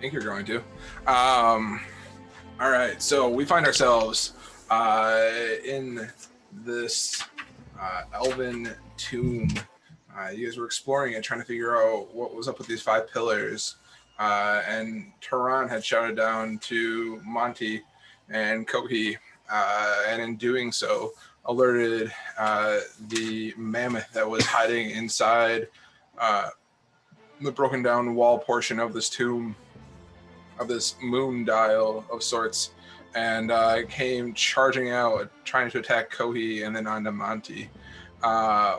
think you're going to. All right, so we find ourselves in this elven tomb. You guys were exploring it, trying to figure out what was up with these 5 pillars. And Tehran had shouted down to Monty and Kohi, and in doing so, alerted the mammoth that was hiding inside the broken down wall portion of this tomb, of this moon dial of sorts, and came charging out, trying to attack Kohi and then onto Monty.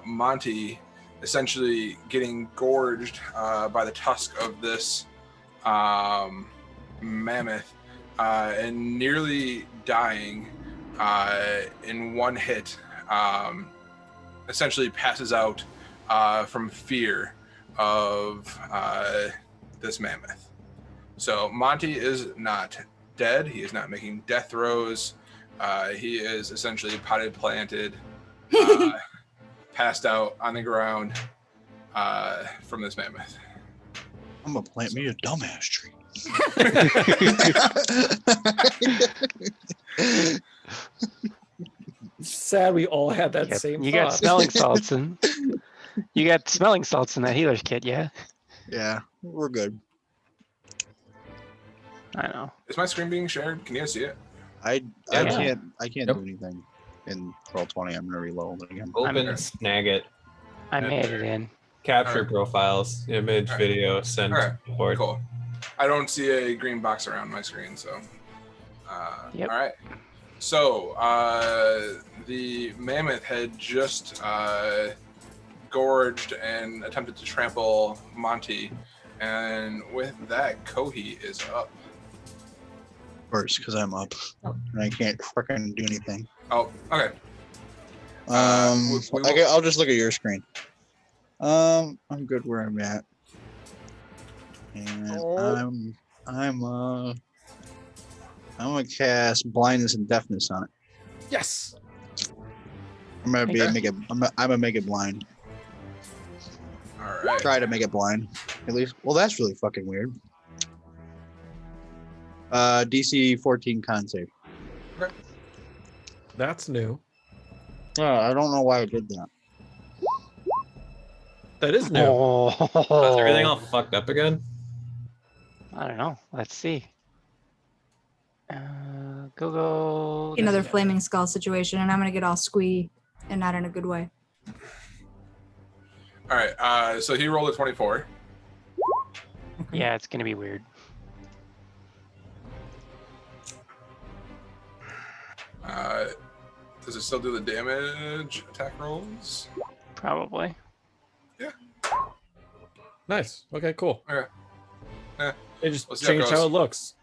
Monty essentially getting gorged by the tusk of this mammoth and nearly dying in one hit, essentially passes out from fear of this mammoth. So Monty is not dead. He is not making death throes. He is essentially potted planted, passed out on the ground from this mammoth. I'm gonna plant me a dumbass tree. Sad we all had that same You thought. got smelling salts and you got smelling salts in that healer's kit, yeah? Yeah, we're good. I know. Is my screen being shared? Can you guys see it? I Yeah. can't do anything in Roll20. I'm gonna reload it again. Open, snag it, I made it in. capture Alright. profiles, image, Alright. video, send Alright. report. Cool. I don't see a green box around my screen, so. Yep. All right. So the mammoth had just gorged and attempted to trample Monty, and with that, Kohi is up. First, because I'm up and I can't freaking do anything. Oh, okay. we will- I'll just look at your screen. I'm good where I'm at, and I'm gonna cast blindness and deafness on it. Yes. I'm gonna Okay. I'm gonna make it blind. All right. Try to make it blind, at least. Well, that's really fucking weird. DC 14 con save. That's new. I don't know why I did that. That is new. Oh, Is everything all fucked up again? I don't know. Let's see. Go. Another flaming skull situation, and I'm gonna get all squee and not in a good way. All right. So he rolled a 24. Yeah, it's gonna be weird. Does it still do the damage attack rolls? Probably. Nice. Okay, cool. Okay. They just Let's see how it changed how goes. it looks.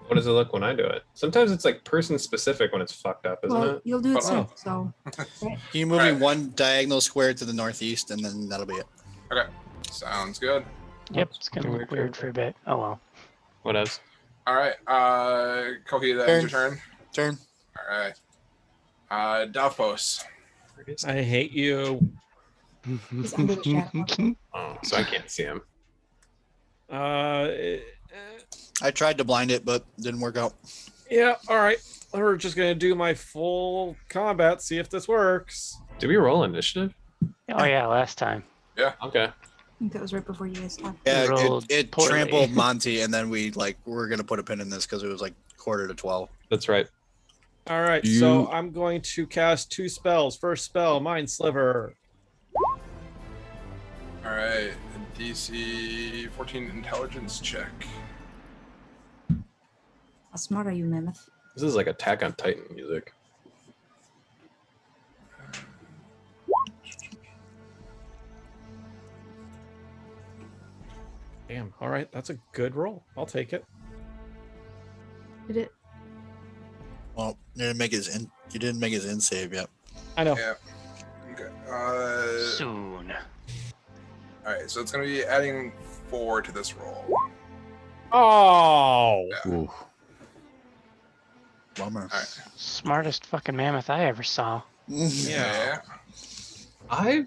What does it look when I do it? Sometimes it's like person specific when it's fucked up, isn't Well, it? you'll do it soon. Oh. So You moving Alright. one diagonal square to the northeast, and then that'll be it. Okay. Sounds good. Yep, it's gonna look weird for a bit. Oh well. What else? All right. Kohi, that ends your turn. Turn. All right. Davpos. I hate you. he's under the shadow. Oh, so I can't see him. Uh, I tried to blind it, but didn't work out. yeah. All right. We're just gonna do my full combat. See if this works. Did we roll initiative? Oh yeah, last time. Okay. I think that was right before you guys talked. Yeah, rolled it poorly. trampled Monty, and then we're gonna put a pin in this because it was like 11:45. That's right. All right. So I'm going to cast 2 spells. First spell, Mind Sliver. All right. DC 14 intelligence check. How smart are you, Mammoth? This is like Attack on Titan music. Damn. All right. That's a good roll. I'll take it. Did it? Well, you didn't make his in save yet. I know. Yeah. Okay. Soon. All right. So it's gonna be adding 4 to this roll. Oh. Yeah. Bummer. All right. Smartest fucking mammoth I ever saw. Yeah. 5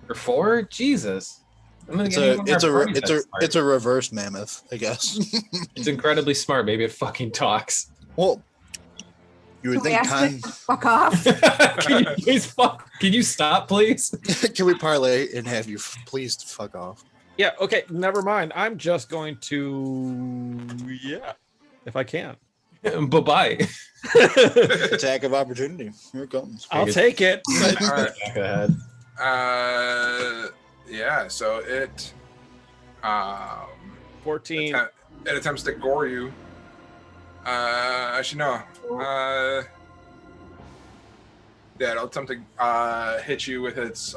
or 4? Jesus. I'm gonna It's give a you one it's of a our re- parties it's a that's smart. it's a reverse mammoth, I guess. It's incredibly smart. Maybe it fucking talks. Well, you would Can we think ask it to fuck off? Can you please fuck? Can you stop, please? Can we parlay and have you please fuck off? Yeah, okay, never mind. I'm just going to if I can. Bye-bye. Attack of opportunity. Here it comes. I'll take it. All right. Back ahead. Yeah. So it 14. it attempts to gore you. Actually, no. Yeah, it'll attempt to hit you with its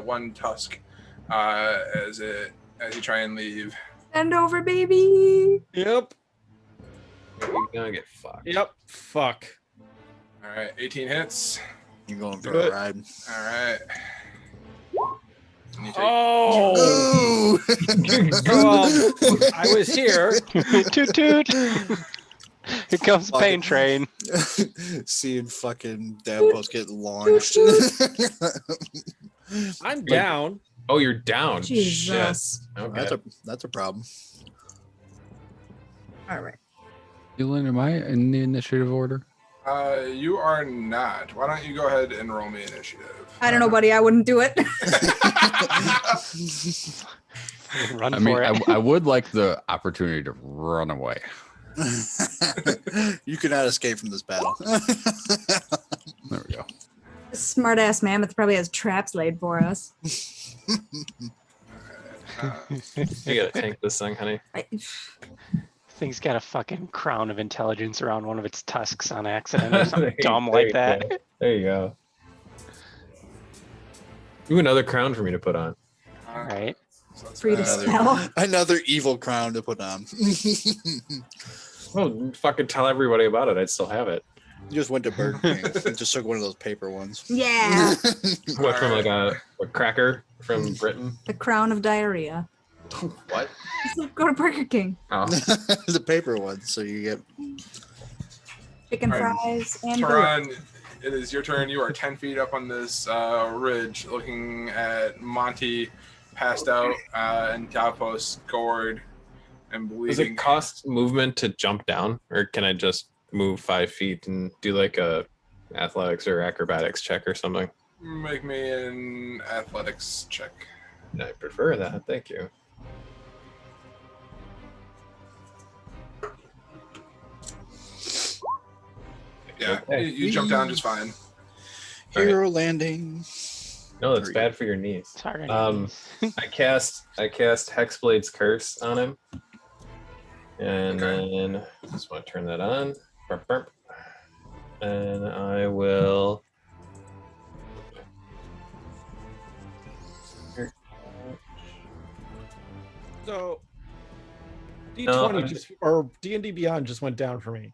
one tusk as you try and leave. Send over, baby. Yep. You're gonna get fucked. Yep. Fuck. All right, 18 hits. You're going for Do a it. ride. All right. And you take Oh. Ooh. I was here. Toot toot. Here comes the pain Fucking- train. Seeing fucking Davos get launched. I'm down. Oh, you're down. Jesus. Shit. Okay. That's a problem. All right. Dylan, am I in the initiative order? You are not. Why don't you go ahead and roll me initiative? I don't know, buddy. I wouldn't do it. Run I for mean, it. I would like the opportunity to run away. You cannot escape from this battle. There we go. Smart ass mammoth probably has traps laid for us. You gotta tank this thing, honey. Thing's got a fucking crown of intelligence around one of its tusks on accident or something There dumb you like go. that. There you go. Ooh, another crown for me to put on. Right? So that's Free to Another- sell. Another evil crown to put on. Well, fucking tell everybody about it. I'd still have it. You just went to Burger King and just took one of those paper ones. Yeah. What, from like a cracker from Britain? The crown of diarrhea. What? Just go to Burger King. Oh, The paper one, so you get. Chicken All right. fries and beer. Turan, it is your turn. You are 10 feet up on this ridge looking at Monty passed out and Davos gored and does it bleeding. cost movement to jump down, or can I just move 5 feet and do like a athletics or acrobatics check or something? Make me an athletics check. I prefer that. Thank you. Yeah, Okay. you jump down just fine. Hero landing. No, that's Very bad for your knees. It's hard. I cast Hexblade's Curse on him, and then just want to turn that on. Burp, burp. And I will. So D20 No, I'm- just or D&D Beyond just went down for me.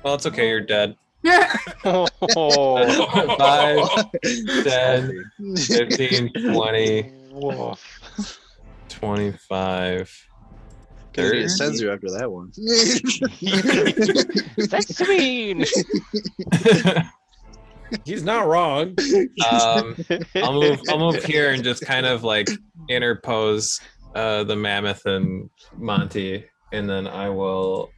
Well, it's okay. You're dead. Oh, 5, 10, 15, 20, woof. 25. It sends you after that one. That's mean. He's not wrong. I'll move here and just kind of like interpose the mammoth and Monty, and then I will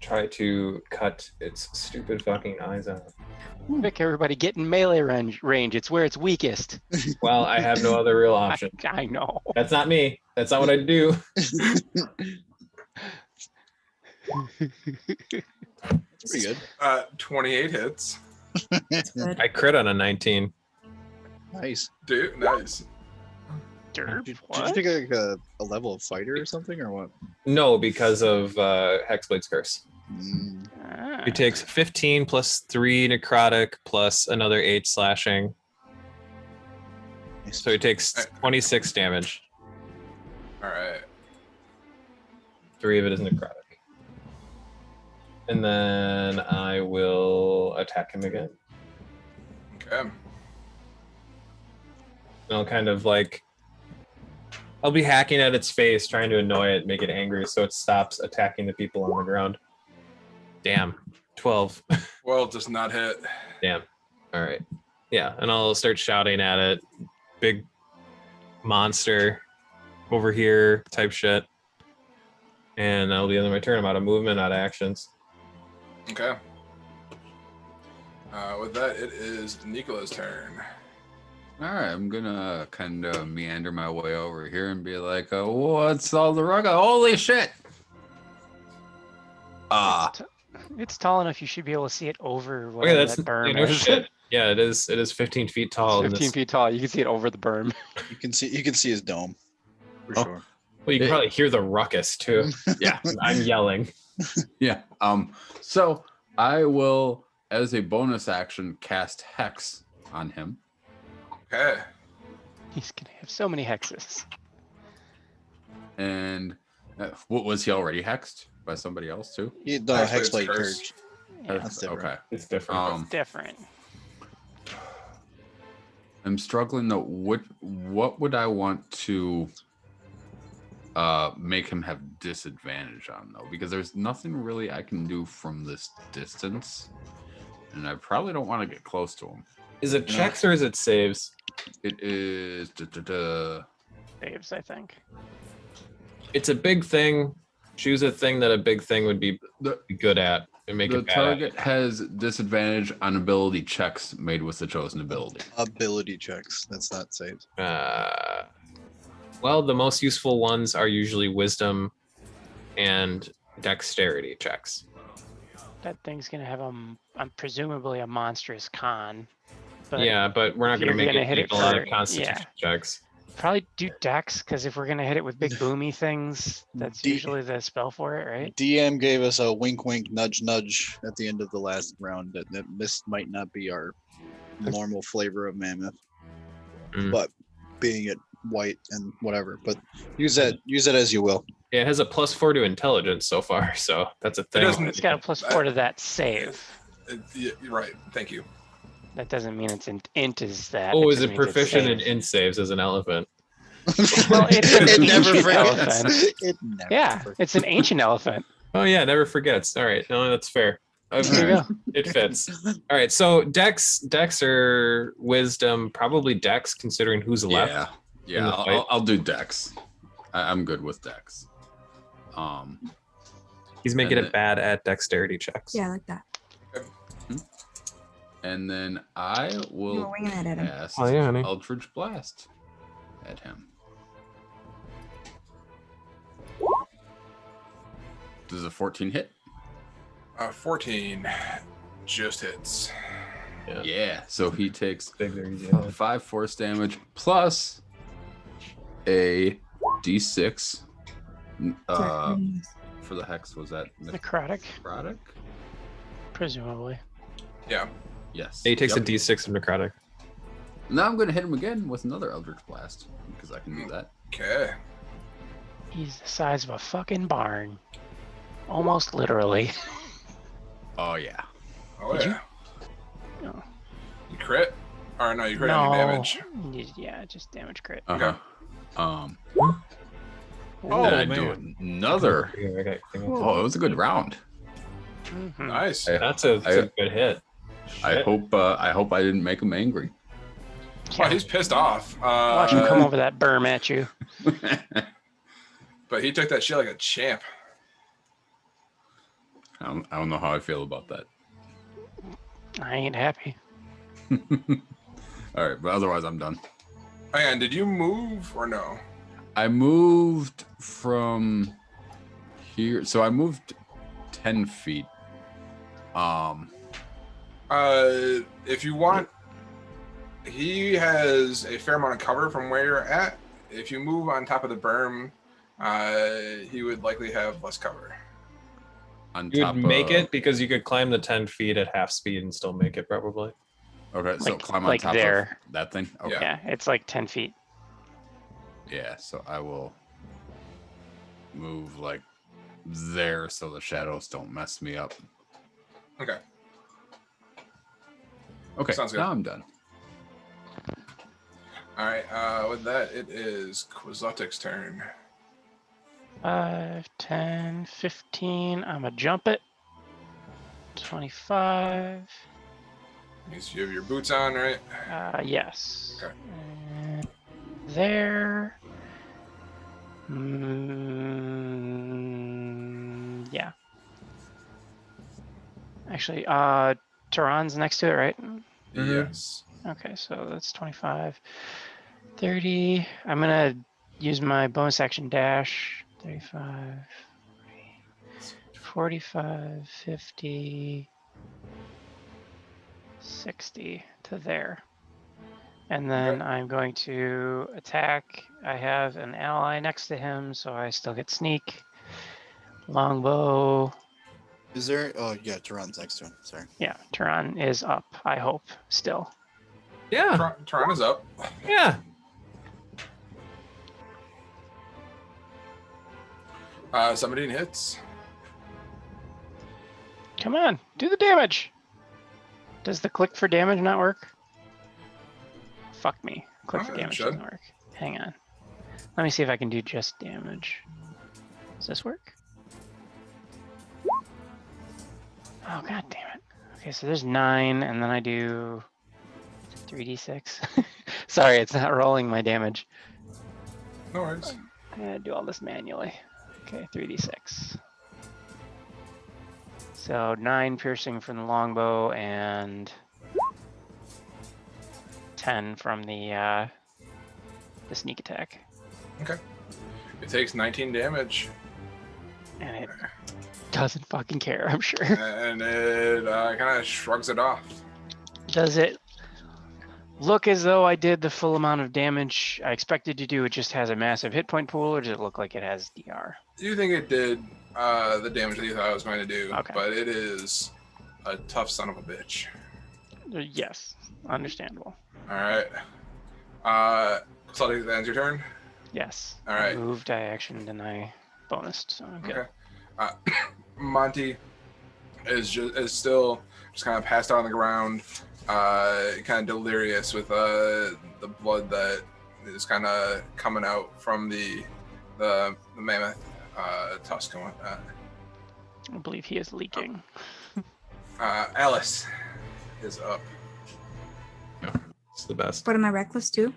try to cut its stupid fucking eyes out. Vic, everybody get in melee range. It's where it's weakest. Well, I have no other real option. I know. That's not me. That's not what I do. Pretty good. 28 hits. Good. I crit on a 19. Nice. Dude, nice. Did you take like a level of fighter or something, or what? No, because of Hexblade's Curse. Mm. Ah. He takes 15 plus 3 necrotic plus another 8 slashing. Nice. So he takes 26 damage. All right. 3 of it is necrotic. And then I will attack him again. Okay. And I'll kind of like, I'll be hacking at its face, trying to annoy it, make it angry, so it stops attacking the people on the ground. Damn. 12. Well, does not hit. Damn. All right. Yeah, and I'll start shouting at it. Big monster. over here type shit. And that'll be the end of my turn. I'm out of movement, out of actions. Okay. With that, it is Nicola's turn. All right, I'm gonna kind of meander my way over here and be like, "What's all the rug? Holy shit!" It's tall enough. You should be able to see it over Okay, whatever that's that berm no is. shit. Yeah, it is. It is 15 feet tall. It's 15 feet tall. You can see it over the berm. You can see his dome for Oh. sure. Well, you can probably hear the ruckus too. Yeah, I'm yelling. yeah. So I will, as a bonus action, cast Hex on him. Okay. He's gonna have so many hexes. And what was he already hexed by somebody else too? The Hexblade's Hexblade curse. Curse. Yeah, That's different. Okay. It's different. it's different. I'm struggling though. What would I want to make him have disadvantage on though? Because there's nothing really I can do from this distance, and I probably don't want to get close to him. Is it checks or is it saves? It is. Saves, I think. It's a big thing. Choose a thing that a big thing would be The, good at and make the it bad. target has disadvantage on ability checks made with the chosen ability. Ability checks. That's not saved. Well, the most useful ones are usually wisdom and dexterity checks. That thing's gonna have presumably a monstrous con. But Yeah, but we're not if going to you're make gonna it hit it take a lot of for- constitution yeah. checks. probably do dex, because if we're gonna hit it with big boomy things, that's usually the spell for it, right? DM gave us a wink, wink, nudge, nudge at the end of the last round that this might not be our normal flavor of mammoth, but being it white and whatever. But use it as you will. Yeah, it has a +4 to intelligence so far, so that's a thing. It's got a +4 to that save. Yeah, you're right. Thank you. That doesn't mean it's int is that. Oh, is just it means it's proficient in saved. int saves as an elephant? Well, it's an It never ancient forgets. elephant. It never Yeah, forgets. it's an ancient elephant. Oh yeah, never forgets. All right, no, that's fair. There you go. It fits. All right, so dex or wisdom, probably dex, considering who's left. Yeah, in yeah. the fight. I'll do Dex. I'm good with Dex. He's making And it bad at dexterity checks. Yeah, I like that. And then I You were will winging that at him. cast Oh, yeah, honey. Eldritch Blast at him. Does a 14 hit? 14 just hits. Yeah. So he takes Big, there you 5 force damage plus a d6. For the hex, was that Necrotic, necrotic? presumably. Yeah. Yes. He takes Yep. a d6 of necrotic. Now I'm going to hit him again with another Eldritch Blast because I can do that. Okay. He's the size of a fucking barn. Almost literally. Oh yeah. Oh Did yeah. No. You crit? Or no, you crit any damage. Yeah, just damage crit. Uh huh. Oh, Then I man. do another. Oh, it was a good round. Mhm. Nice. That's a good hit. I hope I didn't make him angry. Well, he's pissed off. Watch him come over that berm at you. But he took that shit like a champ. I don't know how I feel about that. I ain't happy. All right, but otherwise I'm done. Hang on, did you move or no? I moved from here, so I moved 10 feet. If you want, he has a fair amount of cover from where you're at. If you move on top of the berm, he would likely have less cover. On You top would make of, it because you could climb the 10 feet at half speed and still make it probably. Okay, so Like- climb on like top there. of that thing. Okay. Yeah, it's like 10 feet. Yeah, so I will move like there so the shadows don't mess me up. Okay. Okay, Sounds good. now I'm done. All right. With that, it is Quixotic's turn. 5, 10, 15. I'm going to jump it. 25. You have your boots on, right? Yes. Okay. And there. Yeah. Actually, Tehran's next to it, right? Yes. Okay, so that's 25, 30. I'm gonna use my bonus action dash. 35, 45, 50, 60 to there. And then I'm going to attack. I have an ally next to him, so I still get sneak. Longbow. Is there? Oh, yeah, Tehran's next to him. Sorry. Yeah, Tehran is up, I hope, still. Yeah. Tron is up. Yeah. 17 hits. Come on, do the damage. Does the click for damage not work? Fuck me. Click for It damage should. doesn't work. Hang on. Let me see if I can do just damage. Does this work? Oh, god damn it. Okay, so there's 9, and then I do 3d6. Sorry, it's not rolling my damage. No worries. I'm gonna do all this manually. Okay, 3d6. So 9 piercing from the longbow and 10 from the sneak attack. Okay. It takes 19 damage. And it doesn't fucking care, I'm sure. And it kind of shrugs it off. Does it look as though I did the full amount of damage I expected to do? It just has a massive hit point pool, or does it look like it has DR? You think it did the damage that you thought I was going to do, Okay. but it is a tough son of a bitch. Yes, understandable. All right. So that ends your turn. Yes. All right. I moved, I actioned, and I bonused, so I'm good. Okay. Monty is still just kind of passed out on the ground, kind of delirious with the blood that is kind of coming out from the mammoth tusk and whatnot. I believe he is leaking. Alice is up. It's the best. What am I reckless to?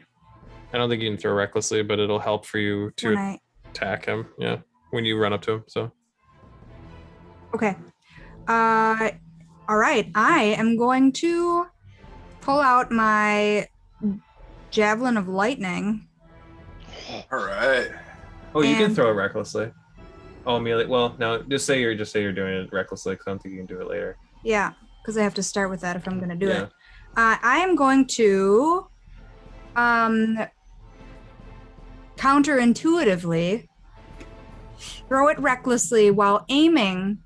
I don't think you can throw recklessly, but it'll help for you to When I attack him. Yeah, when you run up to him. So okay. All right. I am going to pull out my javelin of lightning. All right. oh, you can And- throw it recklessly. Oh, immediately. Well, no, just say you're doing it recklessly, because I don't think you can do it later. Yeah, because I have to start with that if I'm going to do Yeah. it. I am going to counterintuitively throw it recklessly while aiming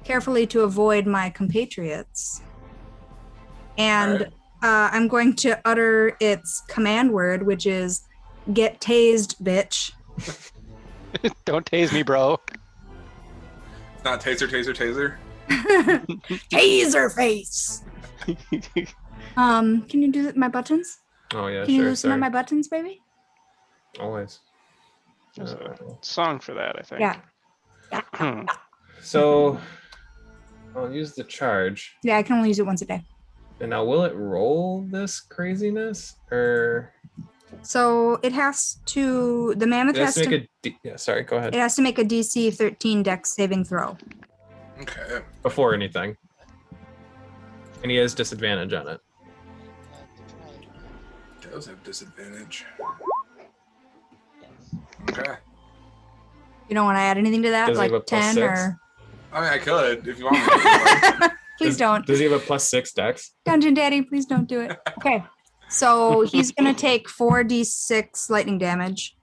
carefully to avoid my compatriots. And I'm going to utter its command word, which is "get tased, bitch." Don't tase me, bro. Not taser, taser, taser. Taser face. Can you do my buttons? Oh yeah, Can you sure. loosen up Sorry. my buttons, baby? Always. There's a song for that, I think. Yeah. So I'll use the charge. Yeah, I can only use it once a day. And now, will it roll this craziness, or So it has to. The mammoth it has has to to. make a? Yeah, sorry. Go ahead. It has to make a DC 13 Dex saving throw. Okay. Before anything, and he has disadvantage on it. Does have disadvantage. Okay. You don't want to add anything to that, Does he like have a plus 10 6? or. I mean, I could if you want me to. Please don't. Does he have a +6 dex? Dungeon Daddy, please don't do it. Okay. So he's going to take 4d6 lightning damage.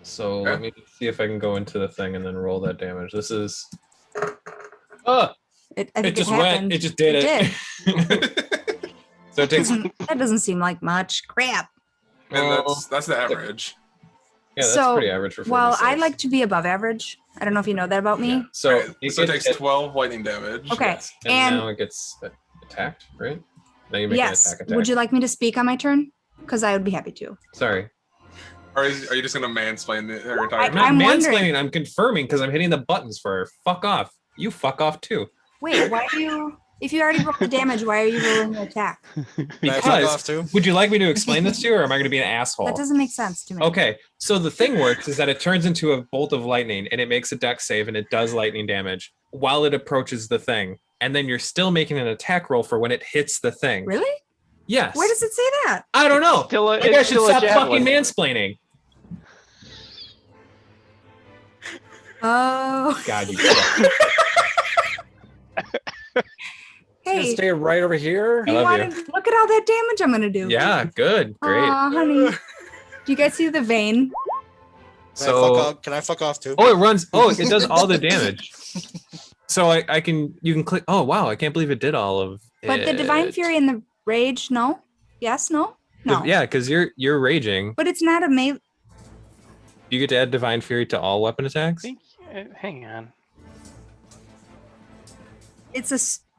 So Okay. let me see if I can go into the thing and then roll that damage. This is. Oh! I think It just happened. went. It just did it. So it takes. That doesn't seem like much. Crap. And that's the average. Yeah, that's So, pretty average for 46. Well, I like to be above average. I don't know if you know that about me. Yeah. So, Right, so it takes 12 lightning damage. Okay. Yes. And, And- now it gets attacked, right? Now you make Yes. an attack. Would you like me to speak on my turn? Because I would be happy to. Sorry. Or are you just going to mansplain her entire I'm turn? not I'm mansplaining. wondering- I'm confirming because I'm hitting the buttons for her. Fuck off. You fuck off too. Wait, why do you? If you already rolled the damage, why are you rolling the attack? Can I fuck off too? Would you like me to explain this to you, or am I going to be an asshole? That doesn't make sense to me. Okay, so the thing works is that it turns into a bolt of lightning, and it makes a dex save, and it does lightning damage while it approaches the thing. And then you're still making an attack roll for when it hits the thing. Really? Yes. Where does it say that? I don't know. Maybe I should stop fucking javelin. mansplaining. Oh. God, you Hey, Stay right over here. I love look at all that damage I'm gonna do. Yeah, good, great. Aw, honey. Do you guys see the vein? Can I fuck off too? Oh, it runs. Oh, it does all the damage. So you can click. Oh wow, I can't believe it did all of it. But the Divine Fury and the Rage, no? Yes, no? No. Yeah, because you're raging. But it's not a melee. You get to add Divine Fury to all weapon attacks. Hang on.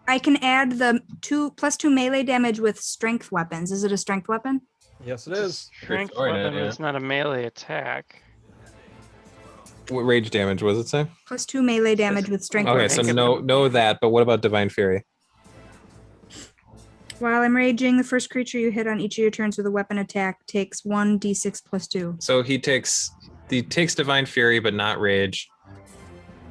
I can add the +2 melee damage with strength weapons. Is it a strength weapon? Yes, it is. Strength throwing it, weapon yeah. is not a melee attack. What rage damage was it say? +2 melee damage with strength Okay, weapons. so know that, but what about Divine Fury? While I'm raging, the first creature you hit on each of your turns with a weapon attack takes 1d6 +2. So he takes Divine Fury, but not rage.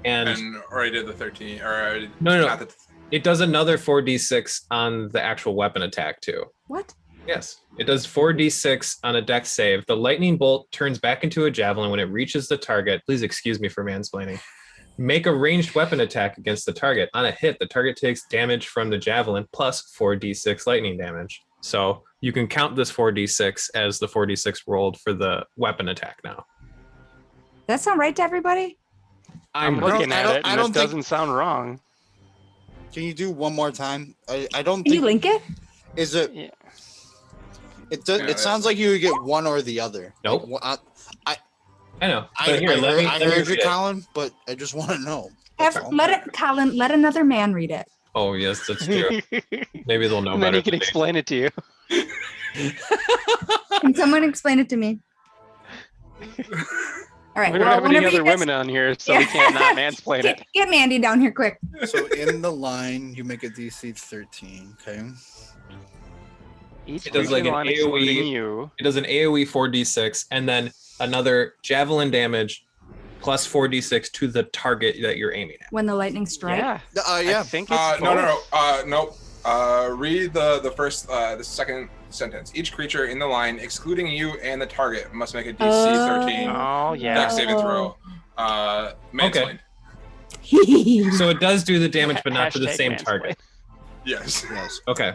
And or I did the 13, or no. not the, It does another 4d6 on the actual weapon attack too. What? Yes, it does 4d6 on a dex save. The lightning bolt turns back into a javelin when it reaches the target. Please excuse me for mansplaining. Make a ranged weapon attack against the target. On a hit, the target takes damage from the javelin plus 4d6 lightning damage. So you can count this 4d6 as the 4d6 rolled for the weapon attack now. That sound right to everybody? I'm looking at it, and it doesn't sound wrong. Can you do one more time? I don't Can you think. link it? Is it? Yeah. It does. It sounds like you would get one or the other. Nope. Like, I know. I But here, let me heard you, read it. Colin, but I just want to know. That's all. Colin, let another man read it. Oh yes, that's true. Maybe they'll know And then better. he can than me. explain it to you. Can someone explain it to me? All right. We don't well, have any whenever other you guys- women on here, so we can't not mansplain it. Get Mandy down here quick. So in the line, you make a DC 13. Okay. Each It does like an line AoE. excluding you. It does an AoE 4d6 and then another javelin damage plus 4d6 to the target that you're aiming at. When the lightning strikes. Yeah. I Yeah. think it's nope. Read the second sentence. Each creature in the line, excluding you and the target, must make a DC 13 Oh yeah. dex saving throw. Mansplained. So it does do the damage, but not to the Hashtag same mansplain. target. Yes. Yes. Okay.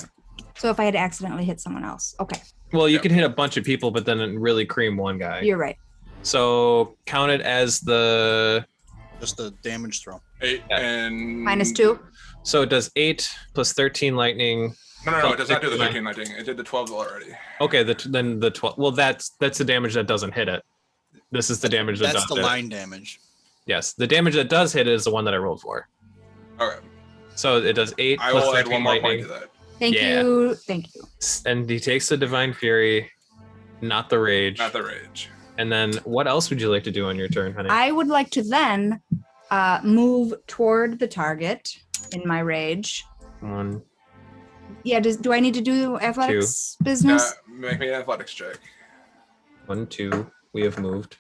So if I had accidentally hit someone else. Okay. Well, you Yep. can hit a bunch of people, but then really cream one guy. You're right. So count it as the. Just a damage throw. 8 Yeah. and -2. So it does 8 plus 13 lightning. No, it does not do the 13 lightning. It did the 12 already. Okay, then the 12. Well, that's the damage that doesn't hit it. This is the damage that That's does the hit. line damage. Yes, the damage that does hit it is the one that I rolled for. Okay. So it does 8 I plus will add 13 one more lightning. point to that. Thank Yeah. you. Thank you. And he takes the Divine Fury, not the Rage. Not the rage. And then what else would you like to do on your turn, honey? I would like to then move toward the target in my rage. 1. Yeah, do I need to do athletics business? Make me an athletics check. 1, 2. We have moved.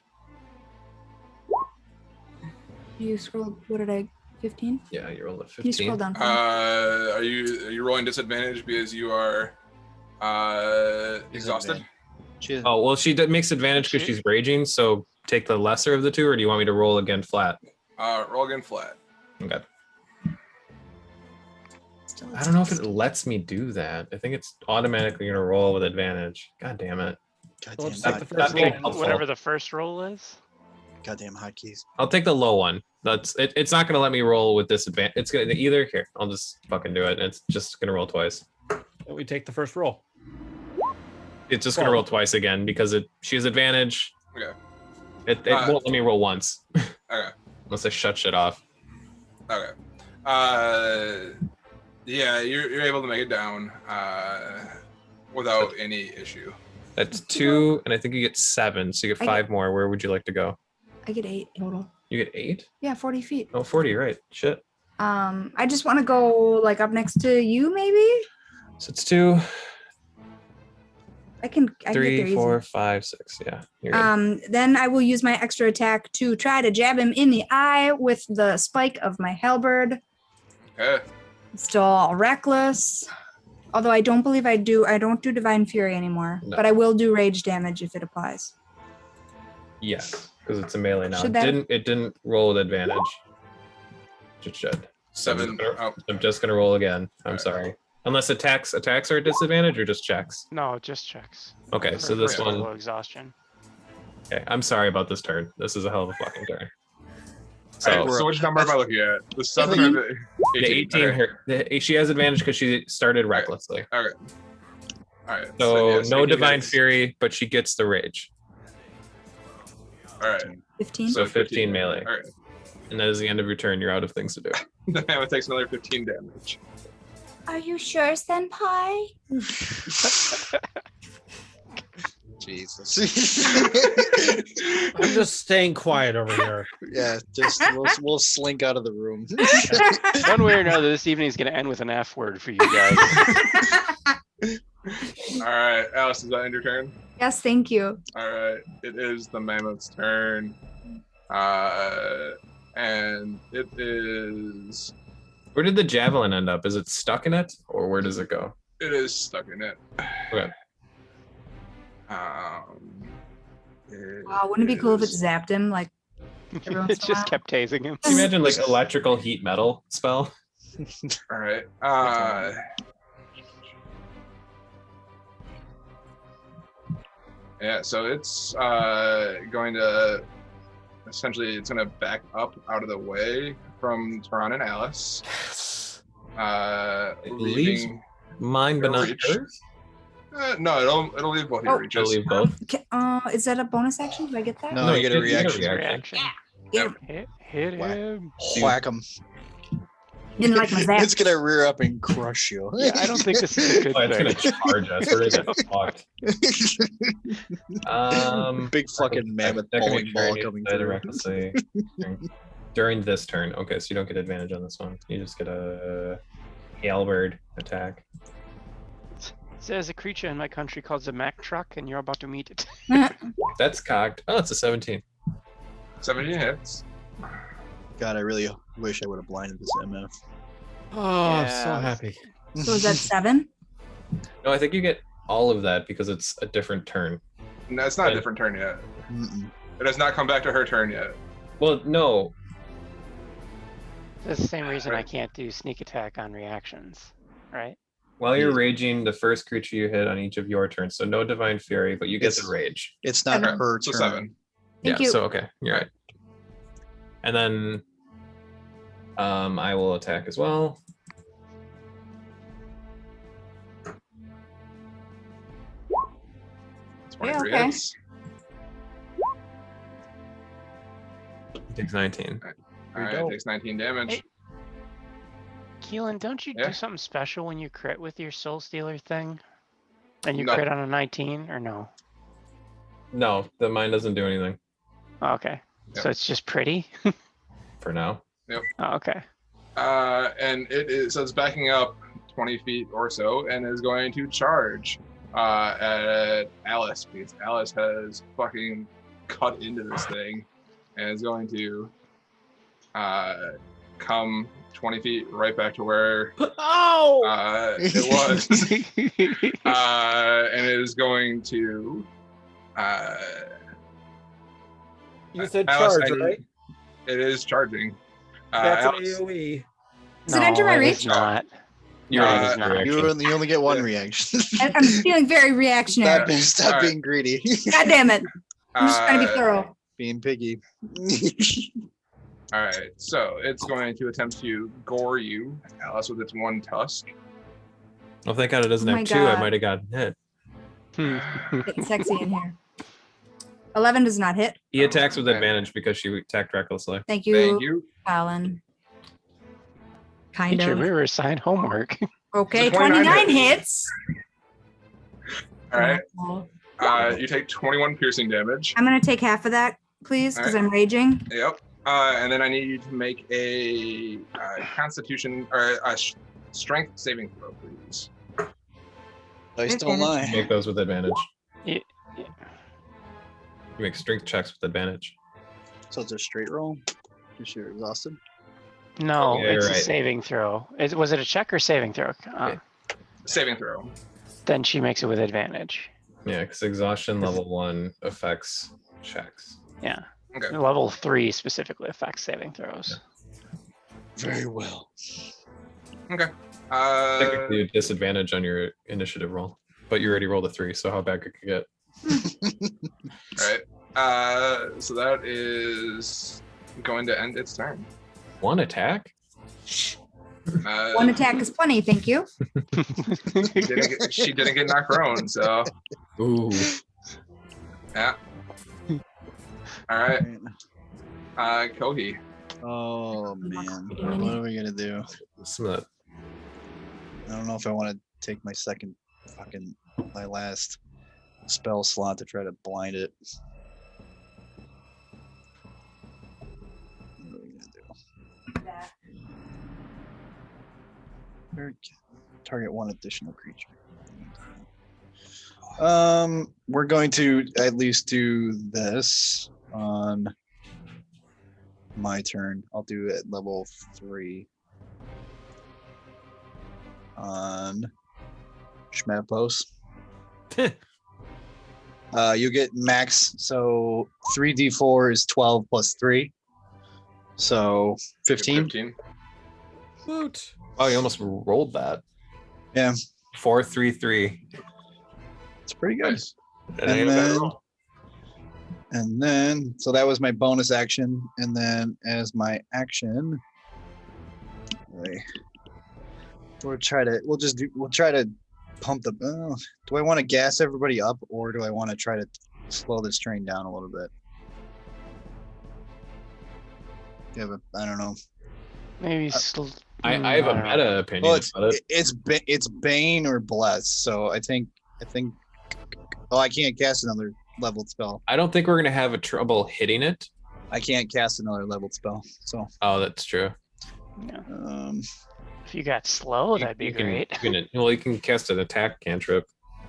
You scroll. What did I? 15? Yeah, you rolled a Can you 15. scroll down? for me? Are you rolling disadvantage because you are exhausted? Oh, well, she makes advantage because she's raging, so take the lesser of the two, or do you want me to roll again flat? Roll again flat. Okay. I don't know if it lets me do that. I think it's automatically going to roll with advantage. God damn it. Well, Goddamn, just take the That first being roll. helpful. Whatever the first roll is. goddamn hotkeys. I'll take the low one. That's it. It's not going to let me roll with disadvantage. It's going to either here. I'll just fucking do it. It's just going to roll twice. We take the first roll. It's just going to roll twice again because she has advantage. Okay. It won't let me roll once. Okay. Unless I shut shit off. Okay. Yeah, you're able to make it down without any issue. That's 2, and I think you get 7, so you get 5 more. Where would you like to go? I get 8 total. You get 8? Yeah, 40 feet. Oh, 40, right. Shit. I just want to go like up next to you, maybe. So it's 2, I can get 3, there easy. 4, 5, 6. Yeah. You're good. Then I will use my extra attack to try to jab him in the eye with the spike of my halberd. Okay. Still reckless. Although I don't believe I don't do Divine Fury anymore. No. But I will do rage damage if it applies. Yes, because it's a melee now. Should It didn't roll with advantage. It should. 7. Oh, I'm just gonna roll again. I'm Alright. sorry. Unless attacks are a disadvantage or just checks. No, just checks. Okay, so For this low one. exhaustion. Okay, I'm sorry about this turn. This is a hell of a fucking turn. So Alright, so which number am I looking at? The 7 or the 18? the 18, Okay. she has advantage because she started recklessly. All right. So yes, no 18 divine hits. fury, but she gets the rage. All right. 15. So 15 melee. All right. And that is the end of your turn. You're out of things to do. The Mammoth takes another 15 damage. Are you sure, Senpai? Jesus. I'm just staying quiet over here. Yeah, just we'll slink out of the room. One way or another, this evening is going to end with an F word for you guys. All right, Alice, is that end your turn? Yes, thank you. All right, it is the Mammoth's turn. And it is Where did the javelin end up? Is it stuck in it, or where does it go? stuck in it. Okay. Wow, wouldn't it be cool if it zapped him like every once It in a just while? kept tasing him. Can you imagine like electrical heat metal spell? All right. Yeah, so it's going to essentially back up out of the way from Tehran and Alice. It Leaving. Mine, but not Reach. hers. No, it'll leave both your Oh. reaches. She'll leave both. Is that a bonus action? Did I get that? No, you get a you reaction. Reaction. Yeah. Hit Whack. him. Whack him. Didn't like my zap. It's gonna rear up and crush you. Yeah, I don't think this is a good Oh, it's thing. gonna charge us. We're gonna get fucked. Big fucking mammoth Second bowling ball turn, you coming decide to through. recklessly during this turn. Okay, so you don't get advantage on this one. You just get a halberd attack. There's a creature in my country called the Mack truck, and you're about to meet it. That's cocked. Oh, it's a 17. 17 hits. God, I really wish I would have blinded this MF. Oh, I'm Yeah. so happy. So is that 7? No, I think you get all of that because it's a different turn. No, it's not a different turn yet. Mm-mm. It has not come back to her turn yet. Well, no. That's the same reason I can't do sneak attack on reactions, right? While you're raging, the first creature you hit on each of your turns. So no divine fury, but you get the rage. It's not Okay, her so turn. 7. Thank yeah, you. so okay, you're right. And then I will attack as well. Yeah, 23 okay. hits. He takes 19. All right, go. takes 19 damage. Hey. Keelan, don't you Yeah. do something special when you crit with your Soul Stealer thing? And you No. crit on a 19, or no? No, the mine doesn't do anything Oh, okay. Yep. So it's just pretty? for now. Oh, okay. And it is, so it's backing up 20 feet or so and is going to charge at Alice, because Alice has fucking cut into this thing and is going to come 20 feet right back to where Oh! it was. And it is going to You said Alice, charge, I need- right? it is charging. That's Alice, an AoE. Does it enter my it reach? is not. You're Uh, right, It is it's not. reaction. You only get one Yeah. reaction. I'm feeling very reactionary. Stop Alright. being greedy. God damn it. I'm just trying to be uh, thorough. Being piggy. All right, so it's going to attempt to gore you, Alice, with its one tusk. Well, thank God it doesn't Oh have my 2. I God. might have gotten hit. Getting sexy in here. 11 does not hit. He attacks with Okay. advantage because she attacked recklessly. Thank you, Thank you. Colin. Kind Teacher, of. we were assigned homework. Okay, It's a 29 29 hits. All right, Oh. you take 21 piercing damage. I'm going to take half of that, please, because Alright. I'm raging. Yep. And then I need you to make a Constitution or a Strength saving throw, please. Dice don't lie. Make those with advantage. Yeah. You make strength checks with advantage. So it's a straight roll. Because you're exhausted. No, Yeah, it's you're a right. saving throw. Was it a check or saving throw? Saving throw. Then she makes it with advantage. Yeah, because exhaustion level 1 affects checks. Yeah. Okay. Level 3 specifically affects saving throws. Very well. Okay. Technically, a disadvantage on your initiative roll, but you already rolled a 3, so how bad could it get? All right. So that is going to end its turn. 1 attack? One attack is plenty, thank you. She didn't get knocked prone, so Ooh. yeah. All right. Kohi. Oh man, what are we gonna do? Some of that. I don't know if I want to take my my last spell slot to try to blind it. What are we gonna do? Target one additional creature. We're going to at least do this on my turn. I'll do it at level 3 on Schmapos. You get max, so 3d4 is 12 plus 3, so 15. Woot. Oh, you almost rolled that. Yeah. 4, 3, 3. It's pretty good. Nice. That ain't a bad roll. And then, so that was my bonus action. And then as my action, we'll try to pump the, do I want to gas everybody up or do I want to try to slow this train down a little bit? Yeah, but I don't know. Maybe I have a don't know. meta opinion Well, about it. it's Bane or Bless. So I think, oh, I can't cast another leveled spell. I don't think we're gonna have a trouble hitting it. I can't cast another leveled spell. So, Oh, that's true. Yeah. If you got slow, that'd be You can- great. you can cast an attack cantrip.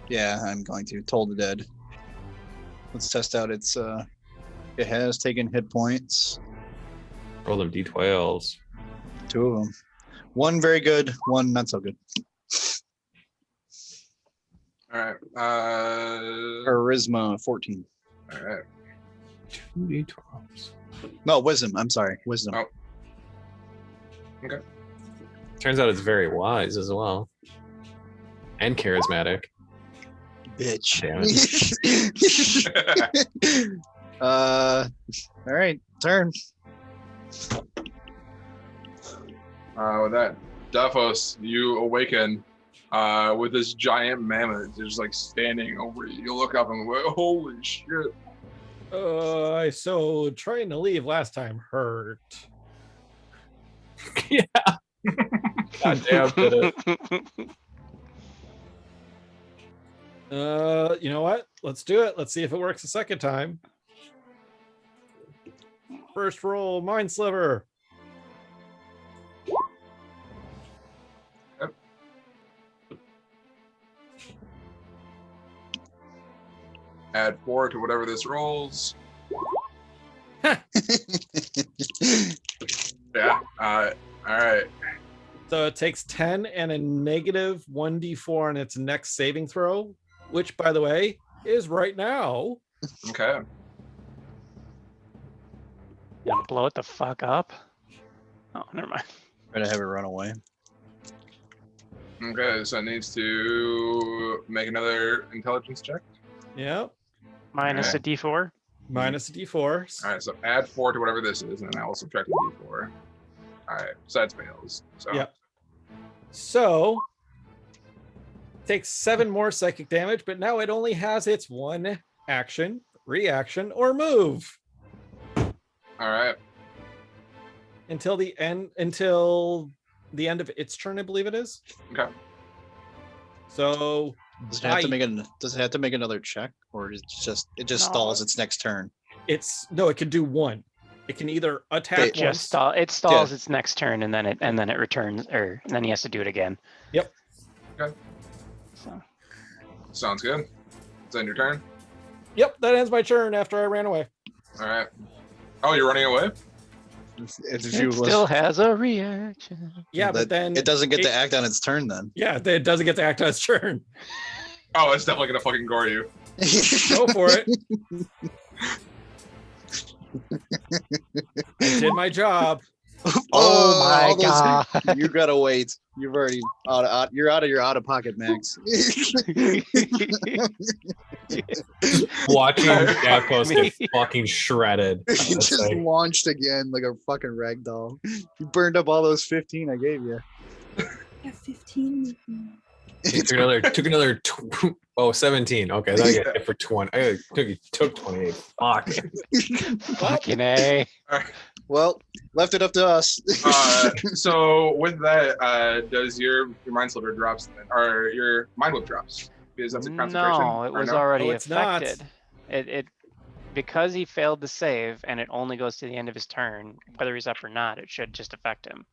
yeah, I'm going to Toll the Dead. Let's test out its. It has taken hit points. Roll them d12s. 2 of them. One very good, one not so good. All right. Charisma 14. All right. 2d12s. No, wisdom. I'm sorry, wisdom. Oh. Okay. Turns out it's very wise as well. And charismatic. Bitch. Damn it. All right, turn. With that, Daphos, you awaken with this giant mammoth just like standing over you. You look up and go, holy shit. So trying to leave last time hurt. Yeah. God damn, did it. You know what? Let's do it. Let's see if it works a second time. First roll, Mind Sliver. Yep. Add 4 to whatever this rolls. Yeah. All right. So it takes 10 and a negative 1d4 on its next saving throw, which, by the way, is right now. Okay. You blow it the fuck up. Oh, never mind. Try to have it run away. Okay. So it needs to make another intelligence check. Yeah. Minus Okay. a D4. Minus a d4. All right. So add 4 to whatever this is, and then I will subtract a d4. All right. Besides fails. So. Yeah. So takes 7 more psychic damage, but now it only has its one action, reaction, or move All right. until the end of its turn, I believe it is. Okay. So Does it have to make another check, or is it just No. stalls its next turn? it can do one. It can either attack It It just once. stall. It stalls its next turn, and then it returns, and then he has to do it again. Yep. Okay. So Sounds good. Is that your turn? Yep, that ends my turn after I ran away. All right. Oh, you're running away? It's it still has a reaction. Yeah, but then it doesn't get to act on its turn then. Yeah, it doesn't get to act on its turn. Oh, it's definitely gonna fucking gore you. Go for it. I did my job. Oh my all those- god! You gotta wait. You've already you're out of your out of pocket max. Watching that post get fucking shredded. You just launched again like a fucking ragdoll. You burned up all those 15 I gave you. Yeah, 15. Took another 17. Okay, then I get hit for 20. I took 28. Fuck. Fucking A. Well, left it up to us. So with that, does your mind sliver drops then, or your mind whip drops? Because that's a concentration. No, it or was no? already No, it's not. affected. It because he failed to save, and it only goes to the end of his turn. Whether he's up or not, it should just affect him.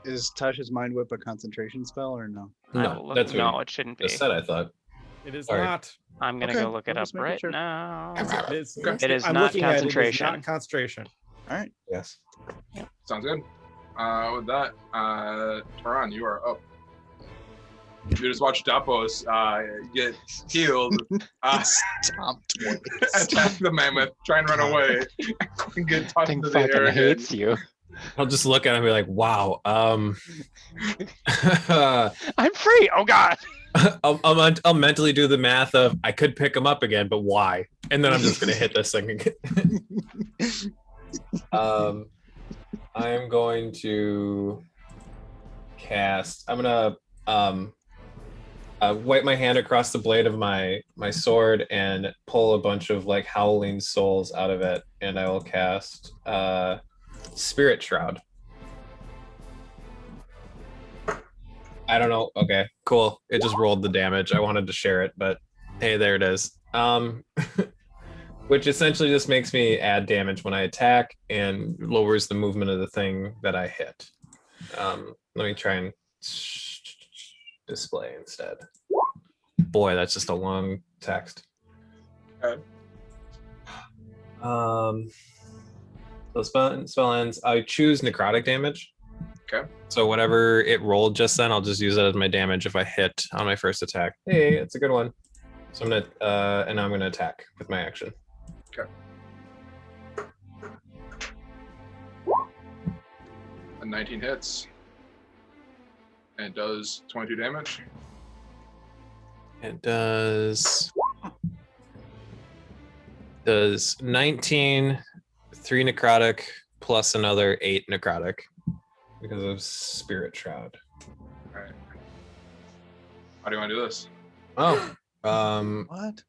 Is Tasha's mind whip a concentration spell or no? No, that's what no, it shouldn't be. just said. I thought. It is Sorry. not. I'm gonna Okay, go look it I'm up just making right sure. now. It is, Okay. It is I'm not looking at it, it is concentration. not concentration. All right. Yes. Sounds good. With that, Taran, you are up. You just watch Dapos get healed, Stomped twice. attack the mammoth, try and run away, and get tossed Thing into the air fucking again. hates you. I'll just look at him and be like, "Wow." I'm free. Oh god. I'll mentally do the math of I could pick him up again, but why? And then I'm just gonna hit this thing again. I'm going to cast. I'm gonna wipe my hand across the blade of my sword and pull a bunch of like howling souls out of it, and I will cast Spirit Shroud. I don't know. Okay, cool. It just rolled the damage. I wanted to share it, but hey, there it is. Which essentially just makes me add damage when I attack and lowers the movement of the thing that I hit. Let me try and display instead. Boy, that's just a long text. Okay. So spell ends. I choose necrotic damage. Okay. So whatever it rolled just then, I'll just use it as my damage if I hit on my first attack. Hey, it's a good one. So I'm gonna and I'm gonna attack with my action. Okay. A 19 hits. And it does 22 damage. It does 19, 3 necrotic plus another 8 necrotic because of Spirit Shroud. All right. How do you want to do this? Oh, What?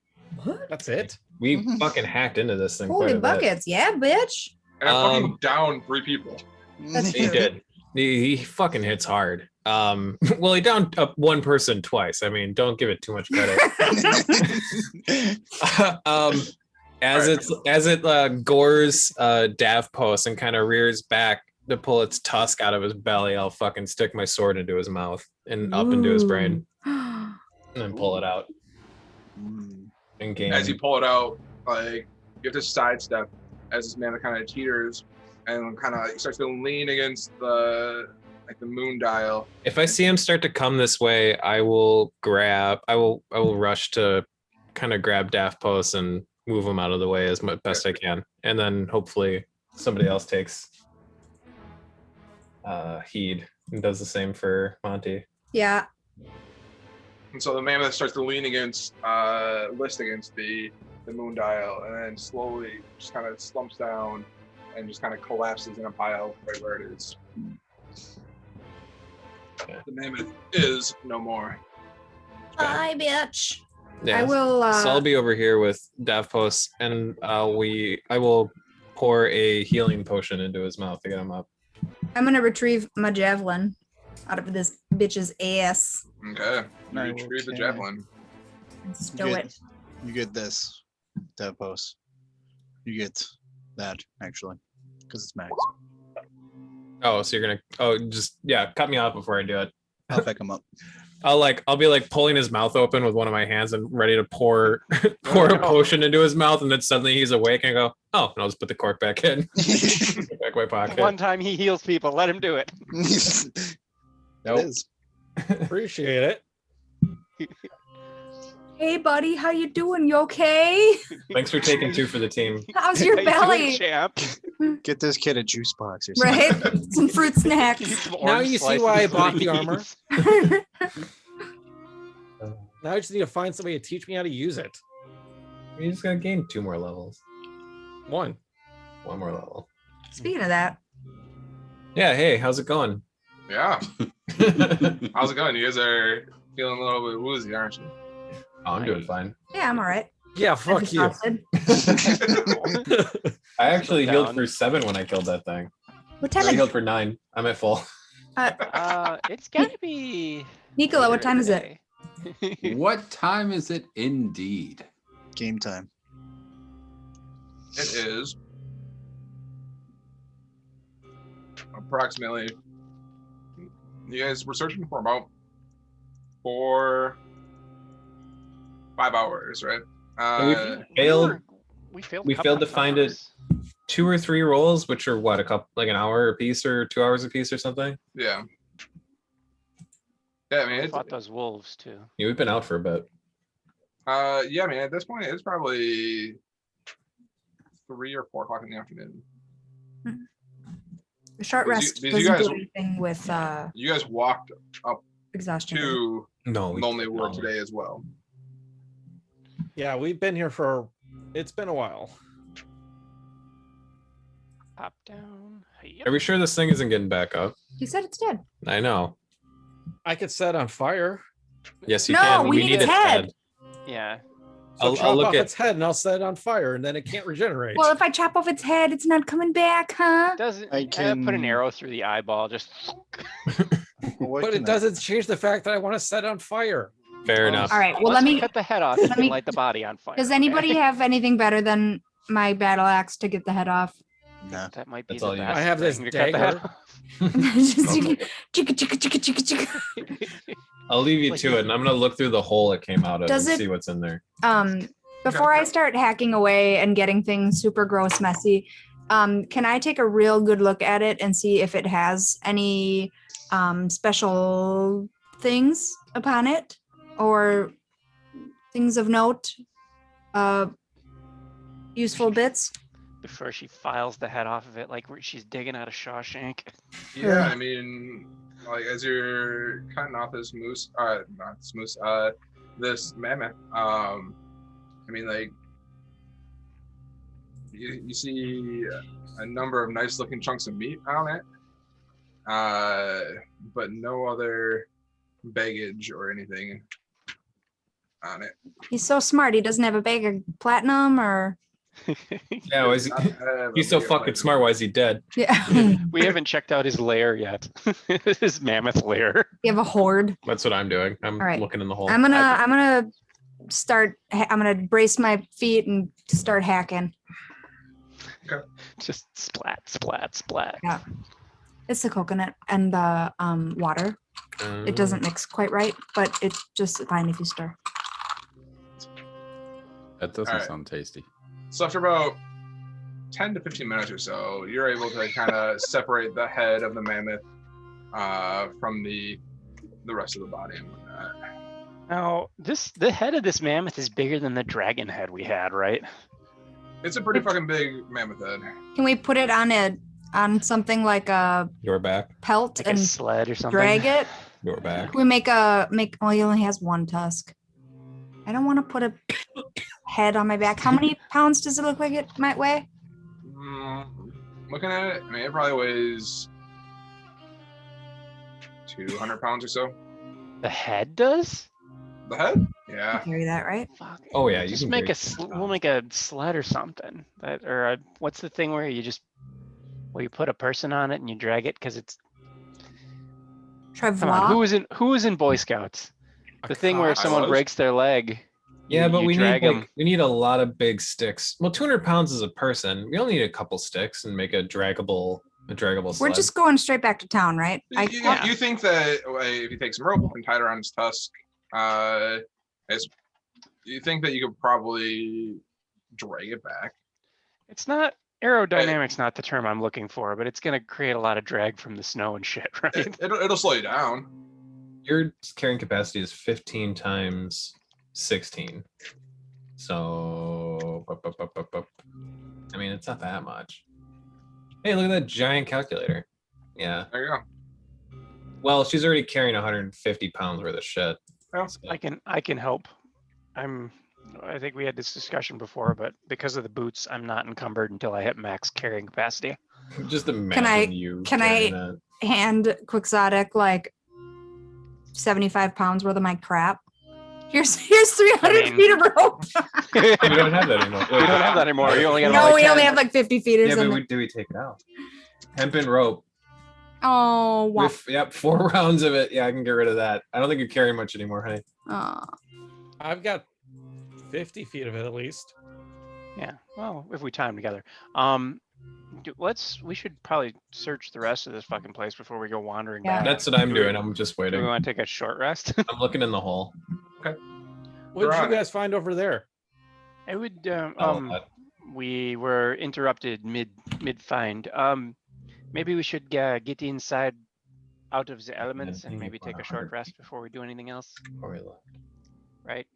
That's it. we fucking hacked into this thing. Holy quite a bit. buckets. Yeah, bitch. And I'm fucking down 3 people. That's He true. did. He fucking hits hard. Well, he downed up one person twice. I mean, don't give it too much credit. As it gores Dav post and kind of rears back to pull its tusk out of his belly, I'll fucking stick my sword into his mouth and up into his brain and then pull it out and gain. As you pull it out, like, you have to sidestep as this man kind of teeters and kind of starts to lean against the moon dial. If I see him start to come this way, I will rush to kind of grab Daft Post and move him out of the way as best I can. And then hopefully somebody else takes heed and does the same for Monty. Yeah. And so the mammoth starts to lean against, list against the moon dial, and then slowly just kind of slumps down and just kind of collapses in a pile right where it is. Yeah. The mammoth is no more. Bye, bitch. Yeah. I will. So I'll be over here with Dav Post, and I will pour a healing potion into his mouth to get him up. I'm gonna retrieve my javelin out of this bitch's ass. Okay. You I retrieve the will javelin. And stow Good. it. You get this, Dev Post. You get that, actually. because it's max. Oh, so you're gonna cut me off before I do it. I'll pick him up. I'll be like pulling his mouth open with one of my hands and ready to pour a potion into his mouth, and then suddenly he's awake and I go, oh, and I'll just put the cork back in. Back my pocket. One time he heals people, let him do it. Nope. It is. Appreciate it. Hey, buddy, how you doing? You okay? Thanks for taking 2 for the team. How's your How you doing, belly? champ? Get this kid a juice box or something. Right? Some fruit snacks. Some Now orange you see slices, why I bought the please. armor. Now I just need to find somebody to teach me how to use it. You just gotta gain 2 more levels. 1. 1 more level. Speaking of that, Yeah, hey, how's it going? Yeah. How's it going? You guys are feeling a little bit woozy, aren't you? Oh, I'm doing fine. yeah, I'm all right. Yeah, fuck you. Exhausted. I actually healed Down. for 7 when I killed that thing. What I time is healed for 9. I'm at full. It's gotta be. Nicola, what time is it? it? What time is it indeed? Game time. It is approximately. You guys were searching for about 5 hours, right? We failed to find it. 2 or 3 rolls, which are what, like an hour a piece or 2 hours a piece or something. Yeah. Yeah, I mean, I it's, fought those wolves too. Yeah, we've been out for a bit. yeah, I mean, at this point, it's probably 3 or 4 o'clock in the afternoon. The short Did you- rest did you doesn't guys- do anything with You guys walked up exhaustion. to No, we Lonely Wood no. today as well. Yeah, we've been here for. It's been a while. Top down. Are we sure this thing isn't getting back up? He said it's dead. I know. I could set on fire. Yes, you No, can. we need its head. Yeah. So I'll chop look off at- its head and I'll set it on fire, and then it can't regenerate. Well, if I chop off its head, it's not coming back, huh? Doesn't I put an can- arrow through the eyeball? Just What but can it I- doesn't change the fact that I want to set it on fire. Fair Well, enough. All right. Well, let's let me. cut the head off let and me- light the body on fire. Does okay? anybody have anything better than my battle axe to get the head off? Nah. That might be That's the all you best. got. I have this thing to cut the head dagger. off. Just Okay. chicka, chicka, chicka, chicka, chicka. I'll leave you Like to you- it, and I'm gonna look through the hole it came out of Does and it- see what's in there. Before I start hacking away and getting things super gross messy, can I take a real good look at it and see if it has any special things upon it or things of note, useful bits? Before she files the head off of it, like she's digging out of Shawshank. Yeah, I mean, like as you're cutting off this moose, not this moose, this mammoth. I mean, like you see a number of nice looking chunks of meat on it, but no other baggage or anything on it. He's so smart. He doesn't have a bag of platinum or Yeah, why is he, Not have a he's so bag of fucking platinum. smart. Why is he dead? yeah. We haven't checked out his lair yet. His mammoth lair. You have a horde. That's what I'm doing. I'm All right. looking in the hole. I'm gonna brace my feet and start hacking. Just splat, splat, splat. Yeah. It's the coconut and the water. It doesn't mix quite right, but it's just fine if you stir. That doesn't Alright. sound tasty. So after about 10 to 15 minutes or so, you're able to kind of separate the head of the mammoth from the rest of the body and whatnot. Now, the head of this mammoth is bigger than the dragon head we had, right? It's a pretty fucking big mammoth head. Can we put it on something like a Your back. pelt Like a and sled or something. drag it? Your back. Can we make well, he only has one tusk. I don't want to put a head on my back. How many pounds does it look like it might weigh? Looking at it, I mean, it probably weighs 200 pounds or so. The head does? The head? Yeah. Carry that, right? Fuck. Oh yeah, you Just can make carry- we'll make a sled or something. What's the thing where you put a person on it and you drag it because it's come on, Trevor. who was in Boy Scouts? A The thing where if cot. someone was. breaks their leg, Yeah, but we need drag 'em. we need a lot of big sticks. Well, 200 pounds is a person. We only need a couple sticks and make a draggable We're sled. just going straight back to town, right? You think that if you take some rope and tie it around his tusk, you think that you could probably drag it back? It's not aerodynamics, not the term I'm looking for, but it's gonna create a lot of drag from the snow and shit, right? It'll slow you down. Your carrying capacity is 15 times 16. So, I mean, it's not that much. Hey, look at that giant calculator. Yeah. There you go. Well, she's already carrying 150 pounds worth of shit. Oh. So, I can help. I think we had this discussion before, but because of the boots, I'm not encumbered until I hit max carrying capacity. just imagine you. can carrying I- that. Hand Quixotic like 75 pounds worth of my crap. Here's 300 I mean- feet of rope. We don't have that anymore. We don't have that anymore. You only got No, like we 10. only have like 50 feet or Yeah, but something. do we take it out? Hempen rope. Oh, wow. Yep, 4 rounds of it. Yeah, I can get rid of that. I don't think you're carrying much anymore, honey. Oh. I've got 50 feet of it at least. Yeah. Well, if we time together. We should probably search the rest of this fucking place before we go wandering Yeah. back. That's what I'm Do we- doing. I'm just Do we waiting. want to take a short rest? I'm looking in the hole. What We're did on you it. guys find over there? I would. Oh, We were interrupted mid find. Maybe we should get inside, out of the elements, and maybe take a short rest before we do anything else. Right?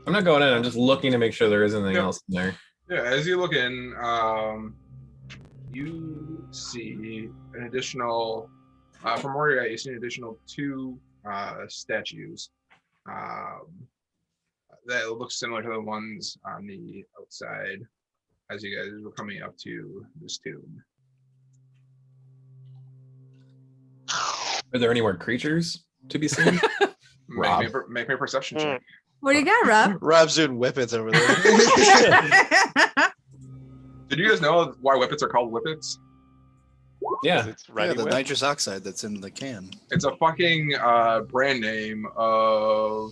I'm not going in. I'm just looking to make sure there is anything Yep. else in there. Yeah, as you look in, you see an additional, from where you're at, you see an additional 2 statues that look similar to the ones on the outside as you guys were coming up to this tomb. Are there any more creatures to be seen? Rob. Make me a perception check. What do you got, Rob? Rob's doing whippets over there. Did you guys know why whippets are called whippets? Yeah. It's Yeah, ready the with. nitrous oxide that's in the can. It's a fucking brand name of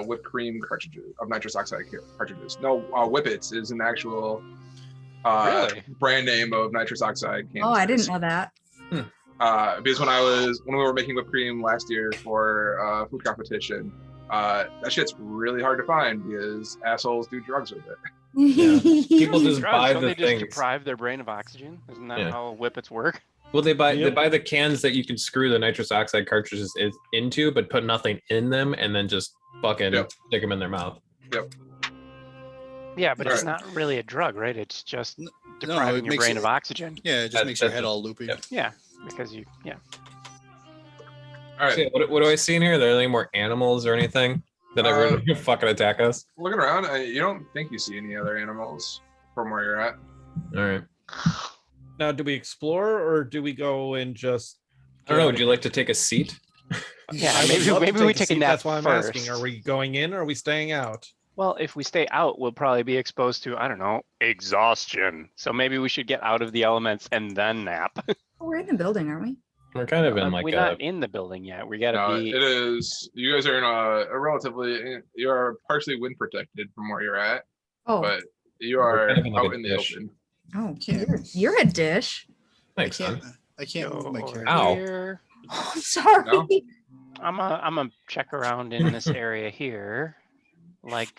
whipped cream cartridges, of nitrous oxide cartridges. No, whippets is an actual Really? brand name of nitrous oxide canisters. Oh, I didn't know that. Because when we were making whipped cream last year for food competition, that shit's really hard to find because assholes do drugs with it. People just Drugs, buy don't the they just things. deprive their brain of oxygen? Isn't that Yeah. how whippets work? Well, they buy Yep. the cans that you can screw the nitrous oxide cartridges into, but put nothing in them, and then just fucking Yep. stick them in their mouth. Yeah, but it's Right. not really a drug, right? It's just No, depriving it your makes brain it- of oxygen. Yeah, it just That- makes your that's head a- all loopy. yep. Yeah, because yeah. All right, So, what do I see in here? Are there any more animals or anything that are going to fucking attack us? looking around, you don't think you see any other animals from where you're at. All right. Now, do we explore or do we go and just? I don't know. Would you like to take a seat? Yeah, I would maybe love to maybe we a take a seat. nap That's why I'm first. asking. Are we going in or are we staying out? Well, if we stay out, we'll probably be exposed to, I don't know, exhaustion. So maybe we should get out of the elements and then nap. We're in the building, aren't we? We're kind of in like We're a. not in the building yet. We gotta No, be. it is. You guys are in a relatively. You're partially wind protected from where you're at, Oh, but you We're are kind of in like out a in the dish. open. oh, Can't- you're a dish. Thanks, I son. can't, I can't move my go character. Ow. here. Oh, sorry. No? I'm a check around in this area here, like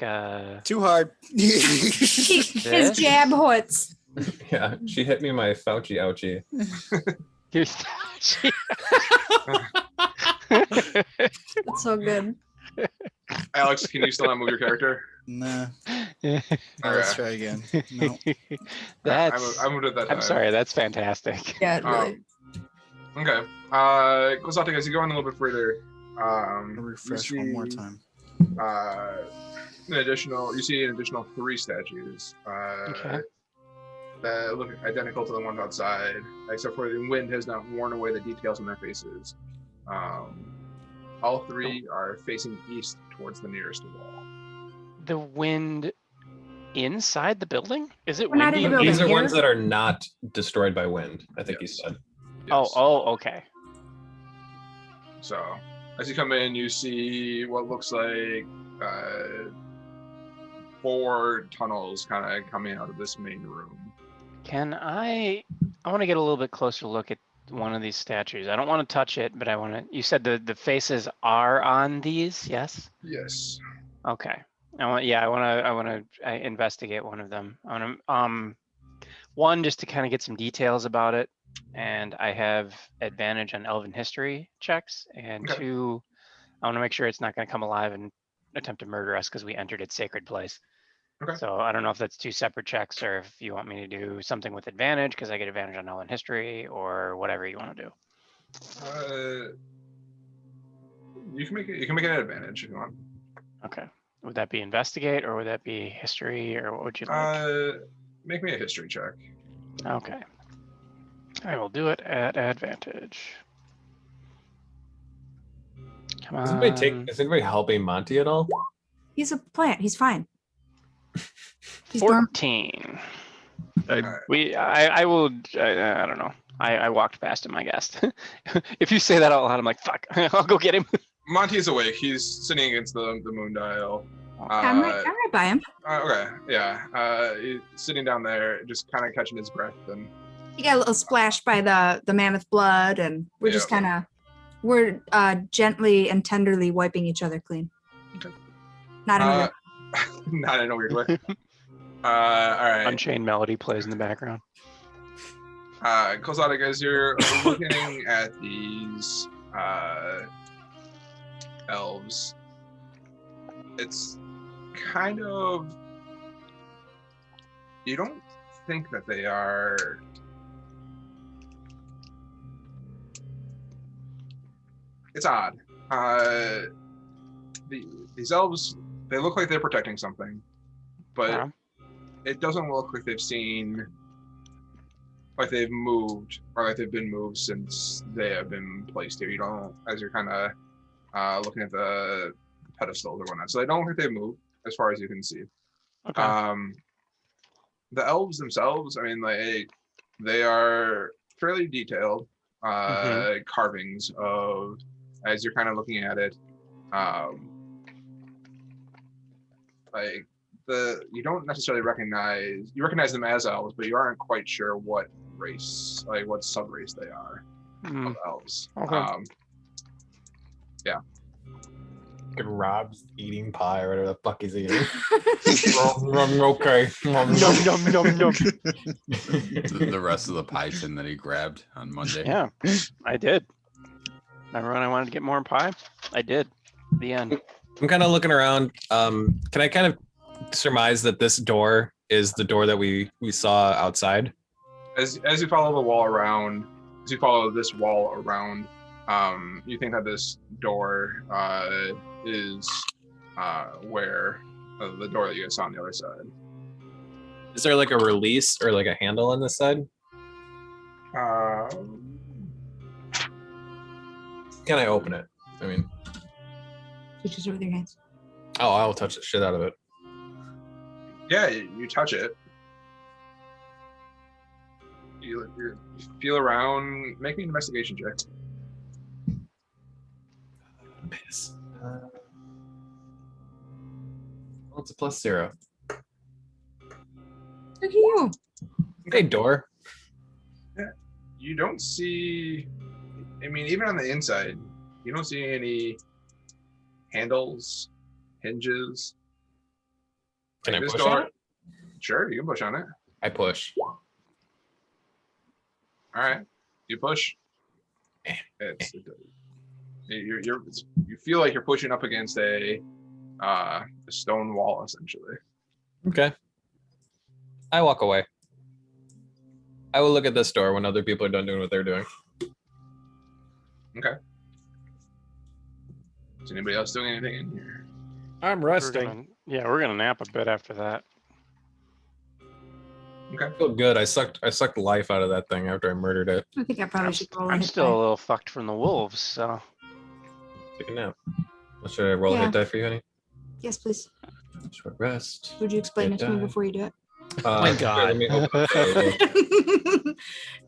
Too hard. His This? jab hoots. Yeah, she hit me my Fauci ouchie. here's. That's so good. Alex, can you still not move your character? Nah. Okay. Let's try again. No. That's. I moved it that time. I'm sorry. That's fantastic. Yeah, it really. Okay. Goes out to guys. You go on a little bit further. Refresh you one more see, time. You see an additional 3 statues. Okay. That look identical to the ones outside, except for the wind has not worn away the details on their faces. All 3 are facing east towards the nearest wall. The wind inside the building? Is it We're not in windy? the building. These are here? ones that are not destroyed by wind. I think Yes. you said. Oh, Yes. okay. So As you come in, you see what looks like 4 tunnels kind of coming out of this main room. Can I want to get a little bit closer look at one of these statues. I don't want to touch it, but I want to, you said the faces are on these, yes? Yes. Okay. I want to investigate one of them. I want to, one, just to kind of get some details about it. And I have advantage on Elven history checks. And Okay. 2, I want to make sure it's not going to come alive and attempt to murder us because we entered its sacred place. Okay. So I don't know if that's 2 separate checks or if you want me to do something with advantage because I get advantage on Elven history or whatever you want to do. You can make an advantage if you want. Okay. Would that be investigate or would that be history or what would you like? Make me a history check. Okay. I will do it at advantage. Come on. Is anybody helping Monty at all? He's a plant. He's fine. He's 14. I don't know. I walked past him, I guess. If you say that out loud, I'm like, fuck, I'll go get him. Monty's awake. He's sitting against the moon dial. I'm right by him. Okay, yeah. He's sitting down there, just kind of catching his breath, and He got a little splashed by the mammoth blood, and we're just kind of gently and tenderly wiping each other clean. Okay. Not in a not in a weird way. All right. Unchained Melody plays in the background. Kozada, guys, you're looking at these elves. It's kind of, you don't think that they are it's odd. These elves, they look like they're protecting something, but it doesn't look like they've seen, like they've moved or like they've been moved since they have been placed here. You don't, as you're kind of looking at the pedestals or whatnot. So they don't look like they've moved as far as you can see. Okay. The elves themselves, I mean, like they are fairly detailed carvings of, as you're kind of looking at it, like you don't necessarily recognize them as elves, but you aren't quite sure what race, like what sub race they are of elves. Okay. Yeah. Rob's eating pie or whatever the fuck he's eating. Okay. The rest of the pie tin that he grabbed on Monday. Yeah, I did. Remember when I wanted to get more pie? I did. The end. I'm kind of looking around. Can I kind of surmise that this door is the door that we saw outside? As you follow the wall around, as you follow this wall around, you think that this door is where the door that you guys saw on the other side. Is there like a release or like a handle on this side? Can I open it? I mean, You just with your hands. oh, I'll touch the shit out of it. Yeah, you touch it. You feel around. Make me an investigation check. Piss. Well, it's a +0. Look at you. Hey, door. You don't see, I mean, even on the inside, you don't see any handles, hinges. Can Like I this push door, on it? Sure, you can push on it. I push. All right, you push. You feel like you're pushing up against a stone wall, essentially. Okay. I walk away. I will look at this door when other people are done doing what they're doing. Okay. Is anybody else doing anything in here? I'm resting. We're gonna nap a bit after that. Okay. I feel good. I sucked life out of that thing after I murdered it. I think I probably should roll a I'm hit still a die. little fucked from the wolves, so Take a nap. Should I roll a Yeah. hit die for you, honey? Yes, please. Short rest. Would you explain Hit it to me die. before you do Oh my God. Let me open the it?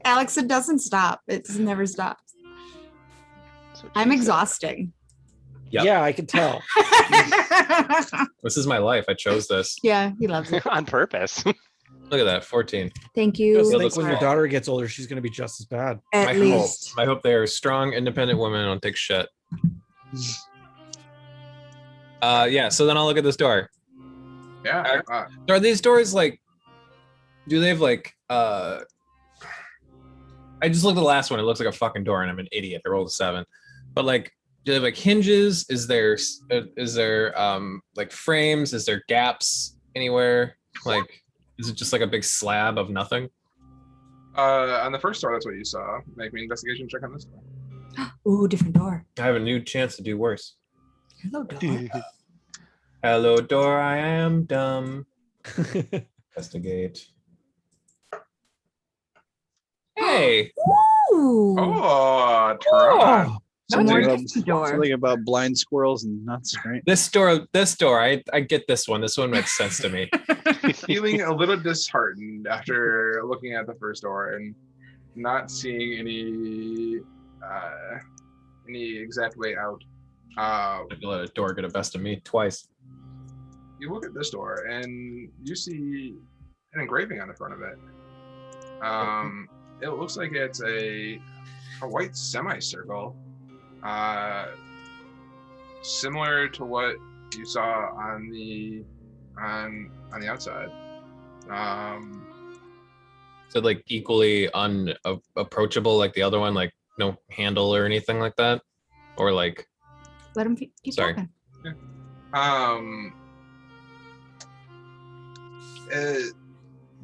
Alex, it doesn't stop. It never stops. that's what I'm she said. exhausting. Yep. Yeah, I can tell. This is my life. I chose this. Yeah, he loves it. On purpose. Look at that, 14. Thank you. Just Yeah, think that's when your cool. daughter gets older, she's going to be just as bad. At least. I hope they are strong, independent women and don't take shit. Yeah, so then I'll look at this door. Yeah. Are these doors like, do they have like, I just looked at the last one. It looks like a fucking door and I'm an idiot. I rolled a 7. But like, do they have like hinges? Is there like frames? Is there gaps anywhere? Like, is it just like a big slab of nothing? On the first door, that's what you saw. Make me an investigation check on this door. Ooh, different door. I have a new chance to do worse. Hello, door. Hello, door, I am dumb. Investigate. Hey! Ooh. Oh, Tron. Some more Something different door. Something about blind squirrels and nuts, right? This door, I get this one. This one makes sense to me. Feeling a little disheartened after looking at the first door and not seeing any exact way out. I let a door get a best of me twice. You look at this door and you see an engraving on the front of it. It looks like it's a white semicircle, similar to what you saw on the outside. So like equally unapproachable like the other one, like no handle or anything like that, or like. Let him keep Sorry. talking.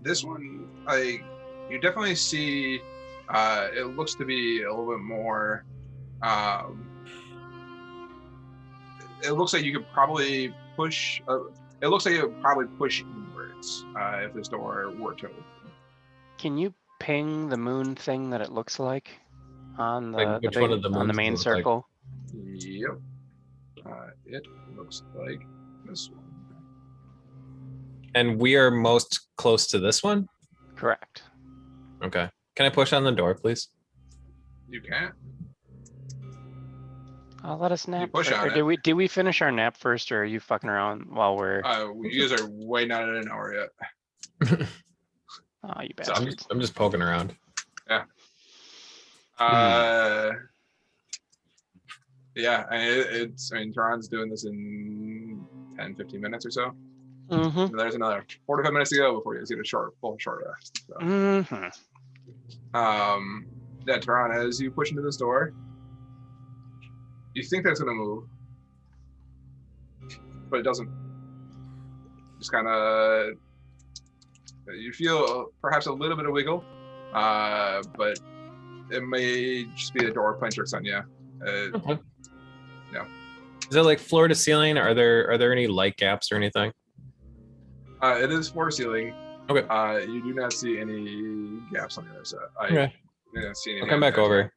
This one, like, you definitely see, it looks to be a little bit more, it looks like you could probably push, it looks like it would probably push inwards if this door were to open. Can you ping the moon thing that it looks like on the, Like, the which one big- of the on the moons main does it look like? circle? Yep. It looks like this one. And we are most close to this one? Correct. Okay. Can I push on the door, please? You can't. I'll let us nap. push on or it. did we finish our nap first, or are you fucking around while we're? You guys are way not at an hour yet. Oh, you So bastards! I'm just poking around. Yeah, I mean, Tron's doing this in 10, 15 minutes or so. Mm-hmm. And there's another 45 minutes to go before you guys get a full short rest. So. Mm-hmm. Yeah, Tron, as you push into this door, you think that's gonna move, but it doesn't. Just kind of, you feel perhaps a little bit of wiggle, but it may just be the door playing tricks on you. Okay. Yeah. Is it like floor to ceiling? Are there any light gaps or anything? It is floor to ceiling. Okay. You do not see any gaps on the other side. Okay. You don't see any I'll come back gaps. over.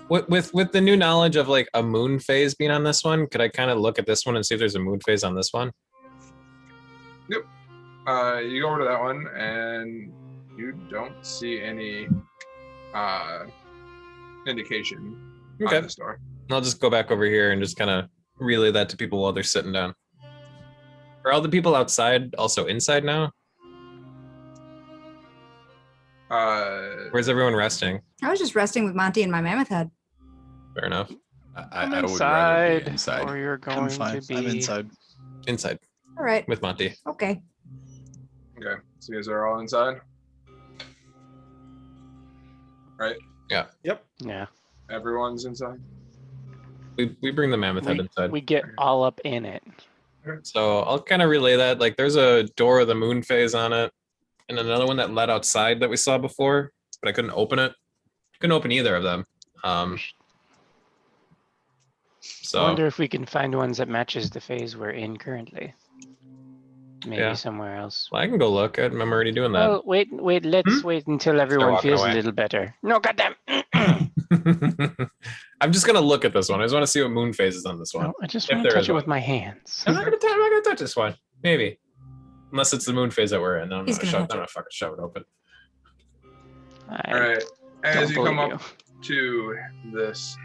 With the new knowledge of like a moon phase being on this one, could I kind of look at this one and see if there's a moon phase on this one? Yep. You go over to that one and you don't see any indication Okay. on this door. I'll just go back over here and just kind of relay that to people while they're sitting down. Are all the people outside also inside now? Where's everyone resting? I was just resting with Monty and my mammoth head. Fair enough. I I'm would rather inside, be inside. or you're I'm going fine. to be. I'm inside. Inside All right. with Monty. Okay. Okay. So you guys are all inside? Right? Yep. Yeah. Everyone's inside? We bring the mammoth head inside. We get all up in it. So I'll kind of relay that. Like there's a door with a moon phase on it, and another one that led outside that we saw before, but I couldn't open it. Couldn't open either of them. I So wonder if we can find ones that matches the phase we're in currently. Maybe Yeah. somewhere else. well, I can go look. I'm already doing that. Well, wait. Let's wait until everyone walking feels away. a little better. No, goddamn. I'm just gonna look at this one. I just want to see what moon phase is on this one. No, I just If want to there touch is it one. with my hands. I'm not gonna touch this one. Maybe, unless it's the moon phase that we're in. Then I'm He's gonna gonna shove. touch I'm gonna fucking shove it open. I All right. As don't you come believe up to this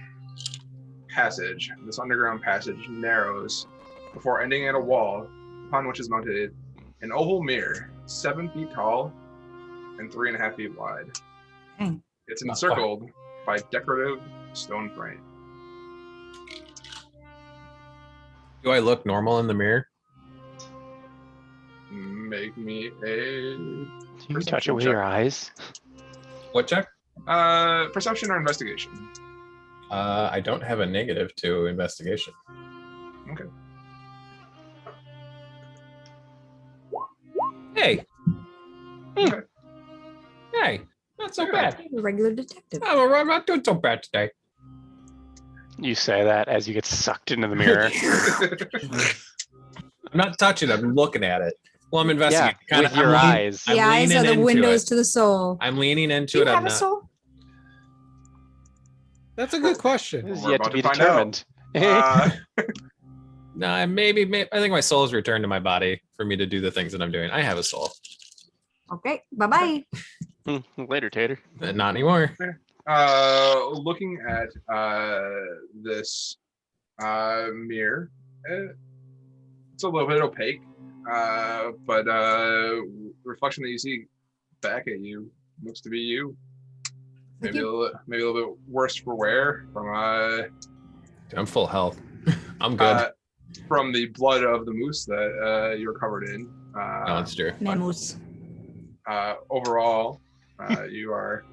passage. This underground passage narrows before ending at a wall upon which is mounted an oval mirror, 7 feet tall and 3.5 feet wide. Dang. It's encircled by decorative stone frame. Do I look normal in the mirror? Make me a You can touch it perception with check. your eyes. What check? Perception or investigation. I don't have a negative to investigation. Okay. Hey. Okay. Hey, not so Yeah. bad. A regular detective. Oh, I'm not doing so bad today. You say that as you get sucked into the mirror. I'm not touching it. I'm looking at it. Well, I'm Yeah, investigating. Kinda- with your I'm lean- eyes. I'm The eyes leaning are the into windows it. to the soul. I'm leaning Do into you it. I'm have a not. soul? That's a good question. This is We're yet to about be to find out. determined. No, maybe. I think my soul has returned to my body for me to do the things that I'm doing. I have a soul. Okay. Bye-bye. Later, Tater. Not anymore. Looking at this mirror, it's a little bit opaque, but reflection that you see back at you looks to be you. Thank Maybe a little bit worse for wear I'm full health. I'm good. from the blood of the moose that you're covered in. No, it's true. Mammoths. Overall, you are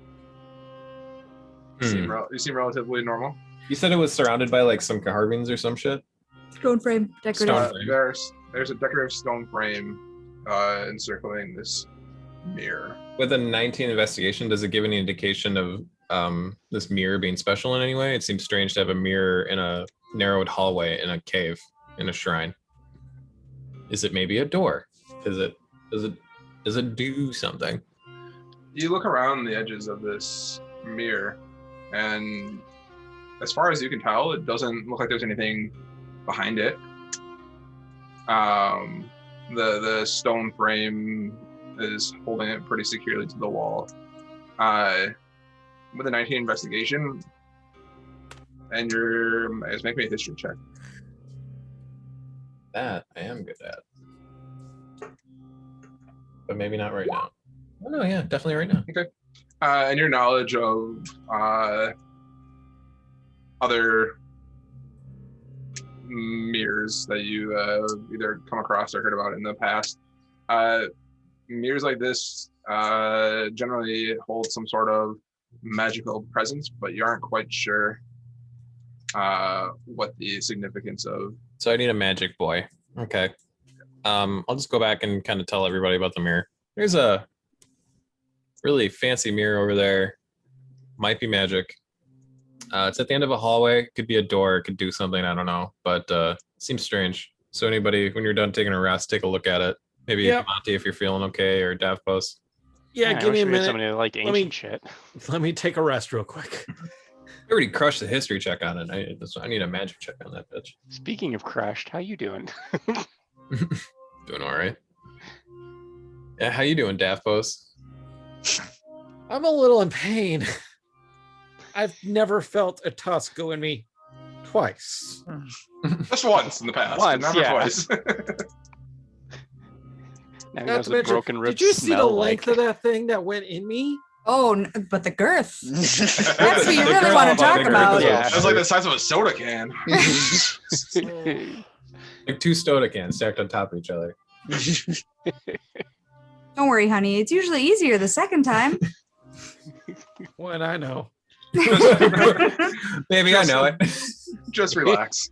Hmm. you seem relatively normal. You said it was surrounded by like some carvings or some shit. Stone frame. Decorative. Stone frame. There's a decorative stone frame encircling this mirror. With a 19 investigation, does it give any indication of this mirror being special in any way? It seems strange to have a mirror in a narrowed hallway in a cave in a shrine. Is it maybe a door? Does it do something? You look around the edges of this mirror, and as far as you can tell, it doesn't look like there's anything behind it. The stone frame is holding it pretty securely to the wall. With a 19 investigation, and just make me a history check. That I am good at. But maybe not right now. Oh no, yeah, definitely right now. And your knowledge of other mirrors that you either come across or heard about in the past. Mirrors like this generally hold some sort of magical presence, but you aren't quite sure what the significance of. So I need a magic boy. Okay. I'll just go back and kind of tell everybody about the mirror. There's a really fancy mirror over there. Might be magic. It's at the end of a hallway. Could be a door. It could do something. I don't know. But seems strange. So anybody, when you're done taking a rest, take a look at it. Maybe Yep. Monty, if you're feeling okay, or Davpos. Yeah, I give wish me a we had minute. somebody who liked Let ancient me- shit. Let me take a rest real quick. I already crushed the history check on it. I need a magic check on that bitch. Speaking of crushed, how you doing? Doing all right. Yeah, how you doing, Davpos? I'm a little in pain. I've never felt a tusk go in me twice. Just once in the past, Once, never yeah. twice. Now he Not knows to what mention, broken ribs did you see the smell length like. of that thing that went in me? Oh, but the girth. That's That's what you The really girth want of to a talk bigger about. Yeah. It was like the size of a soda can. Like 2 Stoda cans stacked on top of each other. Don't worry, honey. It's usually easier the second time. When I know. Maybe I know it. Just relax.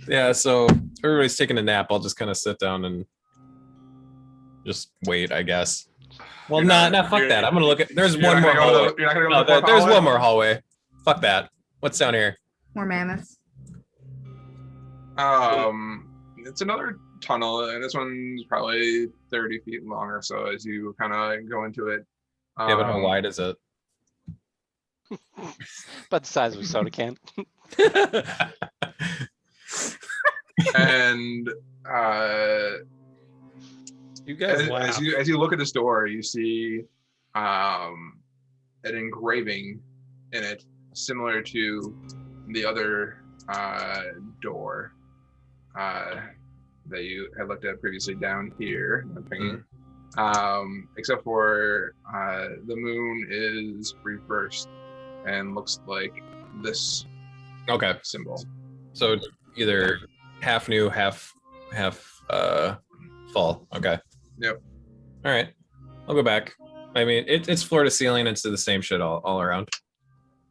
Yeah, so everybody's taking a nap. I'll just kind of sit down and just wait, I guess. Well, You're nah, not- fuck you're- that. I'm gonna look at. There's You're one not more gonna go to hallway. the- You're not gonna go No, to the fourth there's hallway? one more hallway. Fuck that. What's down here? More mammoths. It's another tunnel, and this one's probably 30 feet long or so as you kind of go into it. Yeah, but how wide is it? About the size of a soda can. And You guys laugh. as you look at this door, you see an engraving in it similar to the other door that you had looked at previously down here. Except for the moon is reversed and looks like this symbol. So either half new, half full. Okay. Yep. All right. I'll go back. I mean, it's floor to ceiling. It's the same shit all around.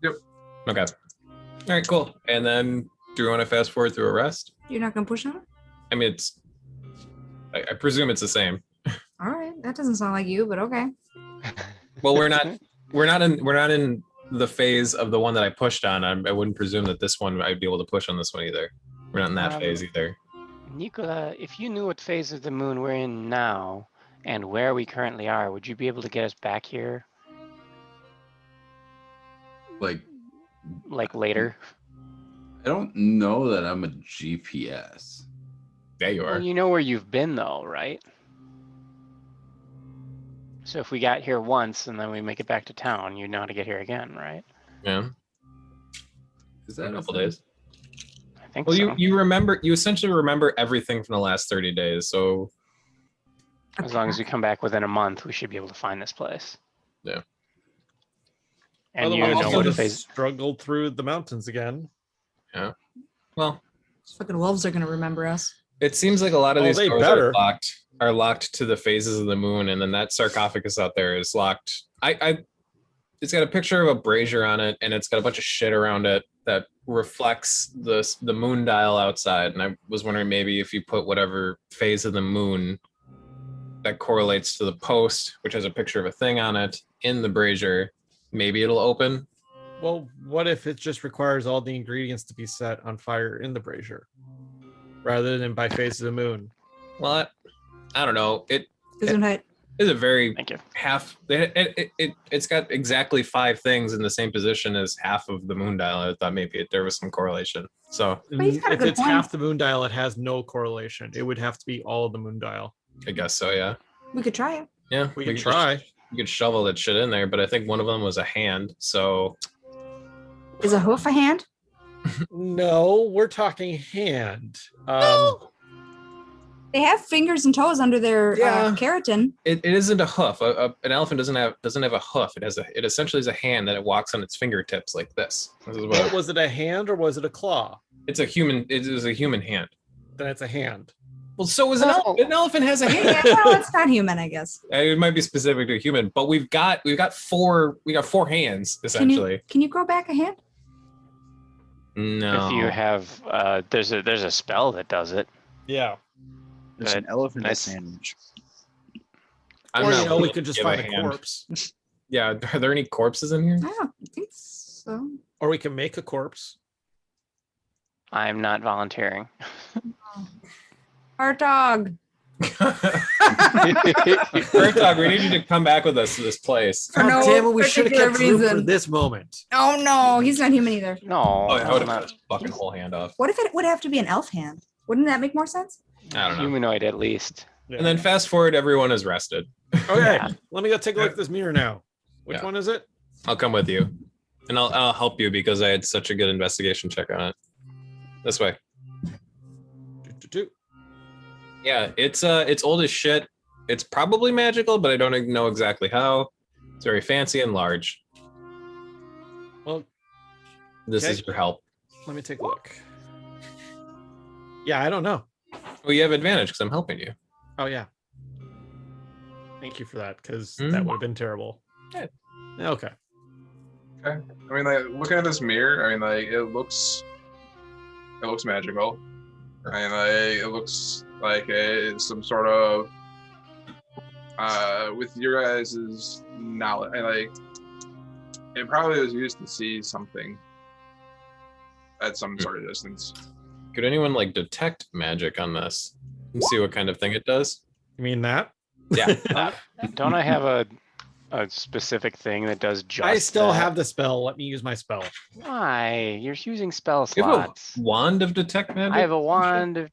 Yep. Okay. All right, cool. And then do we want to fast forward through a rest? You're not gonna push on it? I mean, I presume it's the same. All right, that doesn't sound like you, but okay. Well, we're not in the phase of the one that I pushed on. I wouldn't presume that this one I'd be able to push on this one either. We're not in that phase either. Nicola, if you knew what phase of the moon we're in now and where we currently are, would you be able to get us back here? Like later? I don't know that I'm a GPS. Yeah, you are. Well, you know where you've been though, right? So if we got here once and then we make it back to town, you know how to get here again, right? Yeah. Is that A couple days? I think Well, so. you essentially remember everything from the last 30 days. So As long as we come back within a month, we should be able to find this place. Yeah. And you Otherwise, know we'll what just phase. struggle through the mountains again. yeah. Well, Fucking wolves are gonna remember us. it seems like a lot of Oh, these they doors better. are locked to the phases of the moon, and then that sarcophagus out there is locked. It's got a picture of a brazier on it, and it's got a bunch of shit around it that reflects the moon dial outside. And I was wondering maybe if you put whatever phase of the moon that correlates to the post, which has a picture of a thing on it, in the brazier, maybe it'll open. Well, what if it just requires all the ingredients to be set on fire in the brazier, rather than by phase of the moon? Well, I don't know. It Gesundheit. is a very Thank you. half. It's got exactly 5 things in the same position as half of the moon dial. I thought maybe there was some correlation. So But he's got a If good it's point. half the moon dial, it has no correlation. It would have to be all of the moon dial. I guess so. Yeah. We could try it. Yeah. We could just- try. You could shovel that shit in there, but I think one of them was a hand. So Is a hoof a hand? No, we're talking hand. They have fingers and toes under their Yeah. keratin. it isn't a hoof. An elephant doesn't have a hoof. It essentially is a hand that it walks on its fingertips like this. This is But what was it a hand or was it a claw? it's a human. It is a human hand. Then it's a hand. Well, so is an Oh. elephant. An elephant has a hand. Yeah, well, it's not human, I guess. It might be specific to a human, but we've got 4 hands Can essentially. you grow back a hand? No. If you have, there's a spell that does it. Yeah. There's an elephant Nice. sandwich. I'm Or not you know, we willing could to just give find a hand. corpse, Yeah. Are there any corpses in here? I don't think so. or we can make a corpse. I'm not volunteering. Our dog. Bird Dog, we need you to come back with us to this place. For no damn it, we should have particular kept room for reason. this moment. Oh no, he's not human either. No, Oh, I would have not cut his fucking whole hand off. What if it would have to be an elf hand? Wouldn't that make more sense? I don't know. humanoid at least. Yeah. And then fast forward, everyone is rested. Okay, Yeah. let me go take a look at this mirror now. Which Yeah. one is it? I'll come with you, and I'll help you because I had such a good investigation check on it. This way. Do. Yeah, it's old as shit. It's probably magical, but I don't know exactly how. It's very fancy and large. Well, This Okay. is your help. let me take a look. Yeah, I don't know. Well, you have advantage because I'm helping you. Oh yeah. Thank you for that, because Hmm. that would have been terrible. Yeah. Okay. I mean, like looking at this mirror, I mean, like it looks magical. I mean, like it looks like some sort of with your guys' knowledge, and like it probably was used to see something at some sort of distance. Could anyone like detect magic on this and see what kind of thing it does? You mean that? Yeah. Don't I have a specific thing that does just I still that? have the spell. Let me use my spell. Why? You're using spell You have a slots. wand of detect magic? I have a wand of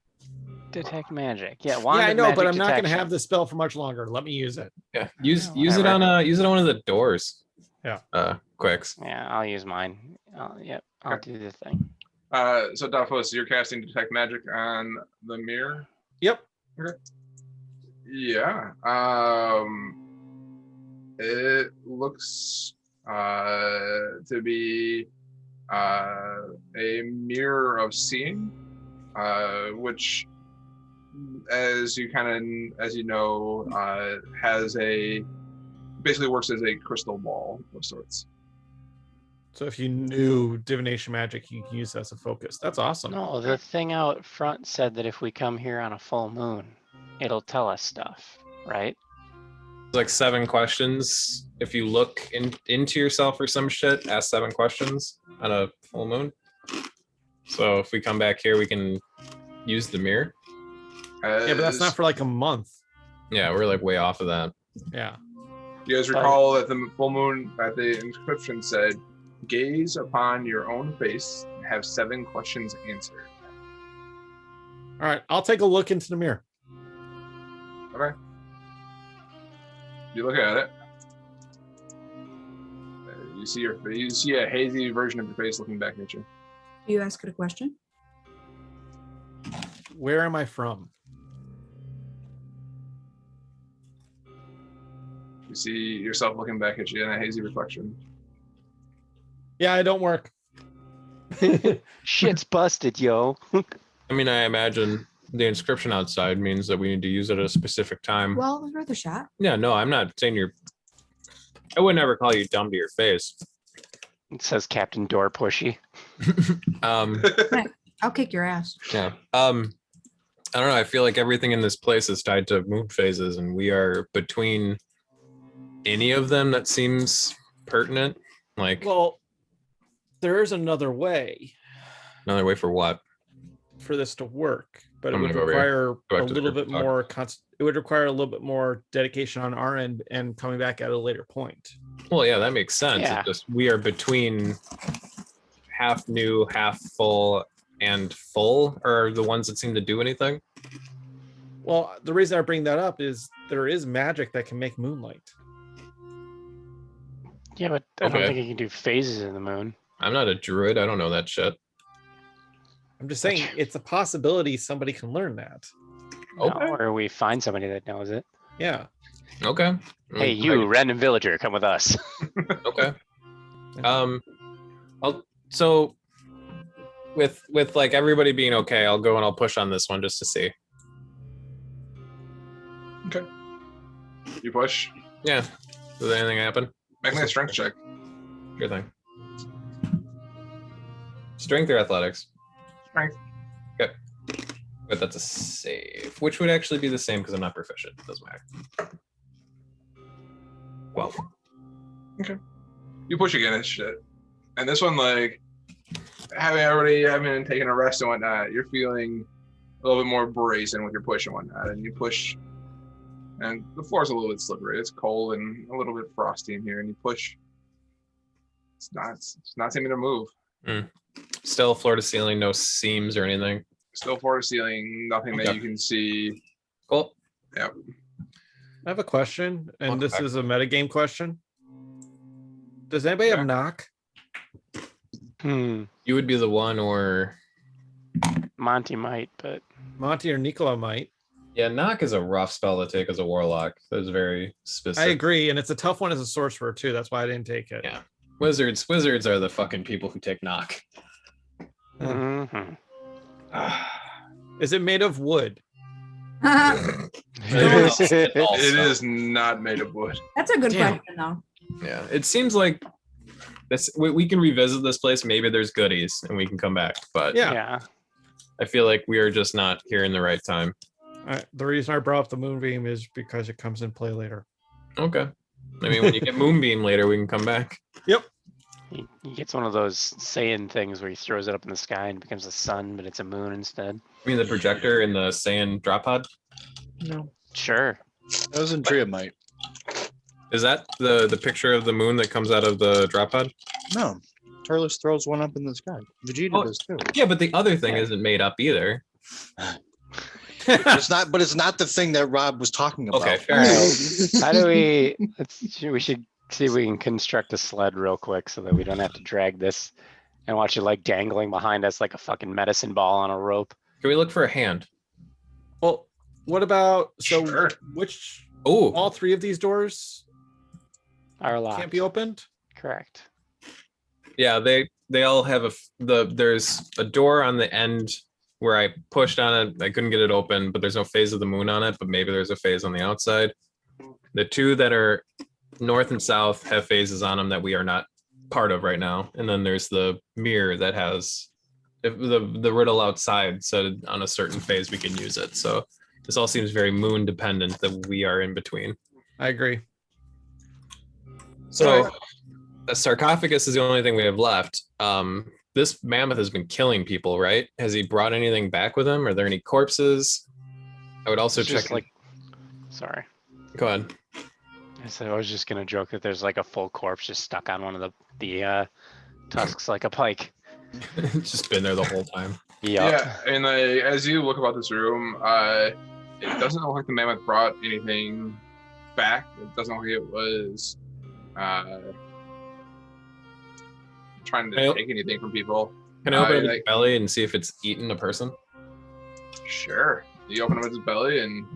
detect magic. Yeah, wand Yeah, I of know, but magic I'm not going to detection. have the spell for much longer. Let me use it. Yeah. Use Yeah, use it whatever. on one of the doors. Yeah. Quicks. Yeah, I'll use mine. Yep, I'll do the thing. So Dafos, you're casting detect magic on the mirror. Yep. Okay. Yeah. It looks to be a mirror of seeing, which, as you know, has basically works as a crystal ball of sorts. So if you knew divination magic, you can use that as a focus. That's awesome. No, the thing out front said that if we come here on a full moon, it'll tell us stuff, right? Like 7 questions. If you look into yourself or some shit, ask 7 questions on a full moon. So if we come back here, we can use the mirror. Yeah, but that's not for like a month. Yeah, we're like way off of that. Yeah. You guys recall that the full moon, that the inscription said, gaze upon your own face and have 7 questions answered. All right, I'll take a look into the mirror. Okay. You look at it. You see a hazy version of your face looking back at you. Do you ask it a question? Where am I from? You see yourself looking back at you in a hazy reflection. Yeah, I don't work. Shit's busted, yo. I mean, I imagine the inscription outside means that we need to use it at a specific time. Well, it was worth a shot. Yeah, no, I'm not saying I would never call you dumb to your face. It says Captain Door Pushy. I'll kick your ass. Yeah. I don't know. I feel like everything in this place is tied to moon phases, and we are between any of them that seems pertinent. Like, Well, there is another way another way for what? for this to work, but it I'm would gonna go over here. require Go a back to the little bit crypto more. It would require a little bit more dedication on our end and coming back at a later point. Well, yeah, that makes sense. Yeah. It's just we are between half new, half full, and full are the ones that seem to do anything. Well, the reason I bring that up is there is magic that can make moonlight. Yeah, but I don't Okay. think you can do phases in the moon. I'm not a druid. I don't know that shit. I'm just saying it's a possibility somebody can learn that. Okay. No, or we find somebody that knows it. Yeah. Okay. Hey, you, random villager, come with us. Okay. So with like everybody being okay, I'll go and I'll push on this one just to see. Okay. You push. Yeah. Does anything happen? Make me a strength check. Sure thing. Strength or athletics? Strength. Okay. But that's a save, which would actually be the same because I'm not proficient. Doesn't matter. 12. Okay. You push again and shit. And this one, like, having taken a rest and whatnot, you're feeling a little bit more brazen with your push and whatnot. And you push, and the floor's a little bit slippery. It's cold and a little bit frosty in here. And you push. It's not seeming to move. Still floor to ceiling, no seams or anything. Still floor to ceiling, nothing that Okay. you can see. Cool. Yep. I have a question, and Welcome this back. is a metagame question. Does anybody Yeah. have knock? Hmm. You would be the one, or Monty might, but Monty or Nicola might. yeah, knock is a rough spell to take as a warlock. That's very specific. I agree, and it's a tough one as a sorcerer too. That's why I didn't take it. Yeah. Wizards are the fucking people who take knock. mhm. Is it made of wood? That's It is not made of wood. a good Damn. question, though. Yeah, it seems like this. We can revisit this place. Maybe there's goodies, and we can come back. But Yeah. Yeah. I feel like we are just not here in the right time. The reason I brought up the moonbeam is because it comes in play later. Okay. I mean, when you get moonbeam later, we can come back. He gets one of those Saiyan things where he throws it up in the sky and it becomes a sun, but it's a moon instead. I mean, the projector in the Saiyan drop pod. No. Sure. That was in Triamite. Is that the picture of the moon that comes out of the drop pod? No. Turles throws one up in the sky. Vegeta Oh. does too. Yeah, but the other thing Yeah. isn't made up either. It's not, but it's not the thing that Rob was talking about. Okay, fair All enough. right. How do we? We should see if we can construct a sled real quick so that we don't have to drag this And watch it like dangling behind us like a fucking medicine ball on a rope. Can we look for a hand? Well, what about Sure. which Oh, all three of these doors Are locked. can't be opened? Correct. yeah, they all have there's a door on the end where I pushed on it. I couldn't get it open, but there's no phase of the moon on it, but maybe there's a phase on the outside. The two that are north and south have phases on them that we are not part of right now. And then there's the mirror that has the riddle outside said on a certain phase we can use it. So this all seems very moon dependent that we are in between. I agree. So a sarcophagus is the only thing we have left. This mammoth has been killing people, right? Has he brought anything back with him? Are there any corpses? I would also It's check. just like, sorry. Go ahead. I said I was just gonna joke that there's like a full corpse just stuck on one of the tusks like a pike. Just been there the whole time. Yeah, and as you look about this room, it doesn't look like the mammoth brought anything back. It doesn't look like it was trying to take anything from people. Can I open up his belly and see if it's eaten a person? Sure. You open up his belly and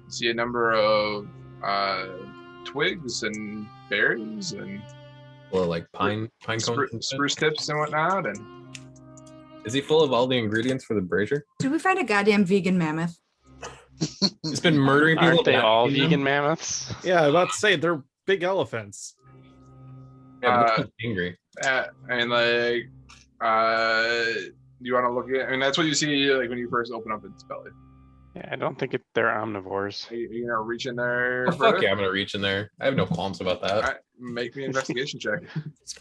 see a number of twigs and berries and Or like pine cones? spruce tips and whatnot. And is he full of all the ingredients for the brazier? Did we find a goddamn vegan mammoth? He's been murdering people. Aren't they not all eating them? vegan mammoths? Yeah, I was about to say they're big elephants. Yeah, but they're angry. and like you want to look at, and that's what you see like when you first open up its belly. Yeah, I don't think they're omnivores. Are you gonna reach in there? Oh, fuck yeah, I'm gonna reach in there. I have no qualms about that. All right, make me an investigation check.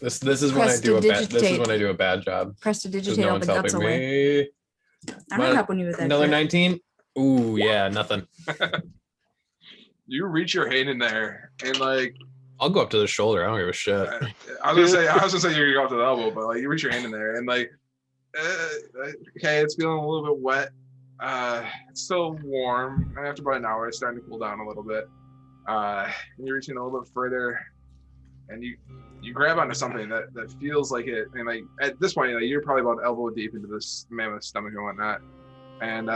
This is when I do a bad. This is Prestidigitate. when I do a bad job. Because Prestidigitate no all one's the guts helping away. me. I'm not helping you with that. Another shit. 19. Ooh, yeah, nothing. You reach your hand in there, and like I'll go up to the shoulder. I don't give a shit. I was gonna say you're gonna go up to the elbow, but like you reach your hand in there, and like okay, it's feeling a little bit wet. It's still warm, and after about an hour, it's starting to cool down a little bit. And you're reaching a little bit further, and you grab onto something that feels like it. And like at this point, like, you're probably about elbow deep into this mammoth's stomach and whatnot, and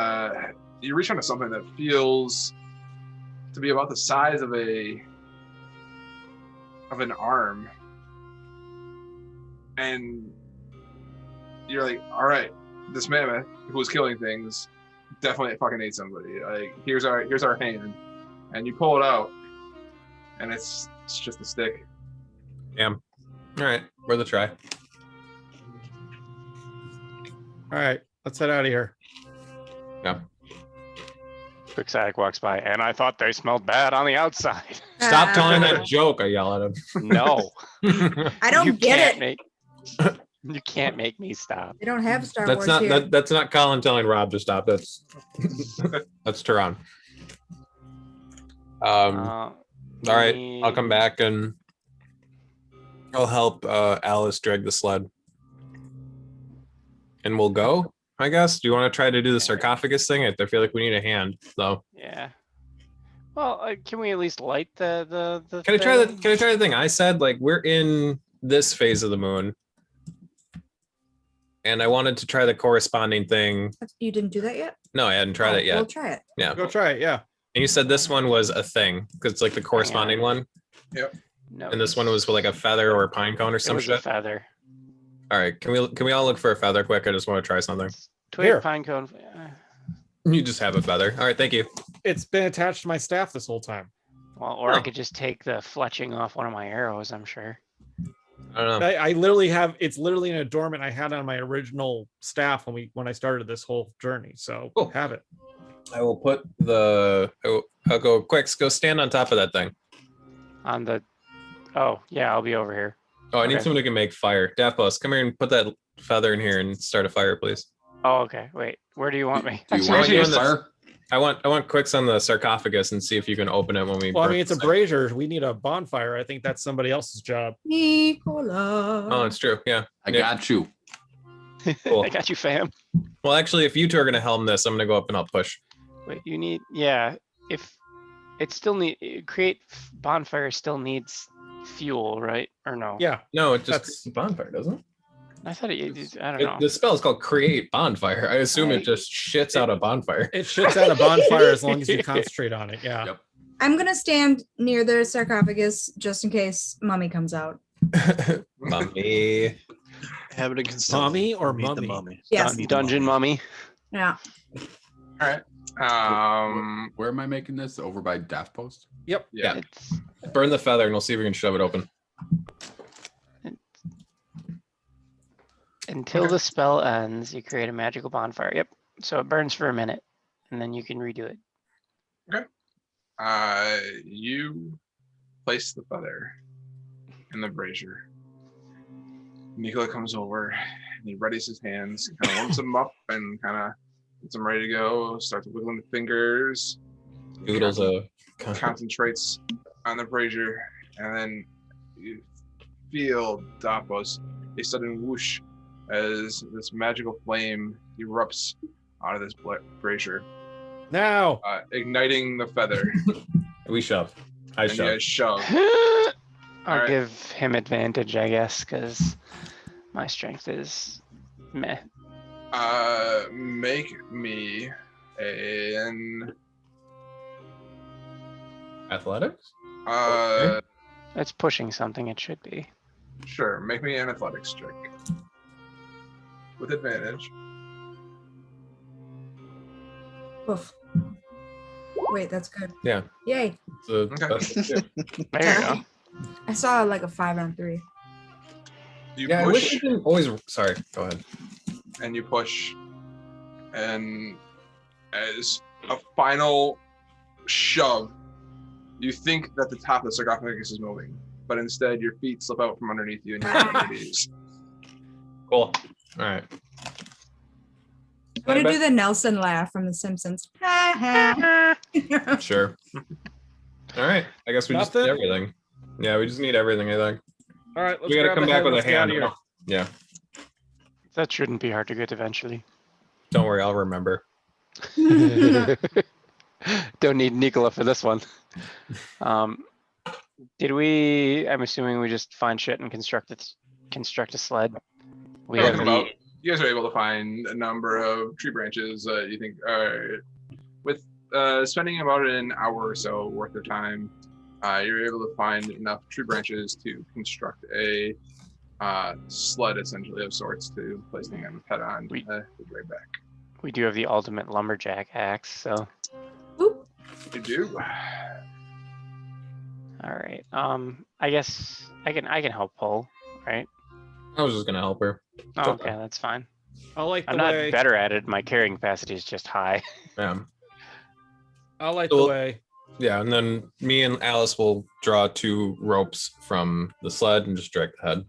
you reach onto something that feels to be about the size of an arm, and you're like, all right, this mammoth who was killing things definitely fucking ate somebody. Like here's our hand, and you pull it out, and it's just a stick. Damn. All right, worth a try. All right, let's head out of here. Yeah. Quixatic walks by, and I thought they smelled bad on the outside. Stop telling that joke. I yell at him. No, I don't you get can't it. you can't make me stop. They don't have Star That's Wars not here. that's not Colin telling Rob to stop. That's that's Tehran. All right, I'll come back and I'll help Alice drag the sled, and we'll go. I guess. Do you want to try to do the sarcophagus thing? I feel like we need a hand, though. Yeah. Well, can we at least light the? Can I try the? thing? Can I try the thing I said? Like we're in this phase of the moon, and I wanted to try the corresponding thing. You didn't do that yet? No, I hadn't tried it yet. We'll try it. Yeah. Go try it. Yeah. And you said this one was a thing because it's like the corresponding one, No. and this one was like a feather or a pine cone or It some was a shit. feather. All right, can we all look for a feather quick? I just want to try something. Twig, Here. pine cone. You just have a feather. All right, thank you. It's been attached to my staff this whole time. Well, or I Oh. could just take the fletching off one of my arrows. I'm sure. I don't know. I literally have it's literally an adornment I had on my original staff when I started this whole journey. So Cool. have it. I will put the. I'll go quick. Go stand on top of that thing. On the. Oh yeah, I'll be over here. Oh, I need Okay. someone who can make fire. Daft Boss, come here and put that feather in here and start a fire, please. Oh okay. Wait, where do you want me? Do you Sorry, want you to on the- fire? I want Quicks on the sarcophagus and see if you can open it when we. Well, I burn mean, it's a this thing. brazier. We need a bonfire. I think that's somebody else's job. Nicola. Oh, it's true. Yeah. I Yeah. got you. Cool. I got you, fam. Well, actually, if you two are gonna helm this, I'm gonna go up and I'll push. Wait, you need yeah. If it still bonfire still needs fuel, right? Or no? Yeah. No, it just That's- creates a bonfire, doesn't it? I thought I don't know. The spell is called Create Bonfire. I assume it just shits out a bonfire. It shits out a bonfire as long as you concentrate on it. Yeah. Yep. I'm gonna stand near the sarcophagus just in case Mummy comes out. Mummy. Have it against Mommy or meet the mummy? mummy. Yes. Meet the Dungeon mummy. Yeah. All right. Where am I making this? Over by Death Post? Yep. Yeah. It's Burn the feather and we'll see if we can shove it open. until the spell ends, you create a magical bonfire. Yep. So it burns for a minute, and then you can redo it. You place the feather in the brazier. Nicola comes over and he readies his hands, kind of warms them up and kind of gets them ready to go. Starts wiggling the fingers. Doodles a Concentrates on the brazier, and then you feel Dapos a sudden whoosh as this magical flame erupts out of this brazier, Now. igniting the feather. We shove. I And you shove. guys shove. I'll Alright. give him advantage, I guess, because my strength is meh. Make me an Athletics? It's pushing something. It should be. sure, make me an athletics check with advantage. Oof. Wait, that's good. Yeah. Yay. So Okay. that's good. There you go. I saw like a 5 on 3. You Yeah, I wish push you didn't always. Sorry, go ahead. and you push, and as a final shove, you think that the top of the sarcophagus is moving, but instead your feet slip out from underneath you and you're on your knees. Cool. All right. I'm gonna do the Nelson laugh from The Simpsons. Sure. All right. I guess we just need Nothing? everything. Yeah, we just need everything, I think. All right. Let's We gotta grab come the back head, with a let's get out hand. of here. Yeah. That shouldn't be hard to get eventually. Don't worry, I'll remember. Don't need Nicola for this one. Did we? I'm assuming we just find shit and construct a sled. We Talking have about- the. You guys are able to find a number of tree branches that you think are, with spending about an hour or so worth of time, you're able to find enough tree branches to construct a sled, essentially, of sorts to place the head on. We- Right back. We do have the ultimate lumberjack axe. So Oop. You do. all right. I guess I can help pull. Right. I was just gonna help her. Oh, okay. okay, that's fine. I like the I'm not way. better at it. My carrying capacity is just high. Yeah. I like So- the way. Yeah, and then me and Alice will draw 2 ropes from the sled and just drag the head.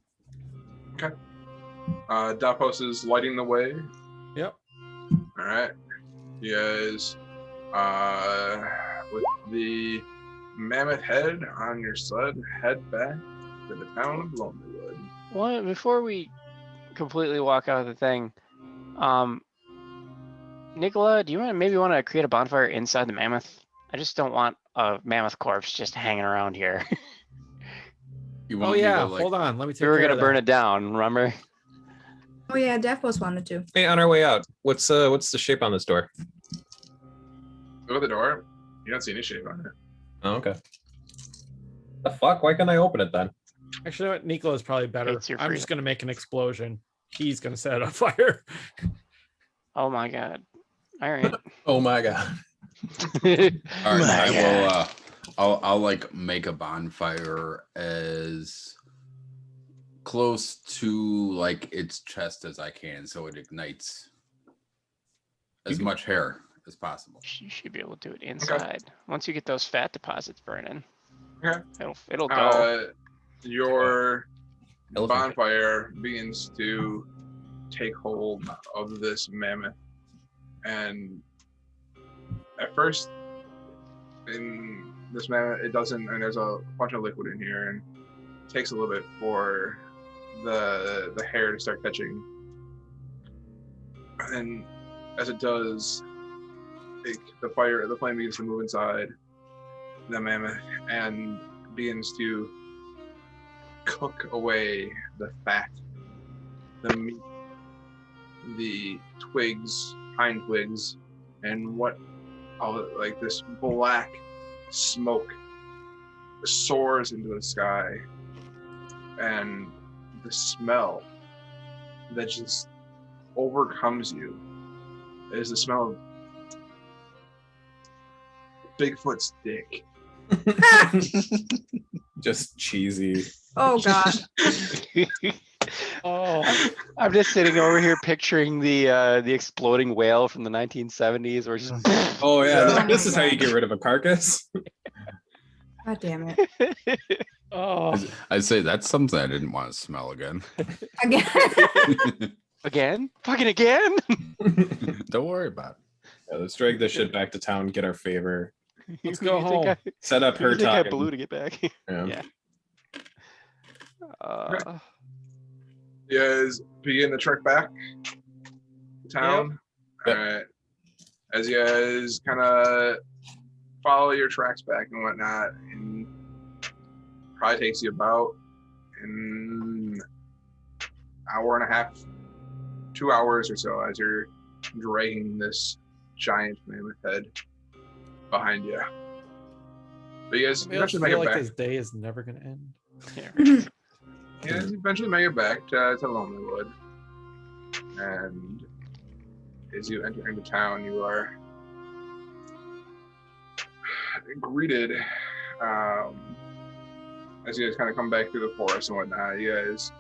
Dapos is lighting the way. Yep. All right. You guys, with the mammoth head on your sled, head back to the town of Lonelywood. Well, before we completely walk out of the thing, Nicola, do you maybe want to create a bonfire inside the mammoth? I just don't want a mammoth corpse just hanging around here. You Oh want me yeah. to, like, Hold on. Let me take. We were care gonna of burn that. it down, remember? Oh yeah, Defos wanted to. Hey, on our way out, what's the shape on this door? Look at the door. You don't see any shape on it. Oh, okay. The fuck? Why can't I open it then? Actually, you know what? Nicola is probably better. It's your I'm just freedom. gonna make an explosion. He's gonna set it on fire. Oh my god. All right. Oh my god. All right, I will. I'll like make a bonfire as close to like its chest as I can, so it ignites as much hair as possible. You should be able to do it inside. Once you get those fat deposits burning, Okay. it'll go. Your Elephant. bonfire begins to take hold of this mammoth, and at first, in this mammoth, it doesn't, and there's a bunch of liquid in here, and it takes a little bit for the hair to start catching, and as it does, the flame begins to move inside the mammoth and begins to cook away the fat the twigs, pine twigs, and what like this black smoke soars into the sky, and the smell that just overcomes you is the smell of Bigfoot's dick. Just cheesy. Oh God. Oh, I'm just sitting over here picturing the exploding whale from the 1970s, or just Oh yeah, Oh this my is how you God. get rid of a carcass. God damn it. oh. I'd say that's something I didn't want to smell again. Again. again, fucking again. Don't worry about it. Yeah, let's drag this shit back to town, get our favor, Let's Who go do you think home. set up Who do her you think I talking. blew to get back? Yeah. Yeah. You guys begin the trek back to town. Yep. All right. As you guys kind of follow your tracks back and whatnot, and probably takes you about an hour and a half, 2 hours or so, as you're dragging this giant mammoth head behind you. But you guys I eventually feel make it like back. this day is never gonna end. You guys eventually make it back to Lonelywood. And as you enter into town, you are greeted as you guys kind of come back through the forest and whatnot. You guys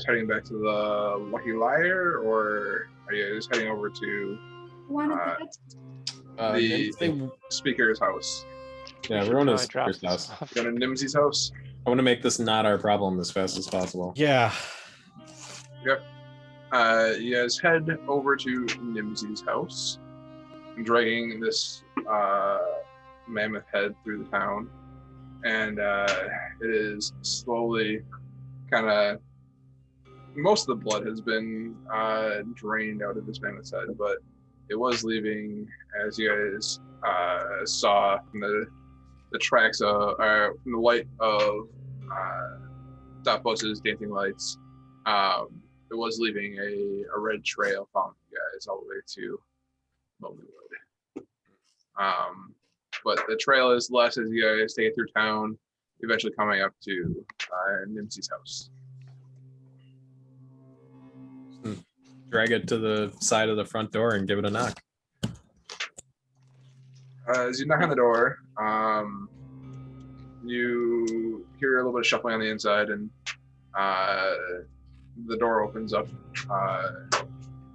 heading back to the Lucky Liar, or are you guys heading over to the They, speaker's house? Yeah, Should Rona's probably drop first this house. off. Go to Nimsy's house. I want to make this not our problem as fast as possible. yeah. You guys head over to Nimsy's house, dragging this mammoth head through the town, and it is slowly kind of, most of the blood has been drained out of this mammoth's head, but it was leaving, as you guys saw from the tracks from the light of Stopboss's dancing lights. It was leaving a red trail following you guys all the way to Lonelywood. But the trail is less as you guys take it through town, eventually coming up to Nimsy's house. Drag it to the side of the front door and give it a knock. As you knock on the door, you hear a little bit of shuffling on the inside, and the door opens up,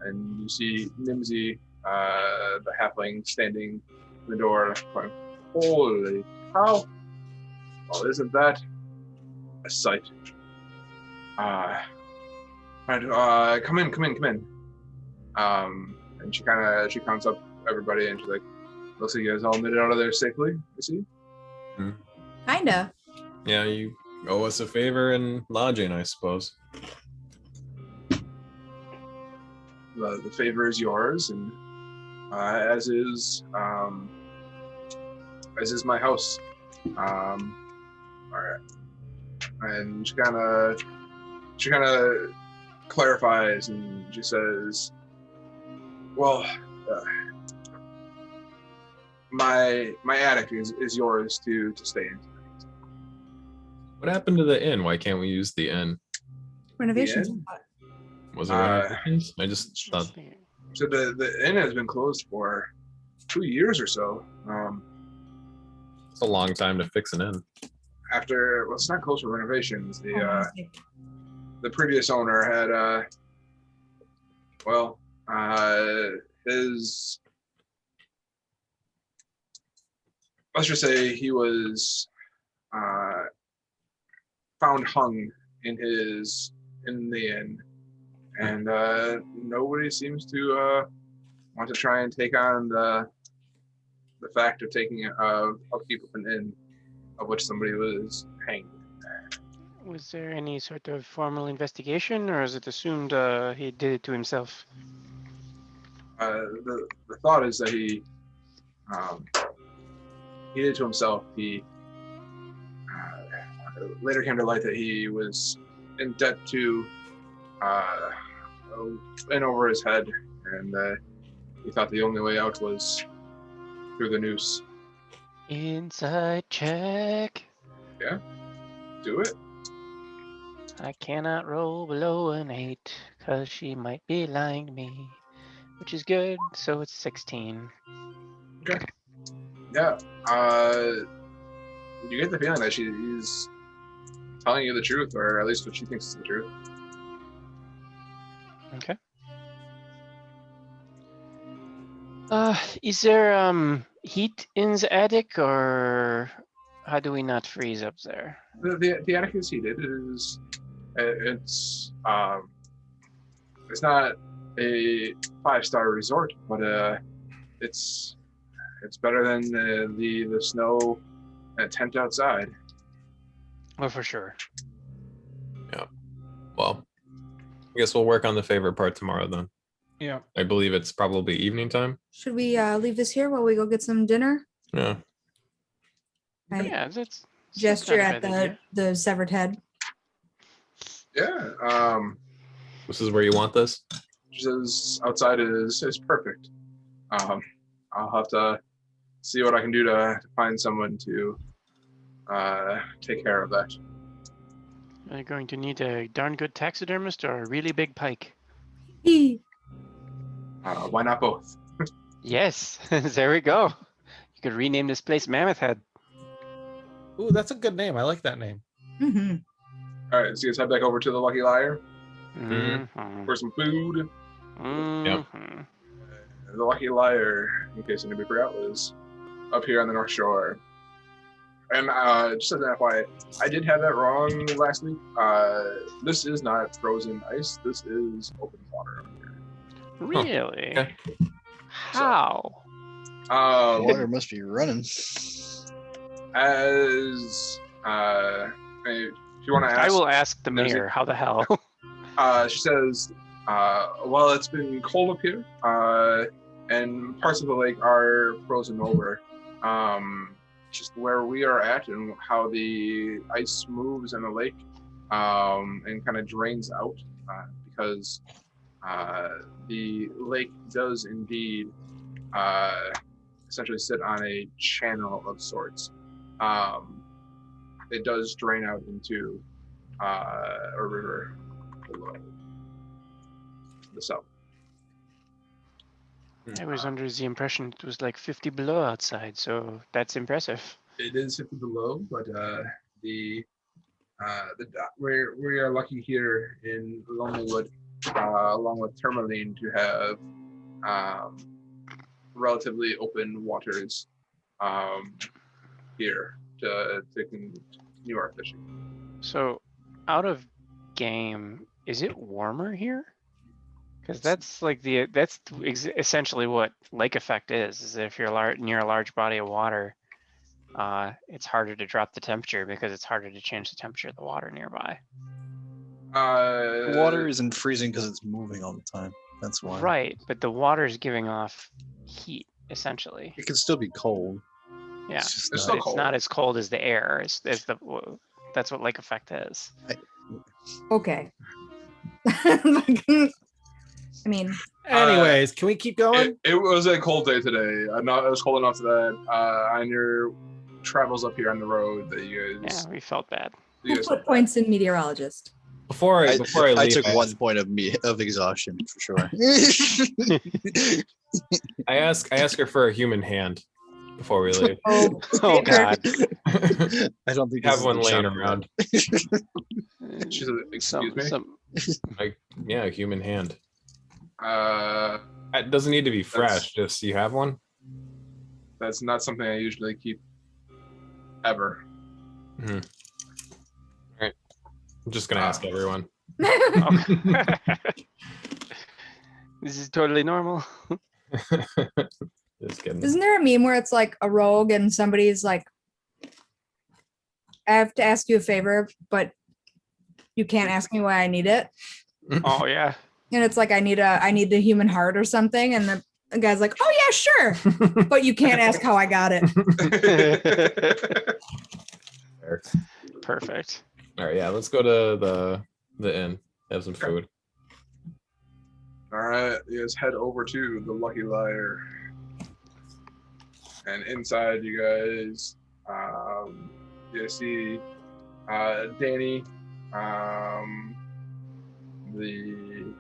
and you see Nimsy, the halfling, standing in the door, going, "Holy cow! Well, isn't that a sight?" Come in. And she counts up everybody, and she's like, "Looks like you guys all made it out of there safely, I see." Kinda. Yeah, you owe us a favor in lodging, I suppose. The favor is yours, and as is my house. All right. And she kind of clarifies, and she says, "Well, my attic is yours to stay in." What happened to the inn? Why can't we use the inn? Renovations. Was it renovations? I just thought. So the inn has been closed for 2 years or so. It's a long time to fix an inn. After, well, it's not closed for renovations. The previous owner had his, let's just say he was found hung in the inn, and nobody seems to want to try and take on the fact of taking upkeep of an inn of which somebody was hanged. Was there any sort of formal investigation, or is it assumed he did it to himself? The thought is that he did it to himself. He later came to light that he was in debt to in over his head, and he thought the only way out was through the noose. Inside check. Do it. I cannot roll below an 8 because she might be lying to me, which is good. So it's 16. Okay. Yeah. You get the feeling that she's telling you the truth, or at least what she thinks is the truth. Okay. Is there heat in the attic, or how do we not freeze up there? The attic is heated. It's not a 5-star resort, but it's better than the snow tent outside. Well, for sure. Well, I guess we'll work on the favorite part tomorrow then. Yeah. I believe it's probably evening time. Should we leave this here while we go get some dinner? Yeah. I Yeah, that's gesture not a at bad idea. the severed head. Yeah. This is where you want this? She says outside is perfect. I'll have to see what I can do to find someone to take care of that. Are you going to need a darn good taxidermist or a really big pike? Why not both? Yes, there we go. You could rename this place Mammoth Head. Ooh, that's a good name. I like that name. Mm-hmm. All right, so you guys head back over to the Lucky Liar Mhm. for some food. Mhm. The Lucky Liar, in case anybody forgot, was up here on the North Shore. And just as an FYI, I did have that wrong last week. This is not frozen ice. This is open water up here. Really? Okay. How? Water must be running. As if you want to ask, I will ask the there's a- mayor. How the hell? she says, well, it's been cold up here, and parts of the lake are frozen over. Just where we are at and how the ice moves in the lake and kind of drains out because the lake does indeed essentially sit on a channel of sorts. It does drain out into a river below the south. I was under the impression it was like 50 below outside, so that's impressive. It is 50 below, but we are lucky here in Lonelywood, along with Tourmaline, to have relatively open waters here to continue our fishing. So, out of game, is it warmer here? Because that's like essentially what lake effect is if you're near a large body of water, it's harder to drop the temperature because it's harder to change the temperature of the water nearby. Water isn't freezing because it's moving all the time. That's why. Right, but the water is giving off heat essentially. It can still be cold. Yeah, It's just It's not. still cold. not as cold as the air. That's what lake effect is. Okay. I mean, Anyways, can we keep going? It was a cold day today. It was cold enough that on your travels up here on the road that you guys. Yeah, we felt bad. you who guys put points in meteorologist? Before I I leave, took 1 point of exhaustion for sure. I ask her for a human hand before we leave. Oh, Oh God. I don't think this Have is one the laying shop for around. She said, "Excuse me." Yeah, a human hand. Uh, It doesn't need to be fresh. Just you have one. that's not something I usually keep ever. All right. I'm just gonna ask everyone. This is totally normal. Just kidding. Isn't there a meme where it's like a rogue and somebody's like, I have to ask you a favor, but you can't ask me why I need it. Oh yeah. And it's like I need the human heart or something, and the guy's like, oh yeah, sure, but you can't ask how I got it. Fair. Perfect. All right, yeah, let's go to the inn. Have some food. All right, you guys head over to the Lucky Liar, and inside you guys see Danny, the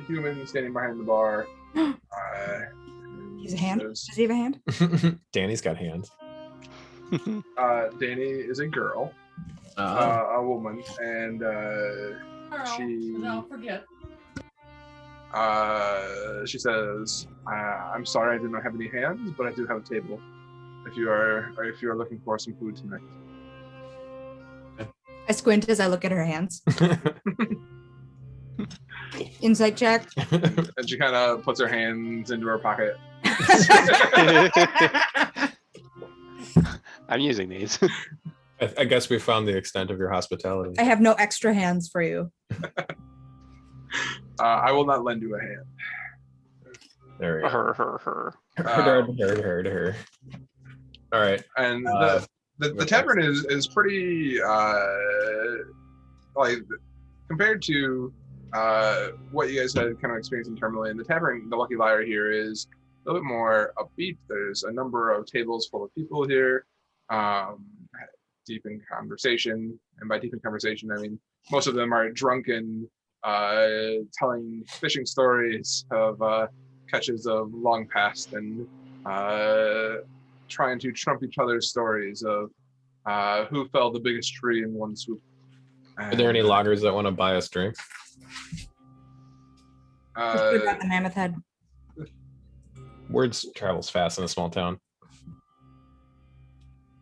human standing behind the bar. He's a hand. Says, Does he have a hand? Danny's got hands. Danny is a girl, a woman, and she says, "I'm sorry, I do not have any hands, but I do have a table. If you are looking for some food tonight." I squint as I look at her hands. Insight check. And she kind of puts her hands into her pocket. I'm using these. I guess we found the extent of your hospitality. I have no extra hands for you. I will not lend you a hand. There we go. Her. Her. All right. And the tavern is pretty like compared to what you guys had kind of experienced in Tourmaline. The tavern, the Lucky Liar here, is a little bit more upbeat. There's a number of tables full of people here, deep in conversation. And by deep in conversation, I mean most of them are drunken, telling fishing stories of catches of long past and trying to trump each other's stories of who felled the biggest tree in one swoop. Are there any loggers that want to buy us drinks? What about the mammoth head? Words travels fast in a small town.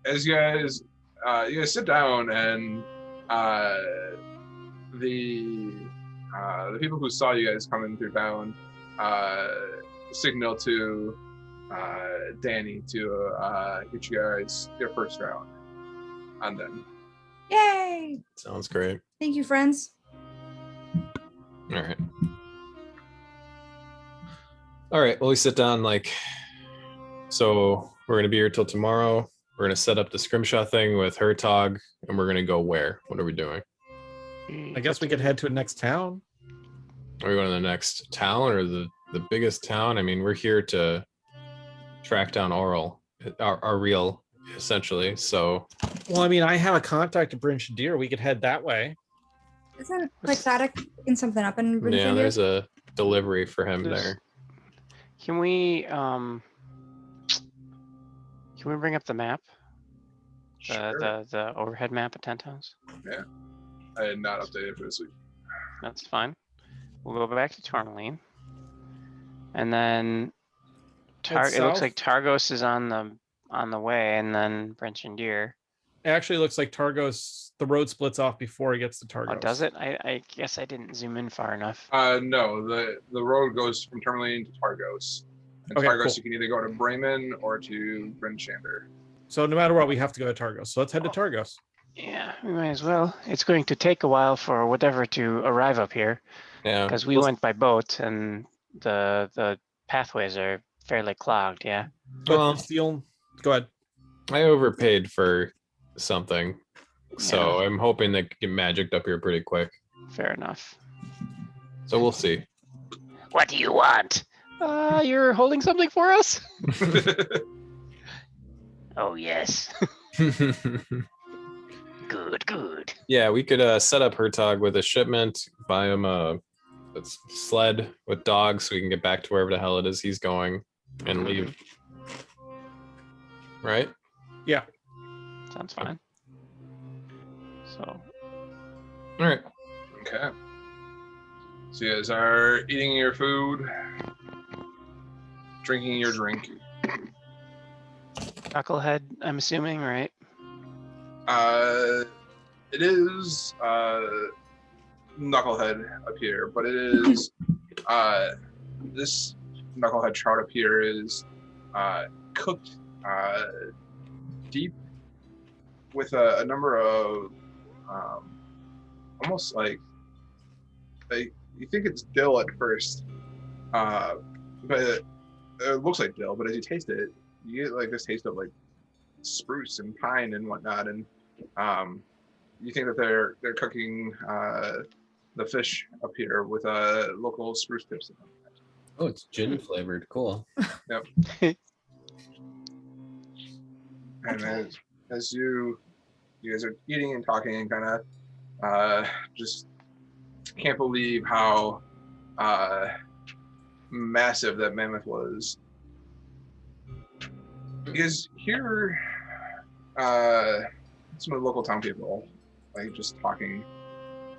As you guys sit down, and the people who saw you guys coming through town signal to Danny to get you guys your first round on them. Yay! Sounds great. Thank you, friends. All right. Well, we sit down so we're gonna be here till tomorrow. We're gonna set up the Scrimshaw thing with Hertog, and we're gonna go where? What are we doing? I guess we could head to the next town. Are we going to the next town or the biggest town? I mean, we're here to track down our real, essentially. So, well, I mean, I have a contact in Bryn Shadir. We could head that way. Isn't like Sadek picking something up in Bryn yeah, Shadir? there's a delivery for him there. Can we bring up the map? Sure. The overhead map of 10 towns? Yeah. I had not updated for this week. That's fine. We'll go back to Tourmaline. And then it looks like Targos is on the way, and then Brenchondir. It actually looks like Targos, the road splits off before he gets to Targos. Oh, does it? I guess I didn't zoom in far enough. No, the road goes from Tourmaline to Targos. And Okay, Targos, cool. you can either go to Bremen or to Bryn Shander. So no matter what, we have to go to Targos. So let's head to Targos. Yeah, we might as well. It's going to take a while for whatever to arrive up here. Yeah. Because we went by boat, and the pathways are fairly clogged, yeah. Well, go ahead. I overpaid for something, so I'm hoping they get magicked up here pretty quick. Fair enough. So we'll see. What do you want? You're holding something for us? Oh, yes. Good. Yeah, we could set up Hertog with a shipment, buy him a sled with dogs so we can get back to wherever the hell it is he's going and leave. Right? Yeah. Sounds fine. So. All right. Okay. So you guys are eating your food, drinking your drink. Knucklehead, I'm assuming, right? It is Knucklehead up here, but it is this Knucklehead trout up here is cooked deep with a number of almost like you think it's dill at first, but it looks like dill. But as you taste it, you get like this taste of like spruce and pine and whatnot, and you think that they're cooking the fish up here with local spruce tips in them. Oh, it's gin flavored. Cool. And as you guys are eating and talking and kind of just can't believe how massive that mammoth was. You guys hear some of the local town people like just talking,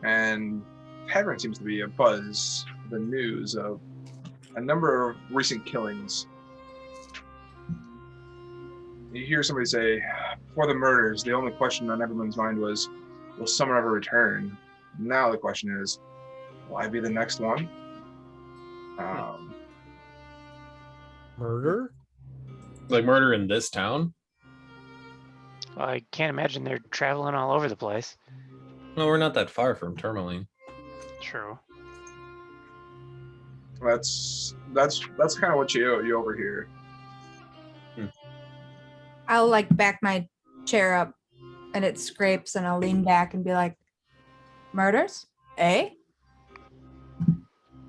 and tavern seems to be abuzz the news of a number of recent killings. You hear somebody say, for the murders, the only question on everyone's mind was, will someone ever return? Now the question is, will I be the next one? Murder? Like murder in this town? Well, I can't imagine they're traveling all over the place. No, we're not that far from Tourmaline. True. That's kind of what you overhear. I'll like back my chair up and it scrapes and I'll lean back and be like, murders? Eh?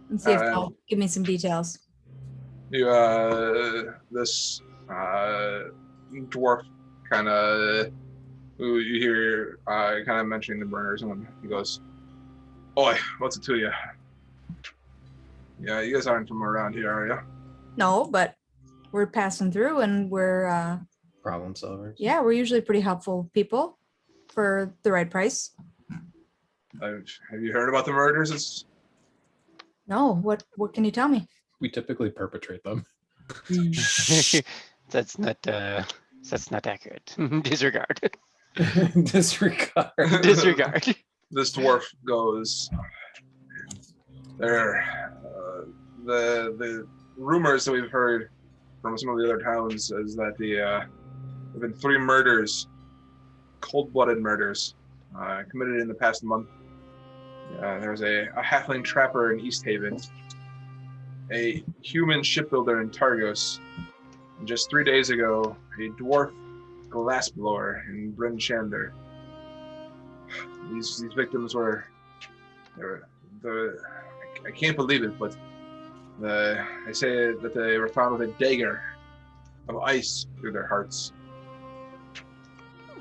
And see if they'll give me some details. You this dwarf kind of who you hear kind of mentioning the murders, and he goes, "Oi, what's it to you? Yeah, you guys aren't from around here, are you?" No, but we're passing through and we're Problem solvers. yeah, we're usually pretty helpful people for the right price. Have you heard about the murders? No, what can you tell me? We typically perpetrate them. That's not accurate. Disregard. Disregard. Disregard. This dwarf goes, there. The rumors that we've heard from some of the other towns is that there have been 3 murders, cold-blooded murders, committed in the past month. There was a halfling trapper in East Haven, a human shipbuilder in Targos, and just 3 days ago, a dwarf glassblower in Bryn Shander. These victims were, I can't believe it, but they say that they were found with a dagger of ice through their hearts.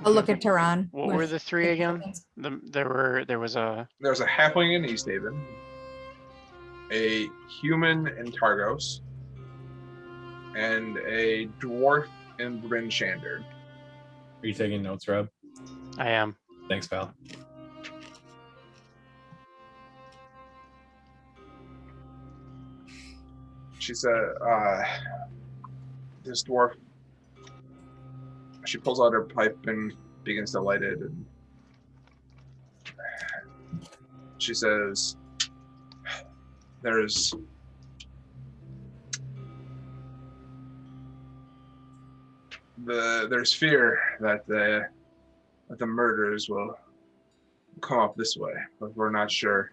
I'll look at Tehran. What were the 3 again? There was a halfling in East Haven, a human in Targos, and a dwarf in Bryn Shander. Are you taking notes, Rob? I am. Thanks, pal. She said, this dwarf, she pulls out her pipe and begins to light it. And she says, there's fear that the murders will come up this way, but we're not sure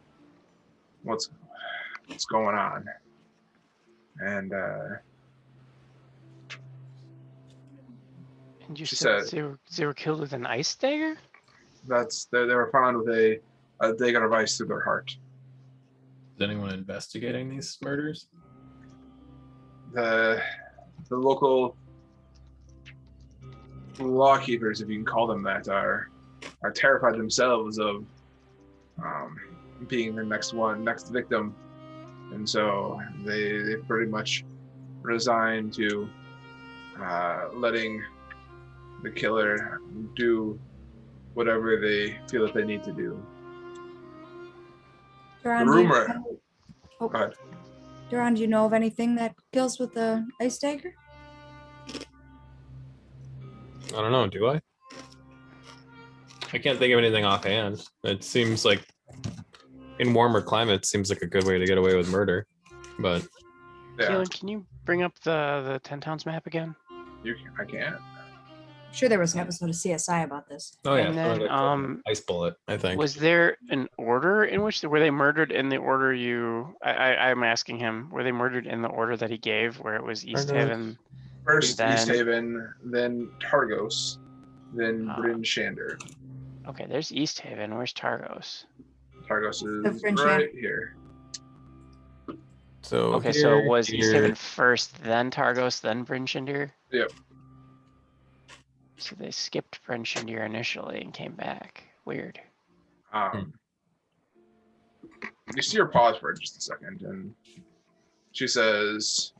what's going on. And you she said said they were killed with an ice dagger? they were found with a dagger of ice through their heart. Is anyone investigating these murders? The local lawkeepers, if you can call them that, are terrified themselves of being the next victim, and so they pretty much resigned to letting the killer do whatever they feel that they need to do. Tehran, The rumor. Go ahead. Tehran, do you know of anything that kills with the ice dagger? I don't know. Do I? I can't think of anything offhand. It seems like in warmer climates seems like a good way to get away with murder. But Yeah, Keelan, can you bring up the 10 towns map again? I can't. Sure, there was an episode of CSI about this. oh yeah, And then, ice bullet. I think. Was there an order in which were they murdered in the order I'm asking him, were they murdered in the order that he gave, where it was East Haven? First Then- East Haven, then Targos, then Bryn Shander. Okay, there's East Haven. Where's Targos? Targos The is Bryn right here. So Okay, so here, was here, Easthaven first, then Targos, then Brinchundir? Yep. So they skipped Brinchundir initially and came back. Weird. You see her pause for just a second, and she says,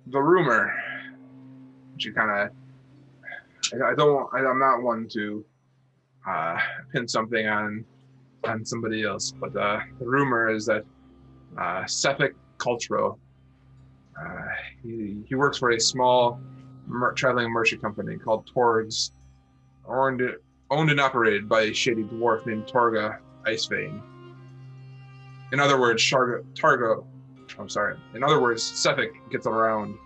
"The rumor." She kind of. I'm not one to pin something on somebody else, but the rumor is that Sephic Cultural. He works for a small traveling merchant company called Torg's, owned and operated by a shady dwarf named Torga Icevein. In other words, In other words, Sephic gets around.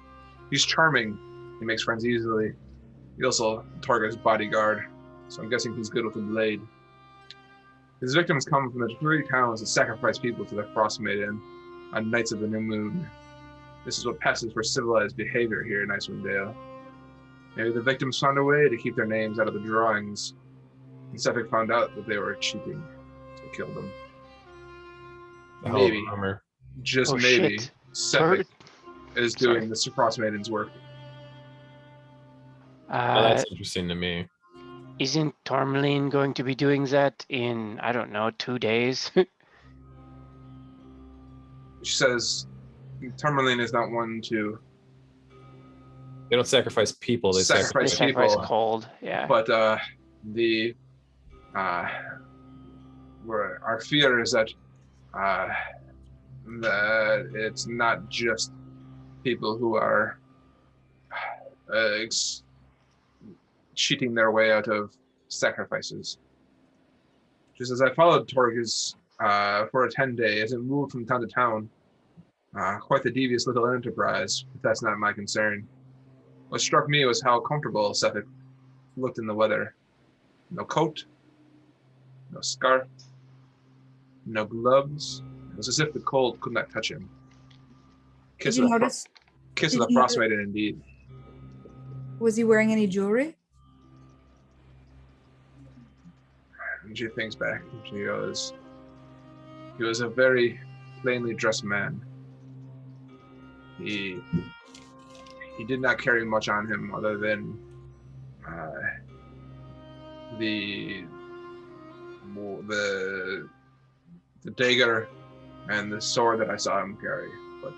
He's charming. He makes friends easily. He's also Torga's bodyguard, so I'm guessing he's good with a blade. His victims come from the three towns that sacrifice people to the Frost Maiden on nights of the new moon. This is what passes for civilized behavior here in Icewind Dale. Maybe the victims found a way to keep their names out of the drawings, and Sephic found out that they were cheating, so killed them. Maybe, just maybe, Shit. Sephic is doing the Frost Maiden's work. Well, that's interesting to me. Isn't Tourmaline going to be doing that in, I don't know, 2 days? She says, Tourmaline is not one to... They don't sacrifice people, they sacrifice people. Cold, yeah. But our fear is that that it's not just people who are cheating their way out of sacrifices. Just as I followed Torgis for a 10-day as it moved from town to town, quite the devious little enterprise, but that's not my concern. What struck me was how comfortable Sephic looked in the weather. No coat, no scarf, no gloves. It was as if the cold could not touch him. Kiss of the Frost Maiden, indeed. Was he wearing any jewelry? And she thinks back and she goes, he was a very plainly dressed man. He did not carry much on him other than the dagger and the sword that I saw him carry. But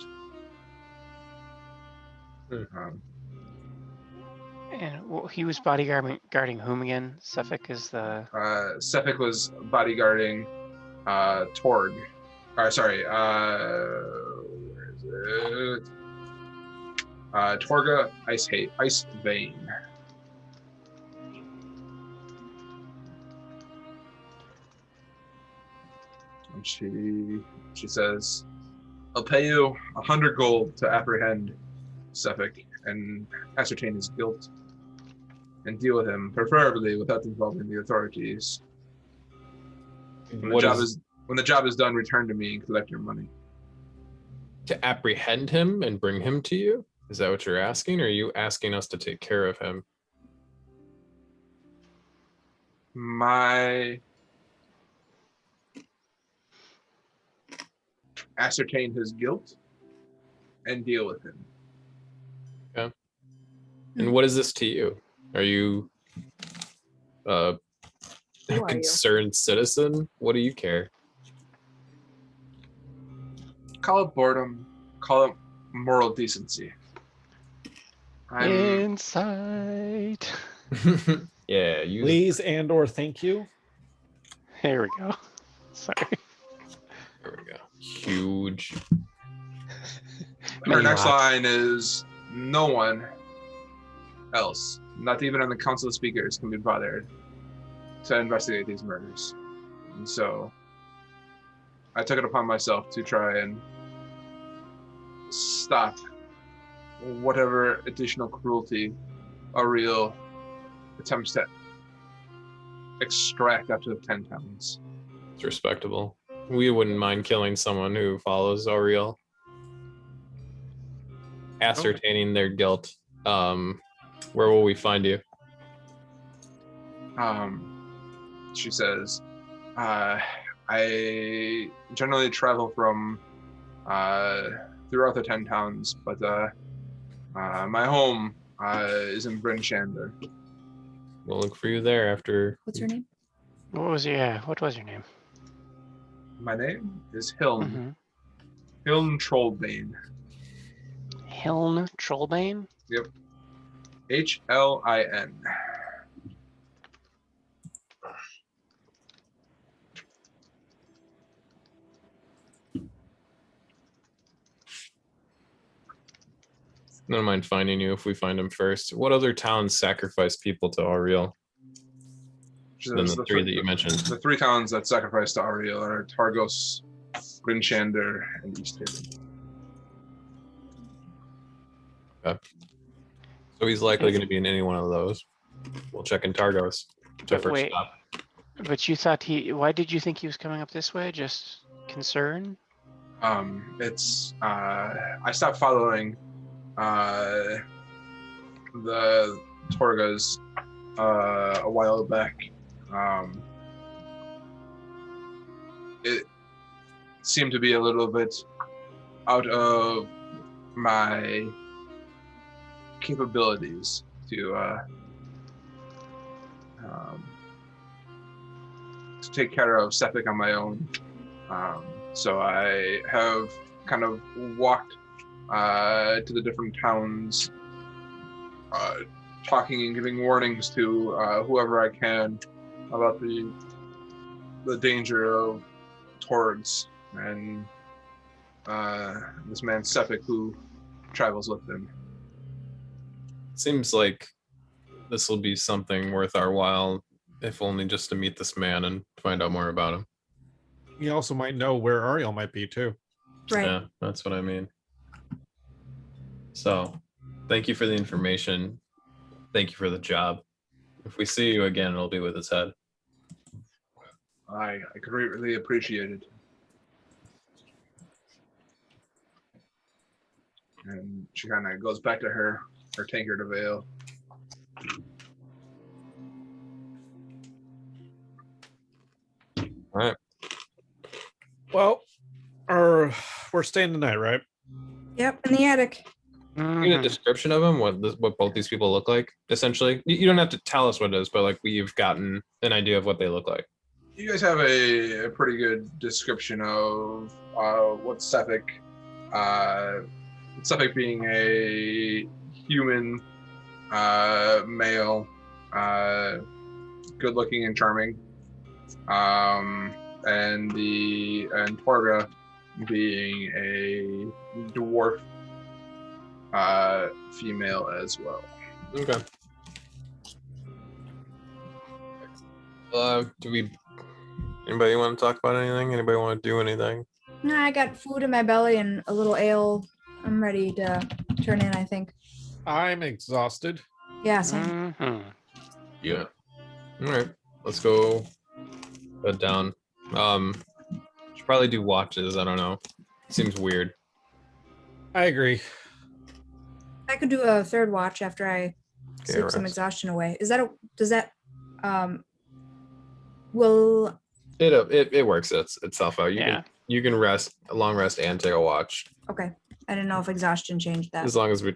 and he was bodyguarding whom again? Sephic is the... Sephic was bodyguarding Torg. Where is it? Torga Icevein. And she says, "I'll pay you 100 gold to apprehend Sephic and ascertain his guilt, and deal with him, preferably without involving the authorities. When the job is done, return to me and collect your money." To apprehend him and bring him to you? Is that what you're asking, or are you asking us to take care of him? My ascertain his guilt and deal with him. Okay. And what is this to you? Are you a concerned citizen? What do you care? Call it boredom. Call it moral decency. Insight. Yeah, please and or thank you. There we go. Sorry. There we go. Huge. Her next line is, "No one else, not even on the Council of Speakers, can be bothered to investigate these murders." And so I took it upon myself to try and stop whatever additional cruelty Ariel attempts to extract out of 10 towns. It's respectable. We wouldn't mind killing someone who follows Ariel. Ascertaining their guilt. Where will we find you? She says, I generally travel from throughout the 10 towns, but my home is in Bryn Shander. We'll look for you there after. What's her name? What was your name? My name is Hiln. Mm-hmm. Hiln Trollbane. Hiln Trollbane? Yep. HLIN. I don't mind finding you if we find him first. What other towns sacrifice people to Ariel? Than the three that you mentioned. The 3 towns that sacrifice to Ariel are Targos, Bryn Shander, and East Haven. Okay. So he's likely going to be in any one of those. We'll check in Targos. But wait, but you thought why did you think he was coming up this way? Just concern? It's I stopped following the Torgas a while back. It seemed to be a little bit out of my capabilities to take care of Sephic on my own. So I have kind of walked to the different towns, talking and giving warnings to whoever I can about the danger of Torgs and this man Sephic who travels with them. Seems like this will be something worth our while, if only just to meet this man and find out more about him. You also might know where Ariel might be too. Right. Yeah, that's what I mean. So, thank you for the information. Thank you for the job. If we see you again, it'll be with his head. I greatly appreciate it. And she kind of goes back to her tankard of ale. All right. Well, we're staying tonight, right? Yep, in the attic. Give me a description of him, what both these people look like, essentially. You don't have to tell us what it is, but like we've gotten an idea of what they look like. You guys have a pretty good description of what Sephic, Sephic being a human male, good looking and charming, and Torga being a dwarf female as well. Okay. Anybody want to talk about anything? Anybody want to do anything? No, I got food in my belly and a little ale. I'm ready to turn in, I think. I'm exhausted. Yeah, same. Mm-hmm. Yeah. All right. Let's go bed down. Should probably do watches. I don't know. Seems weird. I agree. I could do a third watch after I sleep some rest. exhaustion away. Will It works itself out. Yeah. You can rest, a long rest, and take a watch. okay. I didn't know if exhaustion changed that. As long as you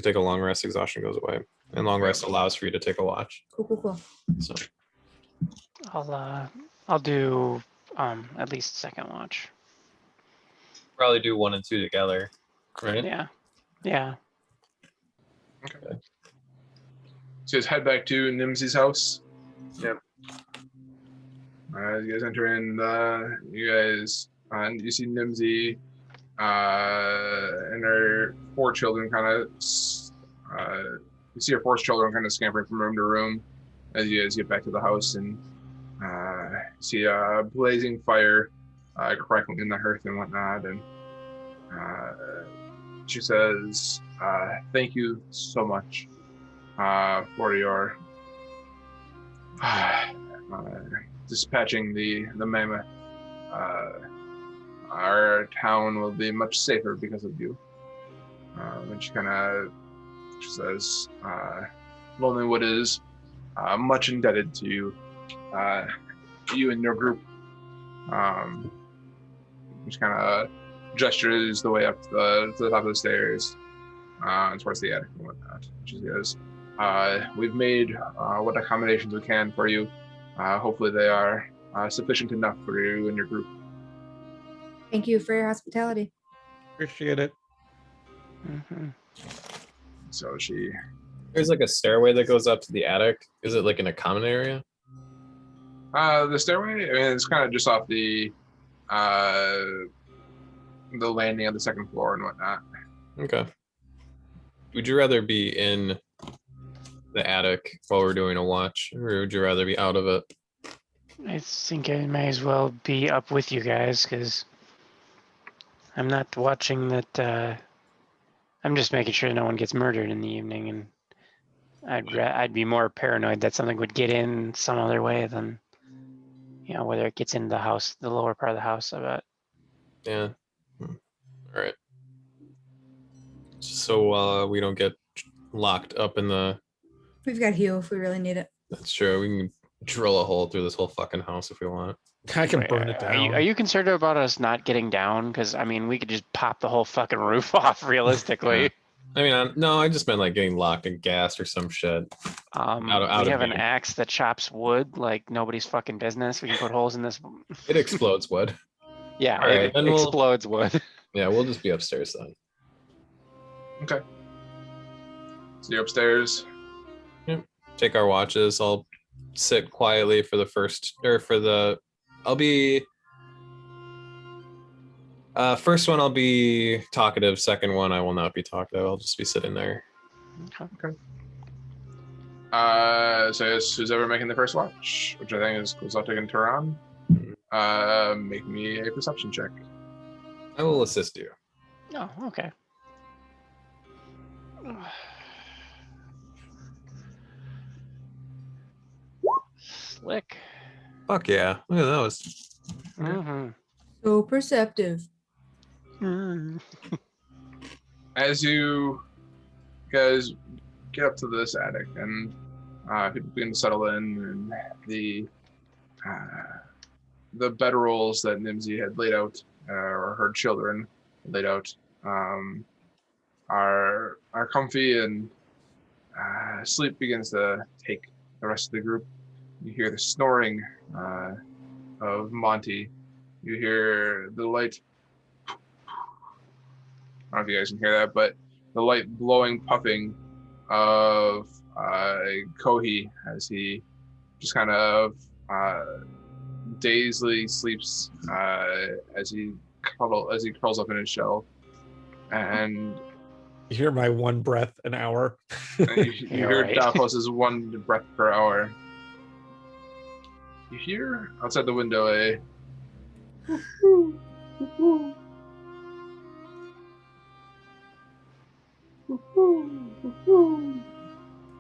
take a long rest, exhaustion goes away, and long rest allows for you to take a watch. Cool. So I'll do at least second watch. probably do 1 and 2 together, right? Yeah. Yeah. Okay. So you guys head back to Nimsy's house. Yep. You guys enter in. You guys and you see Nimsy and her 4 children kind of. You see her 4 children kind of scampering from room to room as you guys get back to the house, and see a blazing fire crackling in the hearth and whatnot, and she says, "Thank you so much for your dispatching the mammoth. Our town will be much safer because of you." And she says, "Lonelywood is much indebted to you, you and your group. Just kind of gestures the way up to the top of the stairs, towards the attic and whatnot. She goes, "We've made what accommodations we can for you. Hopefully, they are sufficient enough for you and your group." Thank you for your hospitality. Appreciate it. Mm-hmm. So she. There's like a stairway that goes up to the attic. Is it like in a common area? The stairway, I mean, it's kind of just off the landing on the second floor and whatnot. Okay. Would you rather be in the attic while we're doing a watch, or would you rather be out of it? I think I may as well be up with you guys because I'm not watching that. I'm just making sure no one gets murdered in the evening, and I'd be more paranoid that something would get in some other way than, you know, whether it gets into the house, the lower part of the house. I bet. Yeah. All right. So we don't get locked up in the. We've got heal if we really need it. That's true. We can drill a hole through this whole fucking house if we want. I can Wait, burn it down. Are you concerned about us not getting down? Because I mean, we could just pop the whole fucking roof off realistically. Yeah. I mean, no, I just meant like getting locked and gassed or some shit. We have an axe that chops wood like nobody's fucking business. We can put holes in this. It explodes wood. Yeah, All right, it then explodes wood. Yeah, we'll just be upstairs then. Okay. So you're upstairs. Take our watches. I'll sit quietly for the first, or for the, I'll be, first one I'll be talkative, second one I will not be talkative. I'll just be sitting there. Okay. So who's ever making the first watch, which I think is Kozotic and Turan, make me a perception check. I will assist you. Oh, okay. Slick. Fuck yeah. Look at those. Mm-hmm. So perceptive. As you guys get up to this attic and people begin to settle in, and the bedrolls that Nimsy had laid out, or her children laid out, are comfy, and sleep begins to take the rest of the group. You hear the snoring of Monty. You hear the light. I don't know if you guys can hear that, but the light blowing puffing of Kohi as he just kind of dazedly sleeps as he curls up in his shell, and You hear my one breath an hour. you hear Right. Davos's one breath per hour. You hear outside the window a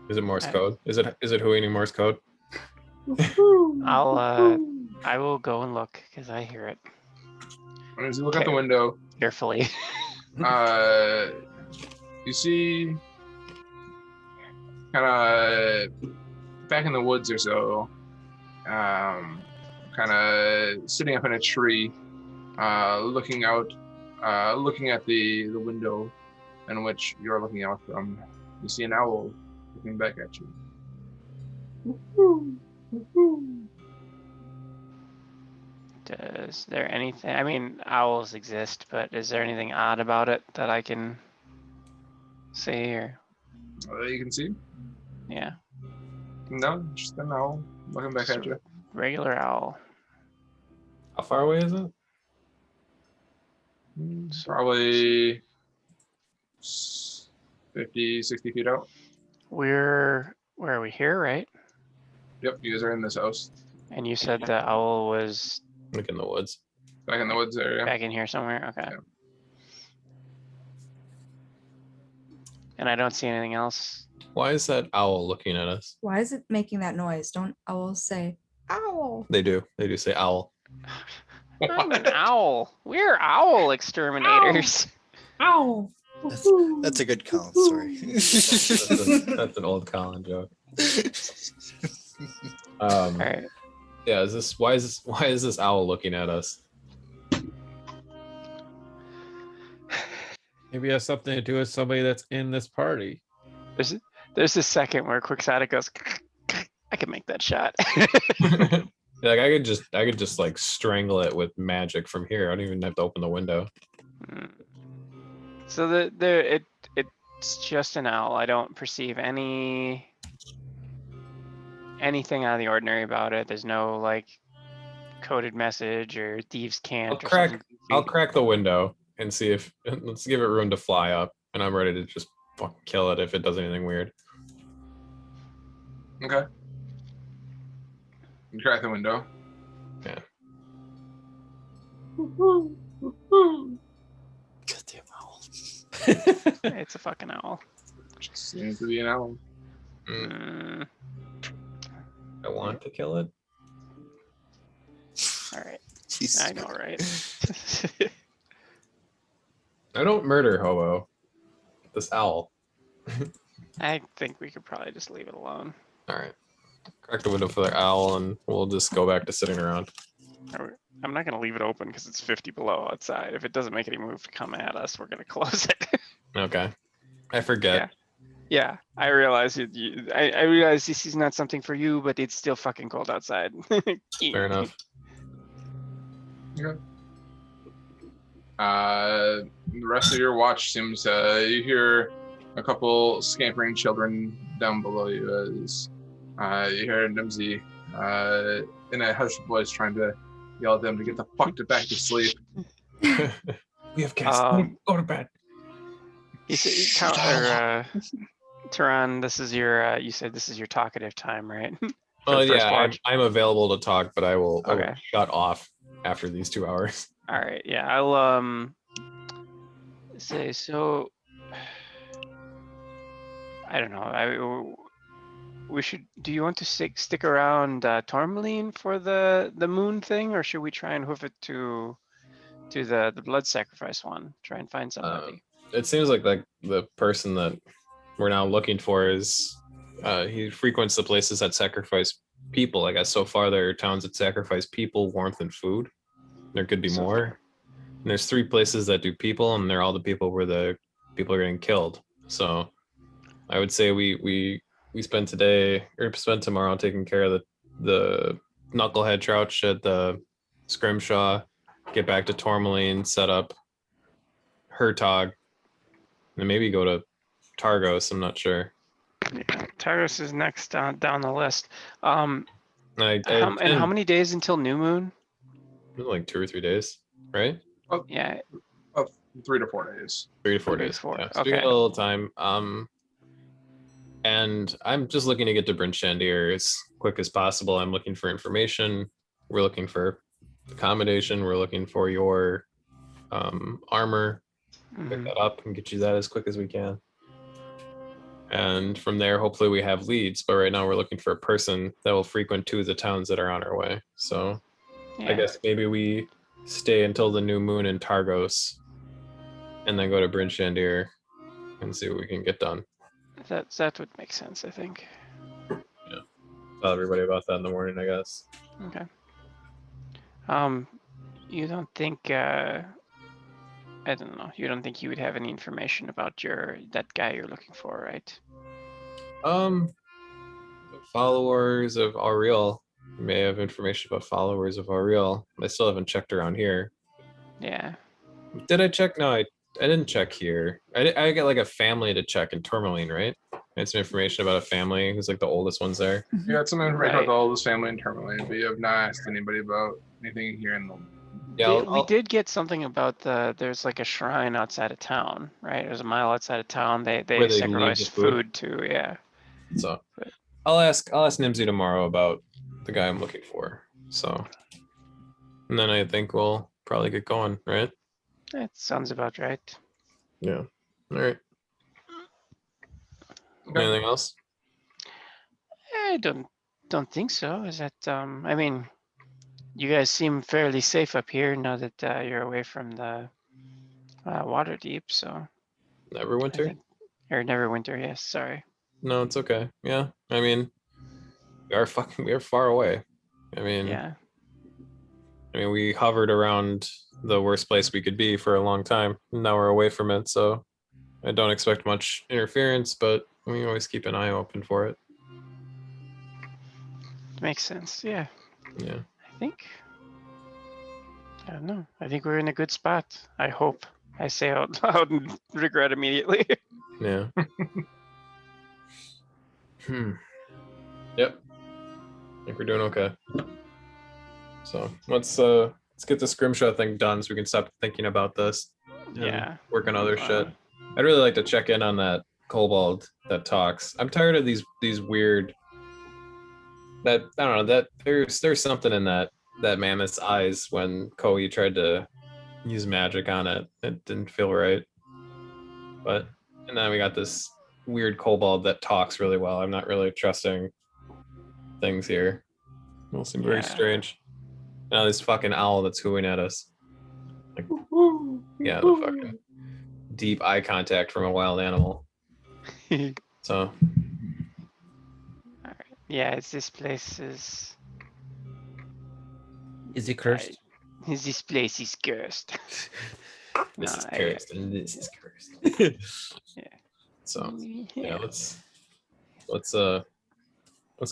Is it Morse code? Is it Houdini Morse code? I will go and look because I hear it as you look out the window. carefully. You see kind of back in the woods or so, kind of sitting up in a tree, looking out, looking at the window in which you're looking out from. You see an owl looking back at you. Is there anything? I mean, owls exist, but is there anything odd about it that I can see or? You can see? Yeah, No, just an owl looking back at you. regular owl. How far away is it? It's probably 50, 60 feet out. Where are we here, right? Yep, you guys are in this house. And you said the owl was Like in the woods. Back in the woods area. back in here somewhere. Okay. Yeah. And I don't see anything else. Why is that owl looking at us? Why is it making that noise? Don't owls say owl? They do. They do say owl. I'm an owl. We're owl exterminators. Owl. That's a good Colin story. That's an old Colin joke. All right. Yeah, why is this owl looking at us? Maybe it has something to do with somebody that's in this party. There's a second where Quixotic goes, I can make that shot. Like I could just like strangle it with magic from here. I don't even have to open the window. So it's just an owl. I don't perceive anything out of the ordinary about it. There's no like coded message or thieves can't or something. I'll crack the window and see if let's give it room to fly up, and I'm ready to just fucking kill it if it does anything weird. Okay. You crack the window. Yeah. Goddamn owl. It's a fucking owl. Seems to be an owl. Mm, I want to kill it. all right. Jesus I know, Christ. right? I don't murder hobo. This owl. I think we could probably just leave it alone. All right. Crack the window for the owl, and we'll just go back to sitting around. I'm not going to leave it open because it's 50 below outside. If it doesn't make any move to come at us, we're going to close it. Okay. I forget. Yeah, I realize it. I realize this is not something for you, but it's still fucking cold outside. Fair enough. Okay. The rest of your watch seems you hear a couple scampering children down below you as you hear Nimsy in a hushed voice trying to yell at them to get the fuck back to sleep. We have guests. Go to bed. You said, Taran, this is your. You said this is your talkative time, right? Oh the first yeah, watch? I'm available to talk, but I will Okay. shut off after these 2 hours. All right. Yeah, I'll say so. I don't know. We should. Do you want to stick around Tourmaline for the moon thing, or should we try and hoof it to the blood sacrifice one? Try and find somebody. It seems like the person that we're now looking for is he frequents the places that sacrifice people. I guess so far there are towns that sacrifice people, warmth, and food. There could be more. And there's 3 places that do people, and they're all the people where the people are getting killed. So I would say we spend today or spend tomorrow taking care of the knucklehead Trouch at the Scrimshaw, get back to Tourmaline, set up Hertog, and maybe go to Targos. I'm not sure. Yeah, Targos is next down the list. And how many days until new moon? Like 2 or 3 days, right? Yeah, 3 to 4 days. 3 to 4 3 to days. 4, Yeah. So we got a little time. And I'm just looking to get to Bryn Shandir as quick as possible. I'm looking for information. We're looking for accommodation. We're looking for your armor. Pick that up and get you that as quick as we can. And from there, hopefully we have leads. But right now we're looking for a person that will frequent 2 of the towns that are on our way. So I guess maybe we stay until the new moon in Targos and then go to Bryn Shandir and see what we can get done. that would make sense, I think. Yeah. Tell everybody about that in the morning, I guess. Okay. You don't think I don't know. You don't think you would have any information about that guy you're looking for, right? Followers of Auriel. You may have information about followers of Auriel. I still haven't checked around here. Yeah. Did I check? No, I didn't check here. I got like a family to check in Tourmaline, right? I had some information about a family who's like the oldest ones there. You had some information about the oldest family in Tourmaline, but you have not asked anybody about anything here in the. Yeah, We did get something about there's like a shrine outside of town, right? There's a mile outside of town. They Where they sacrifice leave the food? food too, yeah. So I'll ask Nimsy tomorrow about the guy I'm looking for. So and then I think we'll probably get going, right? That sounds about right. Yeah. All right. Anything else? I don't think so. Is that I mean, you guys seem fairly safe up here now that you're away from the water deep, so Neverwinter? or Neverwinter, yes, sorry. No, it's okay. Yeah. I mean, we are far away. I mean, Yeah. we hovered around the worst place we could be for a long time. Now we're away from it, so I don't expect much interference, but we always keep an eye open for it. Makes sense. Yeah. Yeah. I don't know. I think we're in a good spot. I hope. I say out loud and regret immediately. Yeah. Yep. I think we're doing okay. So let's get the Scrimshaw thing done so we can stop thinking about this. And Yeah. work on other shit. I'd really like to check in on that kobold that talks. I'm tired of these weird. That I don't know. That there's something in that mammoth's eyes when Koei tried to use magic on it. It didn't feel right. But and then we got this weird kobold that talks really well. I'm not really trusting things here. It all seem very strange. Now this fucking owl that's hooting at us. Like, yeah, the fucking deep eye contact from a wild animal. So Yeah, this place is. Is he cursed? This place is cursed. this No, is cursed and this is cursed. Yeah. So yeah, let's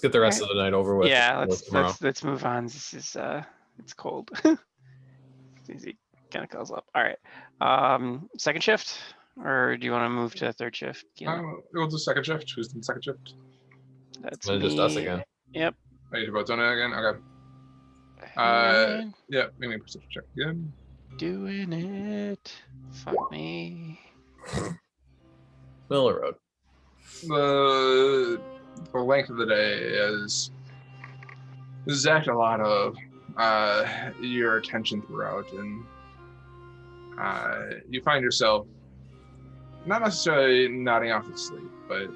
get the rest of the night over with. Yeah, Tomorrow. let's move on. This is it's cold. Easy kind of calls up. All right. Second shift, or do you want to move to third shift? We'll do second shift. Who's in second shift? That's Well, me. just us again. Yep. Are you both doing it again? Okay. Alright, Yeah, maybe perception check again. doing it. Fuck me. Miller Road. The length of the day is zacked a lot of your attention throughout, and you find yourself not necessarily nodding off to sleep, but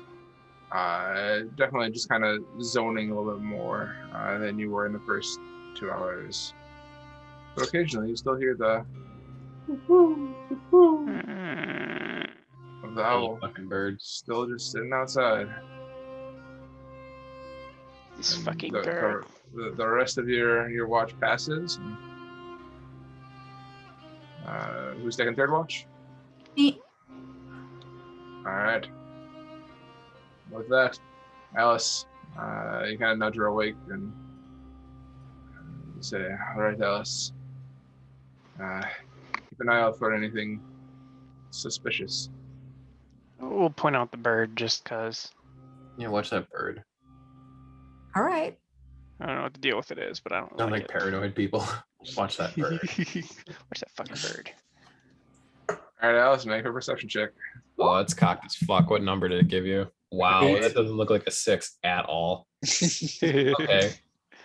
definitely just kind of zoning a little bit more than you were in the first 2 hours. But occasionally you still hear the of the owl. Fucking bird. Still just sitting outside. This And fucking bird. The rest of your watch passes. Who's taking third watch? Me. All right. With that, Alice, you kind of nudge her awake and say, "All right, Alice. Keep an eye out for anything suspicious." We'll point out the bird just cause Yeah, watch that bird. All right. I don't know what the deal with it is, but I don't Don't like like it. paranoid people. Watch that bird. Watch that fucking bird. All right, Alice, make a perception check. Oh, it's cocked as fuck. What number did it give you? Wow, that doesn't look like a 6 at all. Okay,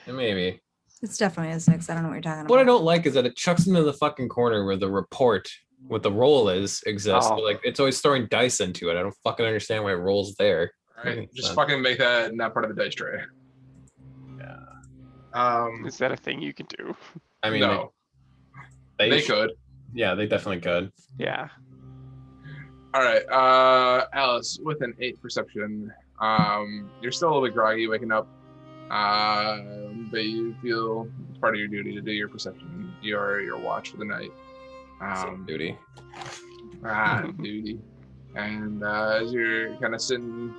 maybe. It's definitely a 6. I don't know what you're talking about. What I don't like is that it chucks into the fucking corner where the report, what the roll exists. Oh. But, like, it's always throwing dice into it. I don't fucking understand why it rolls there. All right, just fucking make that not part of the dice tray. Is that a thing you can do? I mean, no, they could. Yeah, they definitely could. Yeah. All right, Alice, with an 8 perception, you're still a little bit groggy waking up, but you feel it's part of your duty to do your perception, your watch for the night. Duty. Duty. And as you're kind of sitting,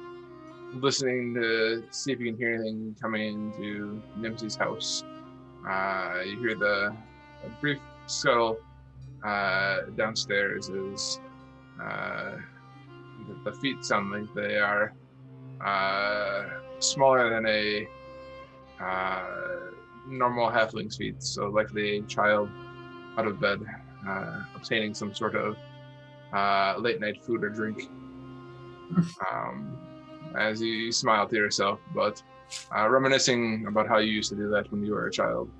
listening to see if you can hear anything coming into Nimsy's house, you hear a brief scuttle downstairs as the feet sound like they are smaller than a normal halfling's feet, so likely a child out of bed obtaining some sort of late night food or drink. As you smile to yourself, but reminiscing about how you used to do that when you were a child,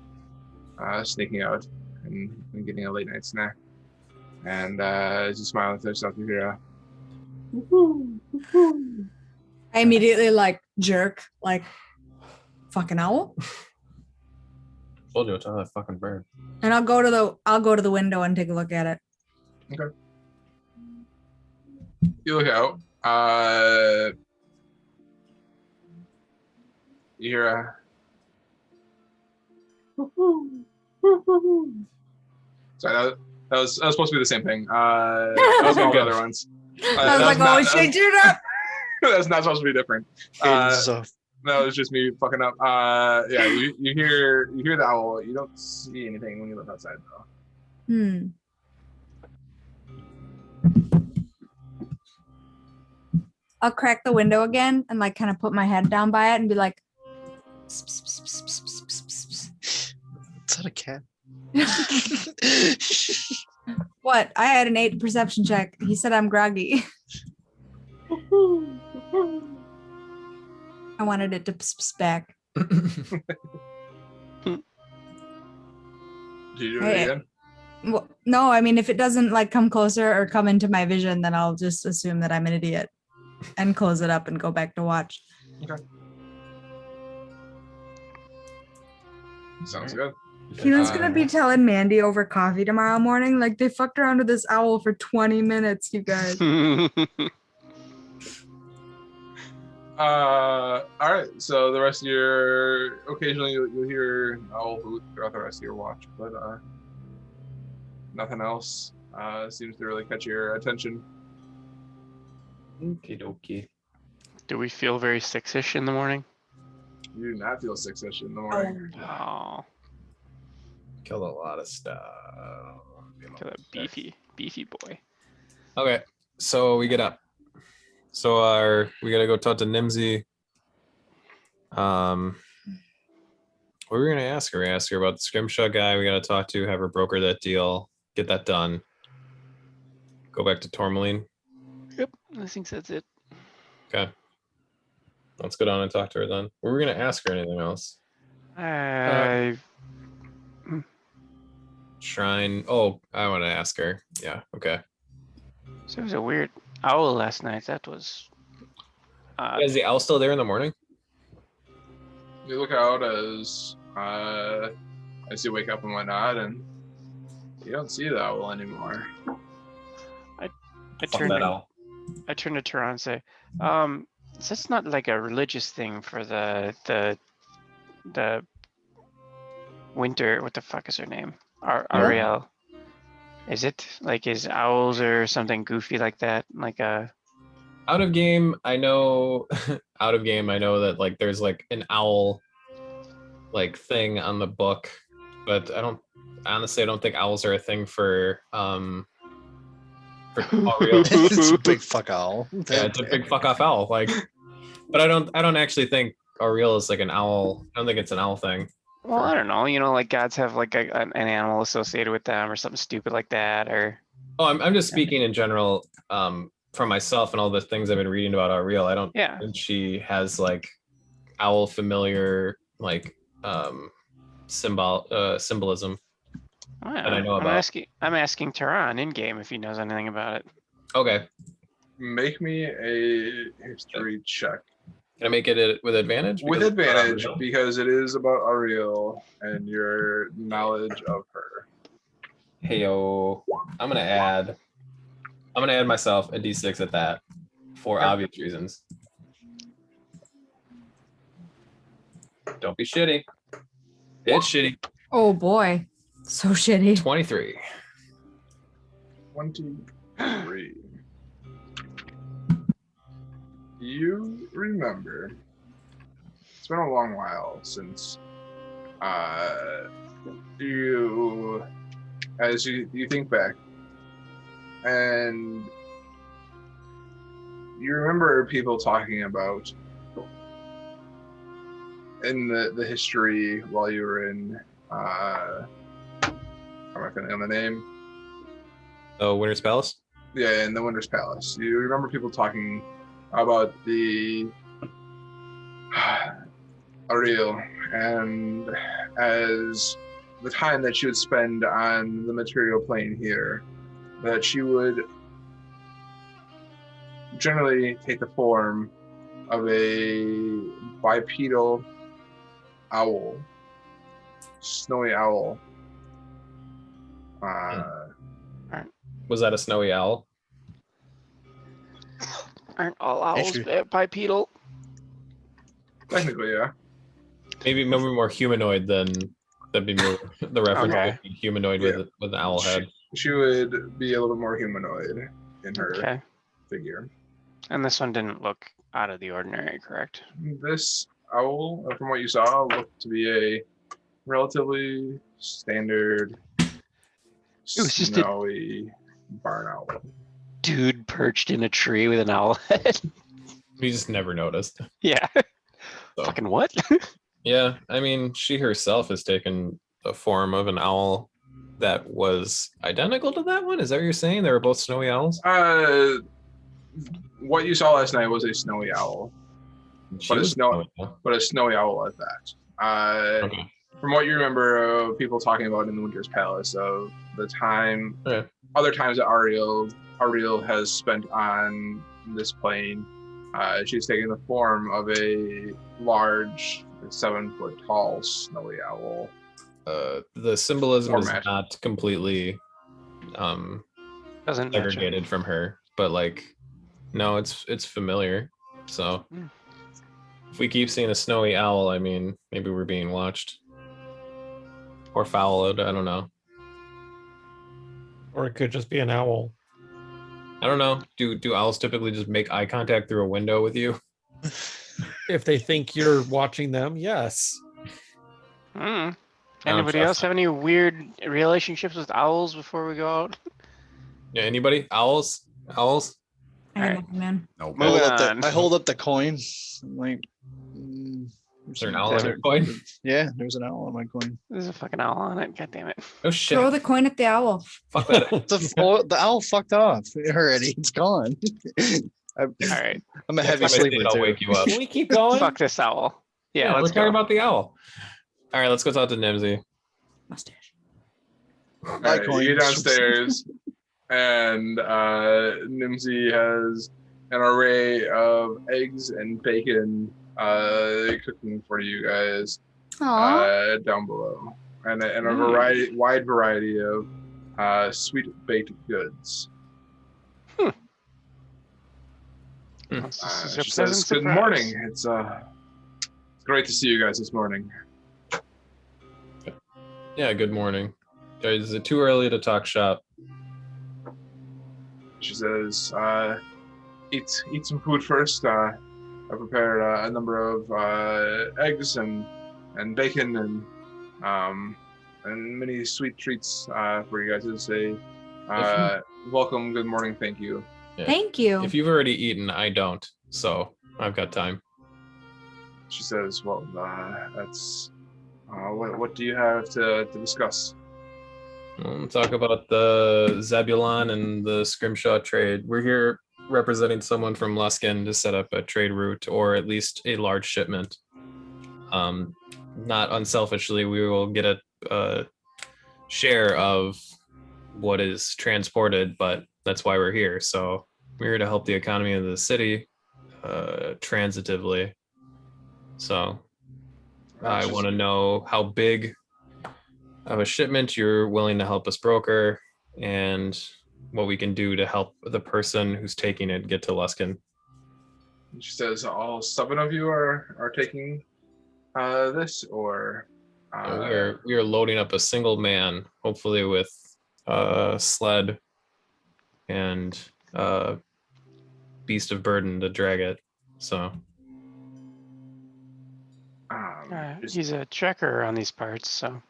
sneaking out and getting a late night snack. And as you smile to yourself, you hear I immediately jerk, fucking owl. Told you, it's not that fucking bird. And I'll go to the window and take a look at it. Okay. You look out. You hear Sorry, that was supposed to be the same thing. That was all the other ones. I was like, oh, shit, you're up. That's not supposed to be different. Hands off. No, it's just me fucking up. Yeah, you hear the owl. You don't see anything when you look outside though. I'll crack the window again and like kind of put my head down by it and be like, "Psst, psst, psst, psst, psst, psst, psst, psst." Is that a cat? What? I had an 8 perception check. He said I'm groggy. I wanted it to psst, psst back. Did you do it again? Well, no, I mean, if it doesn't like come closer or come into my vision, then I'll just assume that I'm an idiot and close it up and go back to watch. Okay. Sounds good. Keenan's gonna be telling Mandy over coffee tomorrow morning, like they fucked around with this owl for 20 minutes, you guys. All right. So the rest of your occasionally you'll hear an owl hoot throughout the rest of your watch, but nothing else seems to really catch your attention. Okie dokie. Do we feel very six-ish in the morning? You do not feel six-ish in the morning. Oh, Killed a lot of stuff. kill a beefy boy. Okay, so we get up. So we gotta go talk to Nimsy. What were we gonna ask her? We ask her about the Scrimshaw guy. We gotta talk to, have her broker that deal, get that done. Go back to Tourmaline. Yep, I think that's it. Okay. Let's go down and talk to her then. Were we gonna ask her anything else? Shrine. Oh, I want to ask her. Yeah. Okay. So it was a weird owl last night. That was. Is the owl still there in the morning? You look out as you wake up and whatnot, and you don't see the owl anymore. I Fuck turned. that owl. I turned to Tehran and say, "Is this not like a religious thing for the winter? What the fuck is her name? Ariel. Is it like is owls or something goofy like that? Like a Out of game, I know. Out of game, I know that like there's like an owl like thing on the book, but I don't think owls are a thing for Ariel. It's a big fuck owl. Yeah, it's a big fuck off owl. Like, but I don't actually think Ariel is like an owl. I don't think it's an owl thing. well, I don't know. You know, like gods have like an animal associated with them or something stupid like that, or Oh, I'm just speaking in general from myself and all the things I've been reading about Ariel. I don't yeah. think she has like owl familiar like symbolism. I that I know about. I'm asking Tehran in game if he knows anything about it. Okay. Make me a history check. Can I make it with advantage? With Because- advantage, because it is about Ariel and your knowledge of her. Heyo. I'm gonna add myself a D6 at that for obvious reasons. Don't be shitty. It's shitty. Oh boy, so shitty. 23. 23. You remember, it's been a long while since you think back, and you remember people talking about in the history while you were in I'm not gonna know the name. Oh, Winter's Palace? Yeah, in the Winter's Palace. You remember people talking about the Ariel and as the time that she would spend on the material plane here, that she would generally take the form of a bipedal owl, snowy owl. Was that a snowy owl? Aren't all owls Issue. bipedal? Technically, yeah. Maybe more humanoid than That'd be more the reference Okay. to humanoid with the owl head. She would be a little bit more humanoid in her Okay. figure. And this one didn't look out of the ordinary, correct? This owl, from what you saw, looked to be a relatively standard was just a- snowy barn owl. Dude perched in a tree with an owl head. We just never noticed. Yeah. So, Fucking what? yeah, I mean, she herself has taken the form of an owl that was identical to that one. Is that what you're saying? They were both snowy owls? What you saw last night was a snowy owl, She but was a snowy snowy owl. owl at that. Okay. From what you remember of people talking about in the Winter's Palace, of the time, Okay. other times that Ariel has spent on this plane, she's taken the form of a large, 7-foot tall snowy owl. The symbolism is Format. not completely Doesn't match up. segregated from her, but like, no, it's familiar. So Hmm. if we keep seeing a snowy owl, I mean, maybe we're being watched or followed. I don't know. Or it could just be an owl. I don't know. Do owls typically just make eye contact through a window with you? If they think you're watching them, yes. Hmm. I don't Anybody trust else have any weird relationships with owls before we go out? Yeah, anybody? Owls? Owls? I Alright. don't know, man. Nope. Moving I on. hold up the coin. I'm like, Is there an owl on your coin? Yeah, there's an owl on my coin. There's a fucking owl on it. God damn it. Oh shit! Throw the coin at the owl. Fuck that. The owl fucked off already. It's gone. All right. I'm a heavy Next time I see sleeper it, I'll too. wake you up. Can we keep going? Fuck this owl. Yeah, we're let's talking go. about the owl. All right, let's go talk to Nimsy. Mustache. All My right, coin. you get downstairs, and Nimsy has an array of eggs and bacon cooking for you guys down below, and a wide variety of sweet baked goods. This is a She pleasant says, "Good surprise." morning. It's great to see you guys this morning." Yeah, good morning. Guys, is it too early to talk shop? She says, eat some food first. I prepared a number of eggs and bacon and many sweet treats for you guys to say welcome, good morning, thank you. Yeah. Thank you. If you've already eaten, I don't, so I've got time. She says, well, that's what do you have to discuss? We'll talk about the Zebulon and the Scrimshaw trade. We're here representing someone from Luskin to set up a trade route, or at least a large shipment. Not unselfishly, we will get a share of what is transported, but that's why we're here. So we're here to help the economy of the city transitively. So I want to know how big of a shipment you're willing to help us broker, and what we can do to help the person who's taking it get to Luskin. She says, all 7 of you are taking this, or We are loading up a single man, hopefully with a sled and beast of burden to drag it. So He's a trekker on these parts, so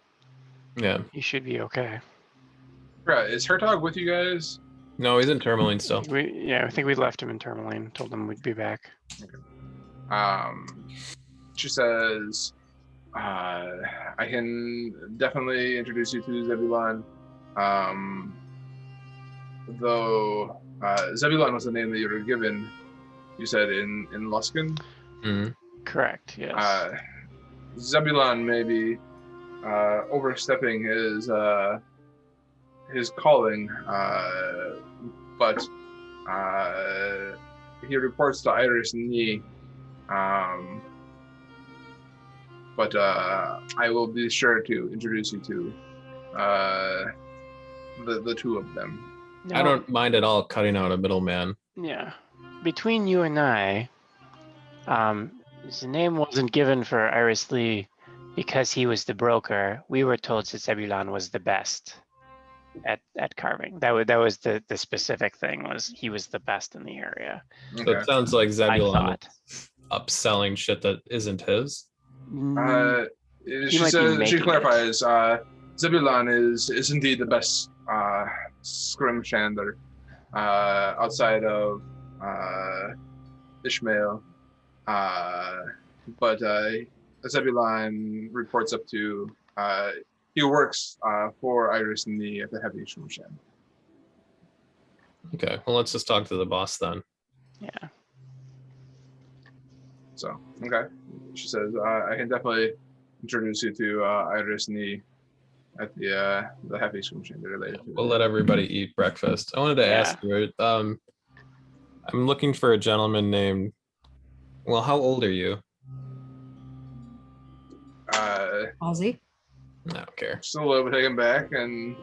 yeah. he should be okay. Is her dog with you guys? No, he's in Tourmaline still. I think we left him in Tourmaline, told him we'd be back. She says, I can definitely introduce you to Zebulon. Though Zebulon was the name that you were given, you said in Luskin. Mm-hmm. Correct, yes. Zebulon may be overstepping his calling, but he reports to Iris Knee. But I will be sure to introduce you to the 2 of them. I don't mind at all cutting out a middleman. Yeah. Between you and I, the name wasn't given for Iris Lee because he was the broker, we were told that Zebulon was the best at carving. That was the specific thing, was he was the best in the area. So Okay. it sounds like I Zebulon thought. is upselling shit that isn't his. Mm, She might be says, she making it. clarifies, Zebulon is indeed the best scrimshander outside of Ishmael. But Zebulon reports up to, he works for Iris and the at the heavy scrimshander. Okay, well, let's just talk to the boss then. Yeah. So, okay. She says, I can definitely introduce you to Iris and the at the heavy scrimshander related to We'll it. let everybody eat breakfast. I wanted to ask you, I'm looking for a gentleman named, well, how old are you? Ozzy. I don't care. Still a little bit taken back, and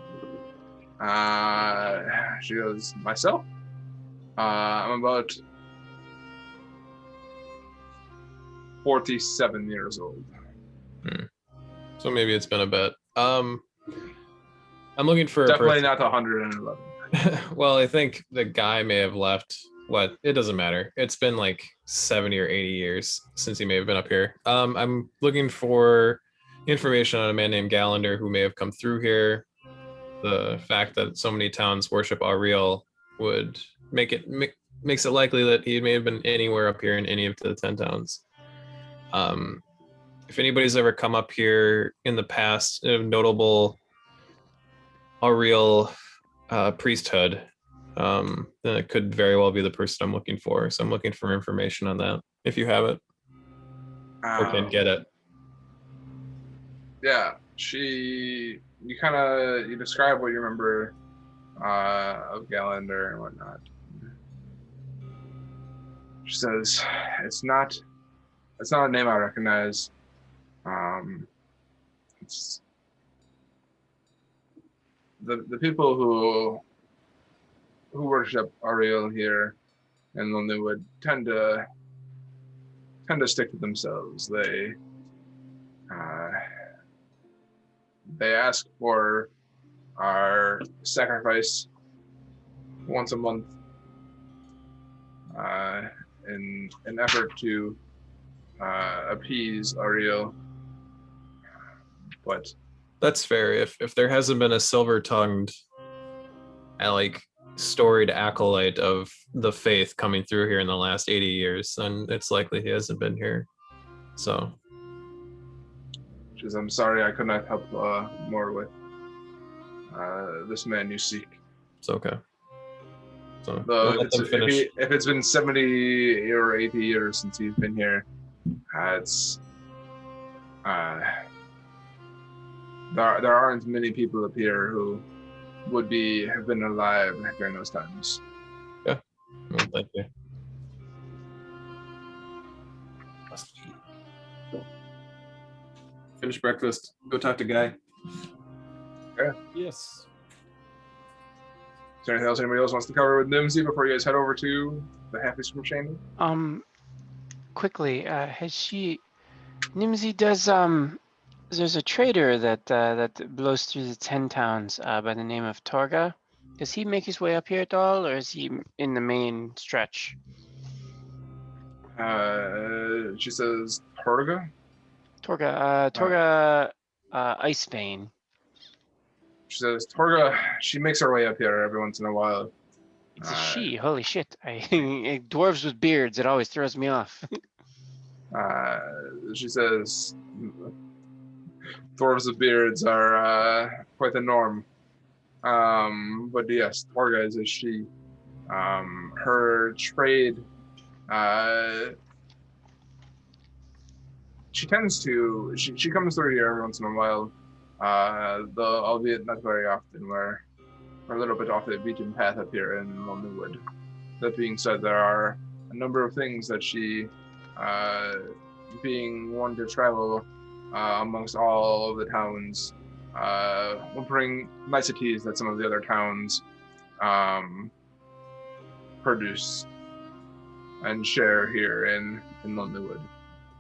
she goes, myself? I'm about 47 years old. So maybe it's been a bit. I'm looking for Definitely a not 111. well, I think the guy may have left. What? It doesn't matter. It's been like 70 or 80 years since he may have been up here. I'm looking for information on a man named Gallender who may have come through here. The fact that so many towns worship Ariel would makes it likely that he may have been anywhere up here in any of the 10 towns. If anybody's ever come up here in the past, a notable Ariel priesthood, then it could very well be the person I'm looking for. So I'm looking for information on that, if you have it or can get it. Yeah, you describe what you remember of Gallender and whatnot. She says, it's not a name I recognize. It's the people who worship Ariel here in Lindenwood tend to stick to themselves. They ask for our sacrifice once a month in an effort to appease Ariel. But that's fair. If there hasn't been a silver-tongued, storied acolyte of the faith coming through here in the last 80 years, then it's likely he hasn't been here. So she says, I'm sorry I could not help more with this man you seek. It's okay. So if it's been 70 or 80 years since he's been here, there aren't many people up here who would have been alive during those times. Yeah. Well, thank you. Finish breakfast. Go talk to Guy. Okay. Yes. Is there anything else anybody else wants to cover with Nimsy before you guys head over to the Happy Scrimshander? Quickly, Nimsy does, there's a trader that blows through the 10 towns by the name of Torga. Does he make his way up here at all, or is he in the main stretch? She says, Torga? Torga Icebane. She says, Torga, she makes her way up here every once in a while. It's a she. Holy shit. Dwarves with beards, it always throws me off. She says, dwarves with beards are quite the norm. But yes, Torga is a she. Her trade, she comes through here every once in a while, though albeit not very often. We're a little bit off the beaten path up here in Lonelywood. That being said, there are a number of things that she, being one to travel amongst all of the towns, will bring niceties that some of the other towns produce and share here in Lonelywood.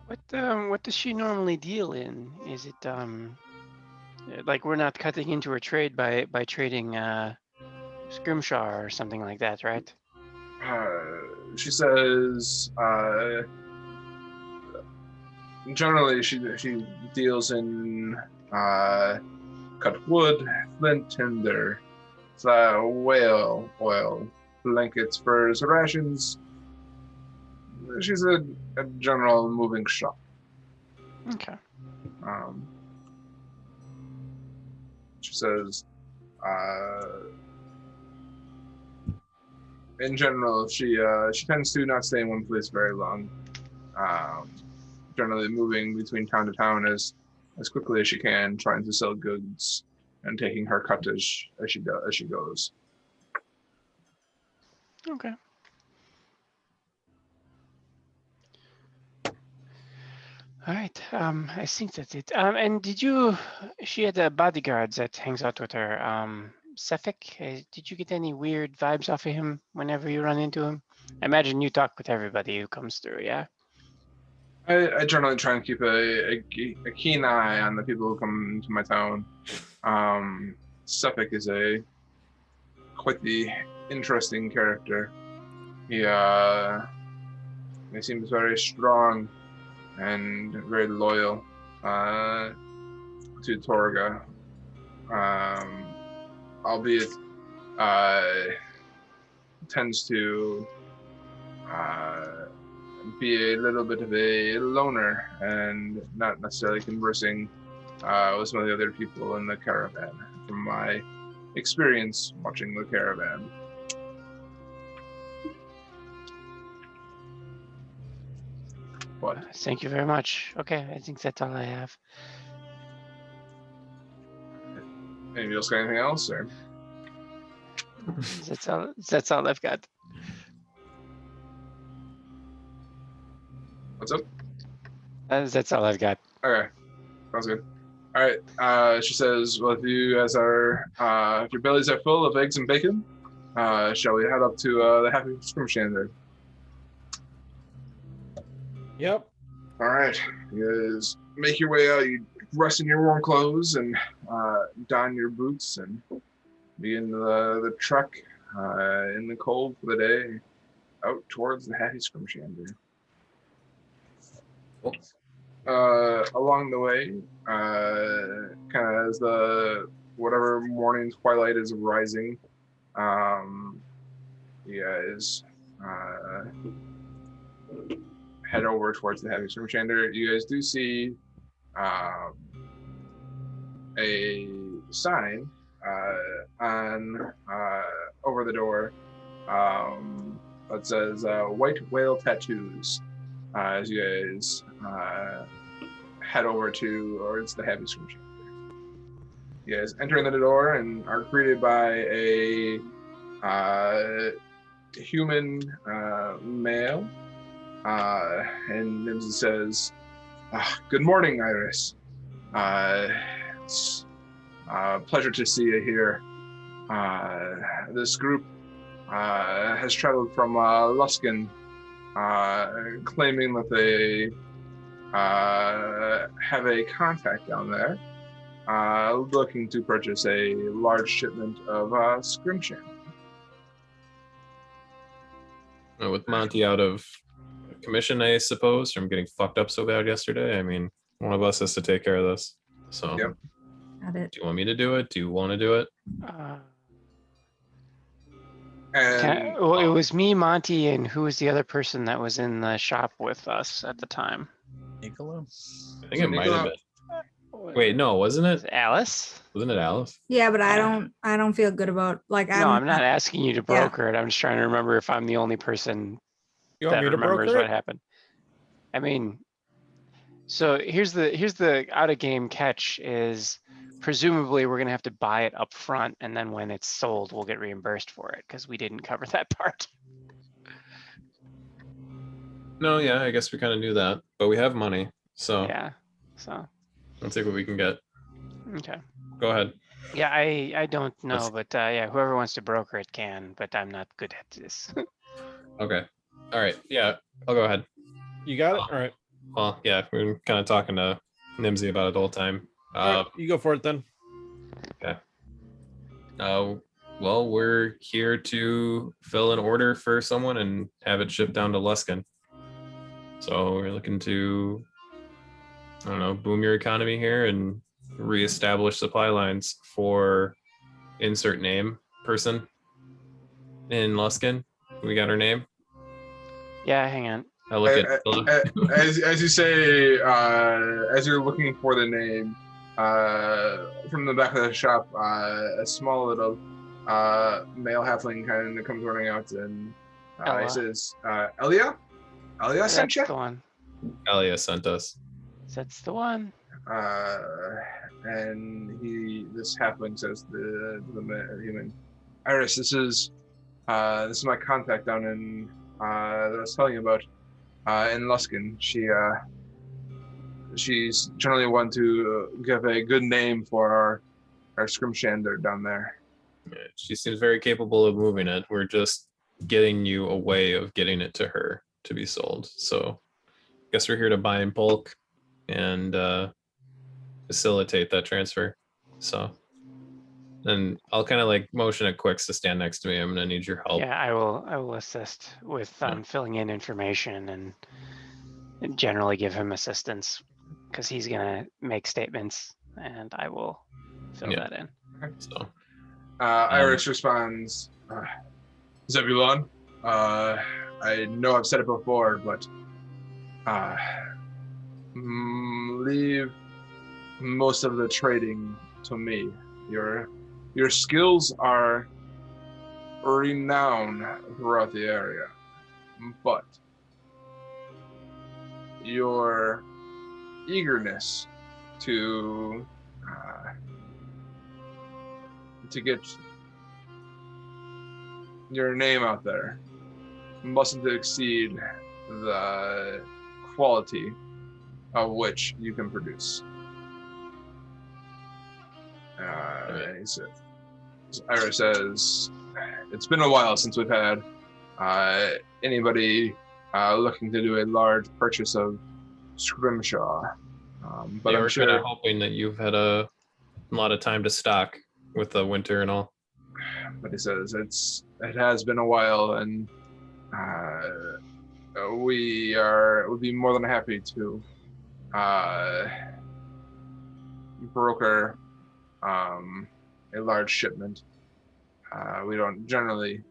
What does she normally deal in? Is it like we're not cutting into her trade by trading Scrimshaw or something like that, right? She says, generally she deals in cut wood, flint, tinder, whale oil, blankets, furs, rations. She's a general moving shop. Okay. She says, in general, she tends to not stay in one place very long. Generally moving between town to town as quickly as she can, trying to sell goods and taking her cut as she goes. Okay. All right. I think that's it. And she had bodyguards that hangs out with her. Sefik, did you get any weird vibes off of him whenever you run into him? I imagine you talk with everybody who comes through, yeah? I generally try and keep a keen eye on the people who come to my town. Sefik is quite the interesting character. He seems very strong and very loyal to Torga, albeit tends to be a little bit of a loner and not necessarily conversing with some of the other people in the caravan, from my experience watching the caravan. What? Thank you very much. Okay, I think that's all I have. Anybody else got anything else? Or? That's all I've got. What's up? That's all I've got. Okay, sounds good. All right. She says, "Well, if you guys are, if your bellies are full of eggs and bacon, shall we head up to the Happy Scrimshaw?" Yep. All right. You guys make your way out. You rest in your warm clothes and don your boots and begin the trek in the cold for the day out towards the Happy Scrimshaw. Along the way, kind of as the whatever morning twilight is rising, you guys head over towards the Happy Scrimshaw. You guys do see a sign on over the door that says "White Whale Tattoos." As you guys head over towards the Happy Scrimshaw. You guys enter in the door and are greeted by a human male, and it says, "Good morning, Iris. It's a pleasure to see you here. This group has traveled from Luskin, claiming that they have a contact down there, looking to purchase a large shipment of Scrimshaw." With Monty out of commission, I suppose, from getting fucked up so bad yesterday. I mean, one of us has to take care of this. So, Yep. Got it. Do you want me to do it? Do you want to do it? Well, it was me, Monty, and who was the other person that was in the shop with us at the time? Niccolo? I think it might have been. Wait, no, wasn't Was it? it Alice? Wasn't it Alice? Yeah, but I don't feel good about like No, I'm not asking you to Yeah. broker it. I'm just trying to remember if I'm the only person You want that me to remembers broker what it? happened. I mean, so here's the out of game catch is presumably we're gonna have to buy it up front, and then when it's sold, we'll get reimbursed for it because we didn't cover that part. No, yeah, I guess we kind of knew that, but we have money, so Yeah. So let's see what we can get. okay. Go ahead. Yeah, I don't know, Let's- but yeah, whoever wants to broker it can, but I'm not good at this. Okay. All right. Yeah, I'll go ahead. You got it? All right. Well, yeah, we were kind of talking to Nimsy about it the whole time. All right, you go for it then. Well, we're here to fill an order for someone and have it shipped down to Luskin. So we're looking to, I don't know, boom your economy here and reestablish supply lines for insert name person in Luskin. We got her name. Yeah, hang on. I look at as you say, as you're looking for the name, from the back of the shop, a small little male halfling kind of comes running out, and he Ella. says, "Elia, Elia sent That's you." the one. Elia sent us. That's the one. And this halfling says to the human, "Iris, this is my contact down in that I was telling you about in Luskin. She's generally one to give a good name for our Scrimshander down there." She seems very capable of moving it. We're just getting you a way of getting it to her to be sold. So I guess we're here to buy in bulk and facilitate that transfer. So, and I'll kind of like motion at Quicks to stand next to me. I'm gonna need your help. Yeah, I will assist with filling in information and generally give him assistance because he's gonna make statements and I will fill that in. So Iris responds, "Zebulon, I know I've said it before, but leave most of the trading to me. Your skills are renowned throughout the area, but your eagerness to get your name out there mustn't exceed the quality of which you can produce." He said, Iris says, "It's been a while since we've had anybody looking to do a large purchase of Scrimshaw. But I'm we're sure kind of hoping that you've had a lot of time to stock with the winter and all." But he says it has been a while, and would be more than happy to broker a large shipment. We don't generally.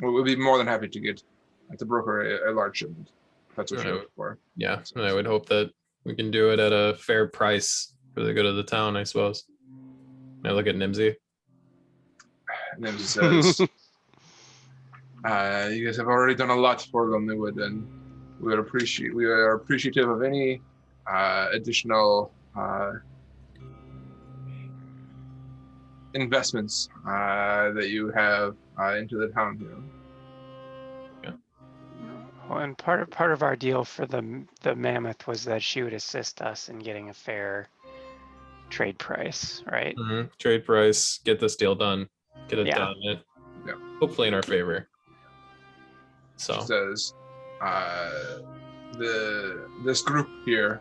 We would be more than happy to broker a large shipment. That's what you're looking for. Yeah, and I would hope that we can do it at a fair price for the good of the town, I suppose. I look at Nimsy. Nimsy says, "You guys have already done a lot for Glenwood, and we are appreciative of any additional investments that you have into the town here." Well, and part of our deal for the Mammoth was that she would assist us in getting a fair trade price, right? Mm-hmm. Trade price, get this deal done, get it done. Hopefully in our favor. So she says, this group here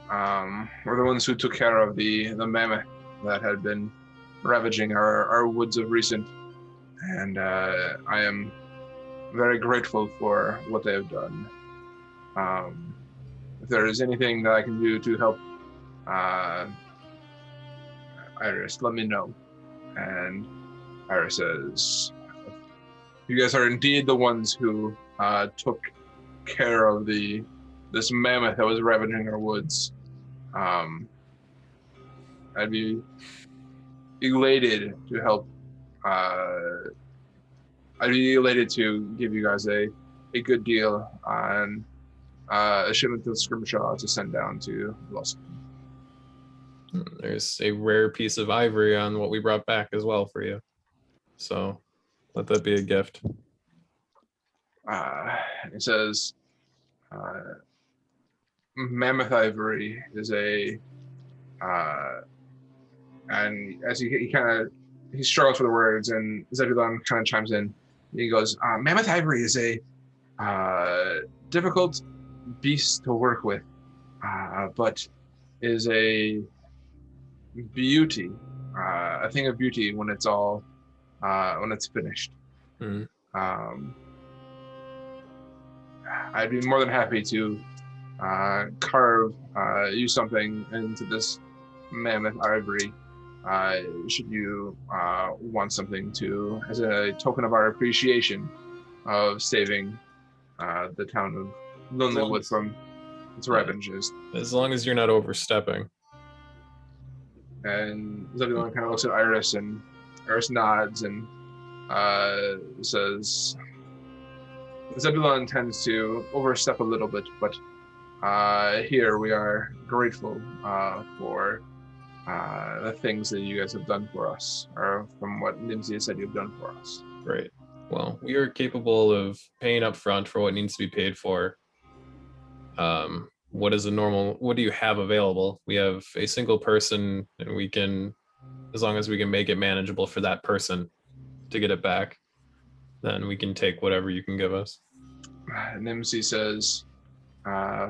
were the ones who took care of the mammoth that had been ravaging our woods of recent, and I am very grateful for what they have done. If there is anything that I can do to help Iris, let me know. And Iris says, "You guys are indeed the ones who took care of this mammoth that was ravaging our woods. I'd be elated to help. I'd be elated to give you guys a good deal on a shipment of Scrimshaw to send down to Los." There's a rare piece of ivory on what we brought back as well for you. So let that be a gift. It says, mammoth ivory is and as he struggles for the words, and Zebulon kind of chimes in. He goes, "Mammoth ivory is a difficult beast to work with, but is a beauty, a thing of beauty when it's all when it's finished. Mhm. I'd be more than happy to carve you something into this mammoth ivory. Should you want something to, as a token of our appreciation of saving the town of Lonelywood from its ravages. As long as you're not overstepping. And Zebulon kind of looks at Iris, and Iris nods and says, Zebulon tends to overstep a little bit, but here we are grateful for the things that you guys have done for us, or from what Nimsy has said you've done for us. Great. Well, we are capable of paying up front for what needs to be paid for. What do you have available? We have a single person, and we can, as long as we can make it manageable for that person to get it back, then we can take whatever you can give us. Nimsy says,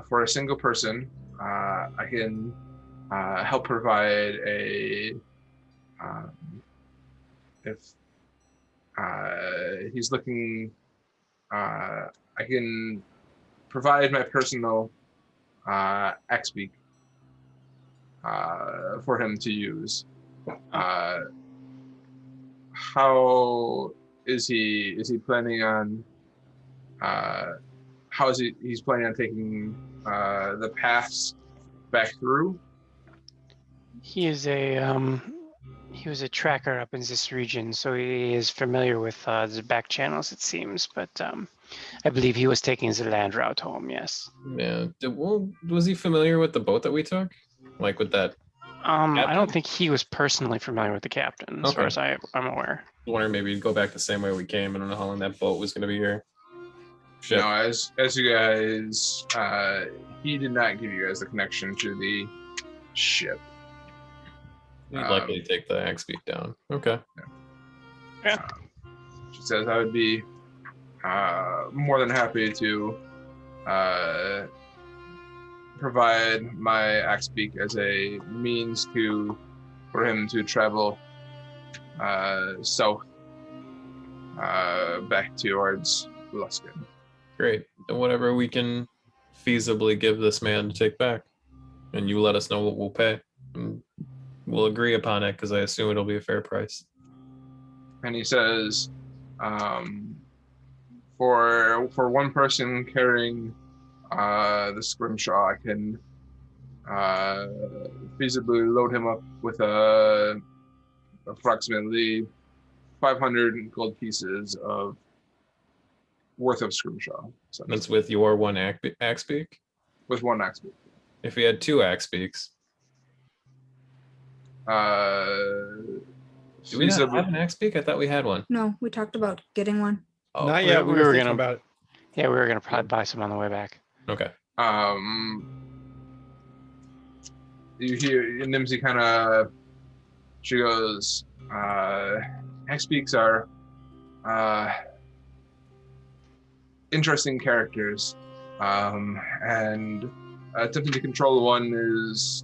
for a single person, I can help provide if he's looking, I can provide my personal X-Beak for him to use. How is he planning on he's planning on taking the paths back through? He is a he was a tracker up in this region, so he is familiar with the back channels, it seems. But I believe he was taking the land route home. Yes. Yeah. Was he familiar with the boat that we took? Like with that? I don't think he was personally familiar with the captain, as far Okay. as I'm aware. I wonder maybe we'd go back the same way we came. I don't know how long that boat was going to be here. Ship. No, as you guys, he did not give you guys the connection to the ship. We'd likely take the X-Beak down. Okay. Yeah. She says, I would be more than happy to provide my X-Beak as a means for him to travel south back towards Luskin. Great. And whatever we can feasibly give this man to take back, and you let us know what we'll pay, and we'll agree upon it, because I assume it'll be a fair price. And he says, for one person carrying the Scrimshaw, I can feasibly load him up with approximately 500 gold pieces of worth of Scrimshaw. So That's with your one Axe-Beak? with one X-Beak. If we had two Axe-Beaks, do we not have an Axe-Beak? I thought we had one. No, we talked about getting one. Oh, Not yet. We were thinking gonna- about it. Yeah, we were gonna probably buy some on the way back. okay. You hear Nimsy kind of, she goes, X-Beaks are interesting characters, and attempting to control one is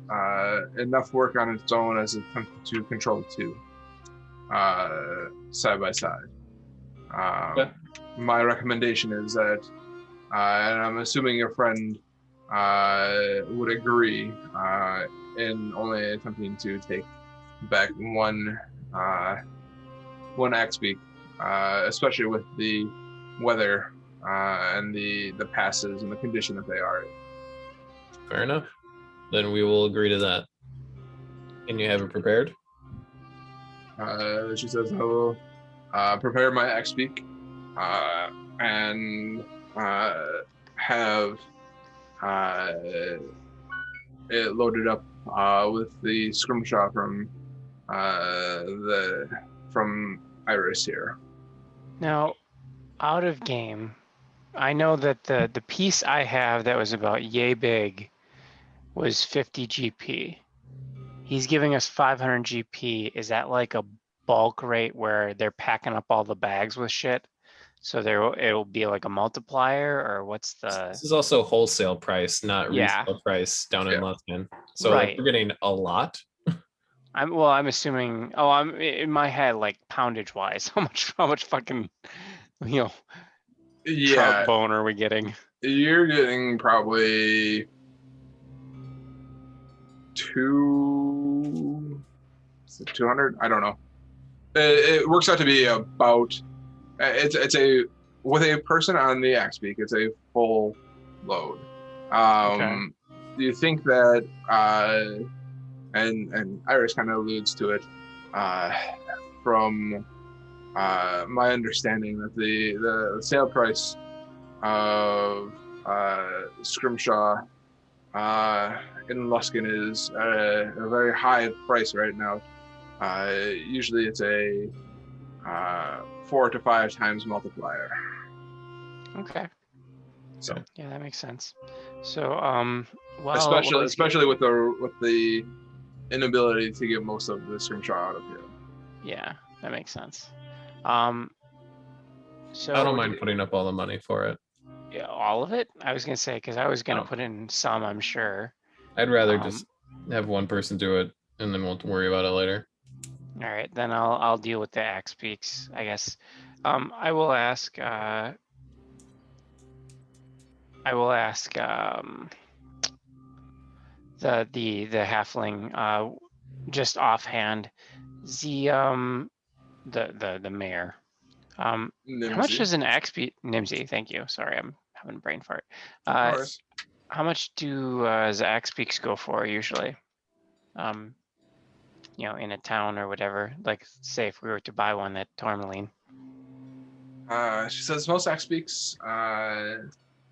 enough work on its own as attempting to control two side by side. My recommendation is that, and I'm assuming your friend would agree, in only attempting to take back one X-Beak, especially with the weather and the passes and the condition that they are in. Fair enough. Then we will agree to that. Can you have it prepared? She says, I will prepare my X-Beak and have it loaded up with the Scrimshaw from Iris here. Now, out of game, I know that the piece I have that was about yay big was 50 GP. He's giving us 500 GP. Is that like a bulk rate where they're packing up all the bags with shit So it'll be like a multiplier, or what's the? This is also wholesale price, not Yeah. resale price down in Yeah. Lufkin. So like, Right. we're getting a lot. I'm assuming. Oh, I'm in my head like poundage wise. How much fucking trout Yeah, bone are we getting? you're getting probably 200. I don't know. It works out to be about. It's a with a person on the axe beak. It's a full load. Do you think that and Iris kind of alludes to it from my understanding that the sale price of Scrimshaw in Luskin is a very high price right now. Usually it's a 4 to 5 times multiplier. Okay. So Yeah, that makes sense. So well, especially with the inability to get most of the Scrimshaw out of here. yeah, that makes sense. So I don't mind putting up all the money for it. Yeah, all of it. I was gonna say because I was gonna Oh. put in some. I'm sure. I'd rather just have one person do it, and then we'll worry about it later. All right, then I'll deal with the axe peaks, I guess. I will ask. The halfling just offhand the mayor. How much Nimsy. does an axe peak? Nimsy, thank you. Sorry, I'm having a brain fart. Of course. How much does axe peaks go for usually? In a town or whatever. Like, say if we were to buy one at Tourmaline. She says most axe beaks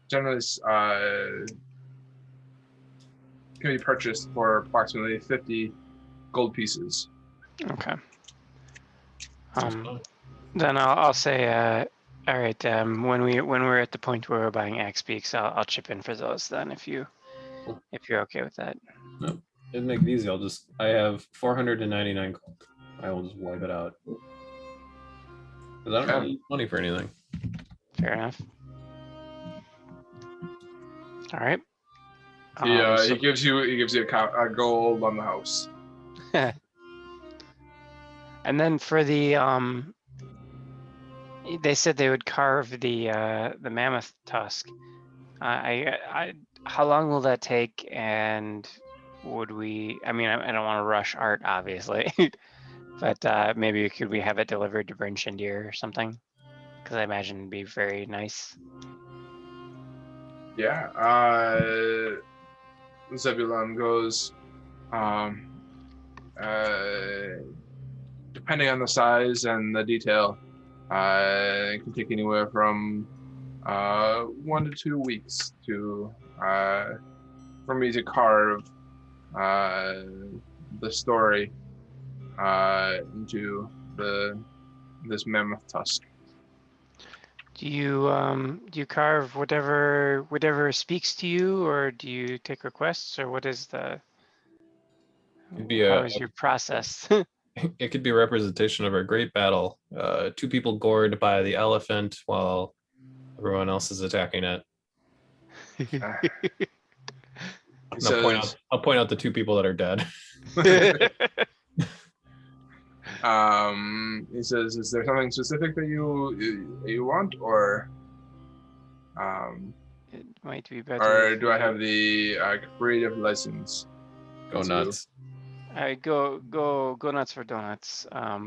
generally can be purchased for approximately 50 gold pieces. Okay. Then I'll say, all right. When we're at the point where we're buying axe beaks, I'll chip in for those. Then if you're okay with that. No, it'd make it easy. I have 499 gold. I will just wipe it out. Because I don't really need money for anything. Fair enough. All right. He gives you a gold on the house. And then for the they said they would carve the mammoth tusk. How long will that take? And would we? I mean, I don't want to rush art, obviously, but maybe could we have it delivered to Bryn Shindir or something? Because I imagine it'd be very nice. Yeah. Zebulon goes. Depending on the size and the detail, it can take anywhere from 1 to 2 weeks for me to carve the story into this mammoth tusk. Do you carve whatever speaks to you, or do you take requests, or what is the? How is your process? It could be a representation of our great battle. 2 people gored by the elephant while everyone else is attacking it. I'll point out the 2 people that are dead. He says, "Is there something specific that you want, or it might be better. or do I have the creative license?" Go nuts. Go nuts for donuts. I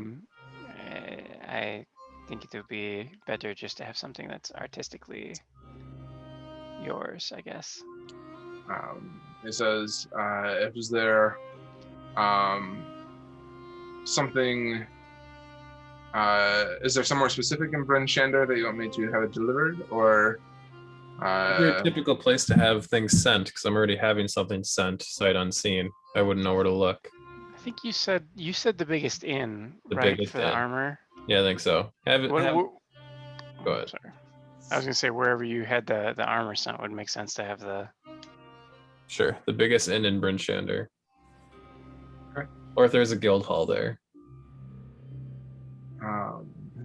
think it would be better just to have something that's artistically yours, I guess. He says, "Is there something? Is there somewhere specific in Bryn Shindir that you want me to have it delivered, or?" Very typical place to have things sent, because I'm already having something sent sight unseen. I wouldn't know where to look. I think you said the biggest inn, The right, biggest for the inn. armor. Yeah, I think so. Go ahead. Sorry. I was gonna say wherever you had the armor sent would make sense to have the. Sure, the biggest inn in Bryn Shindir. Okay. Or if there's a guild hall there.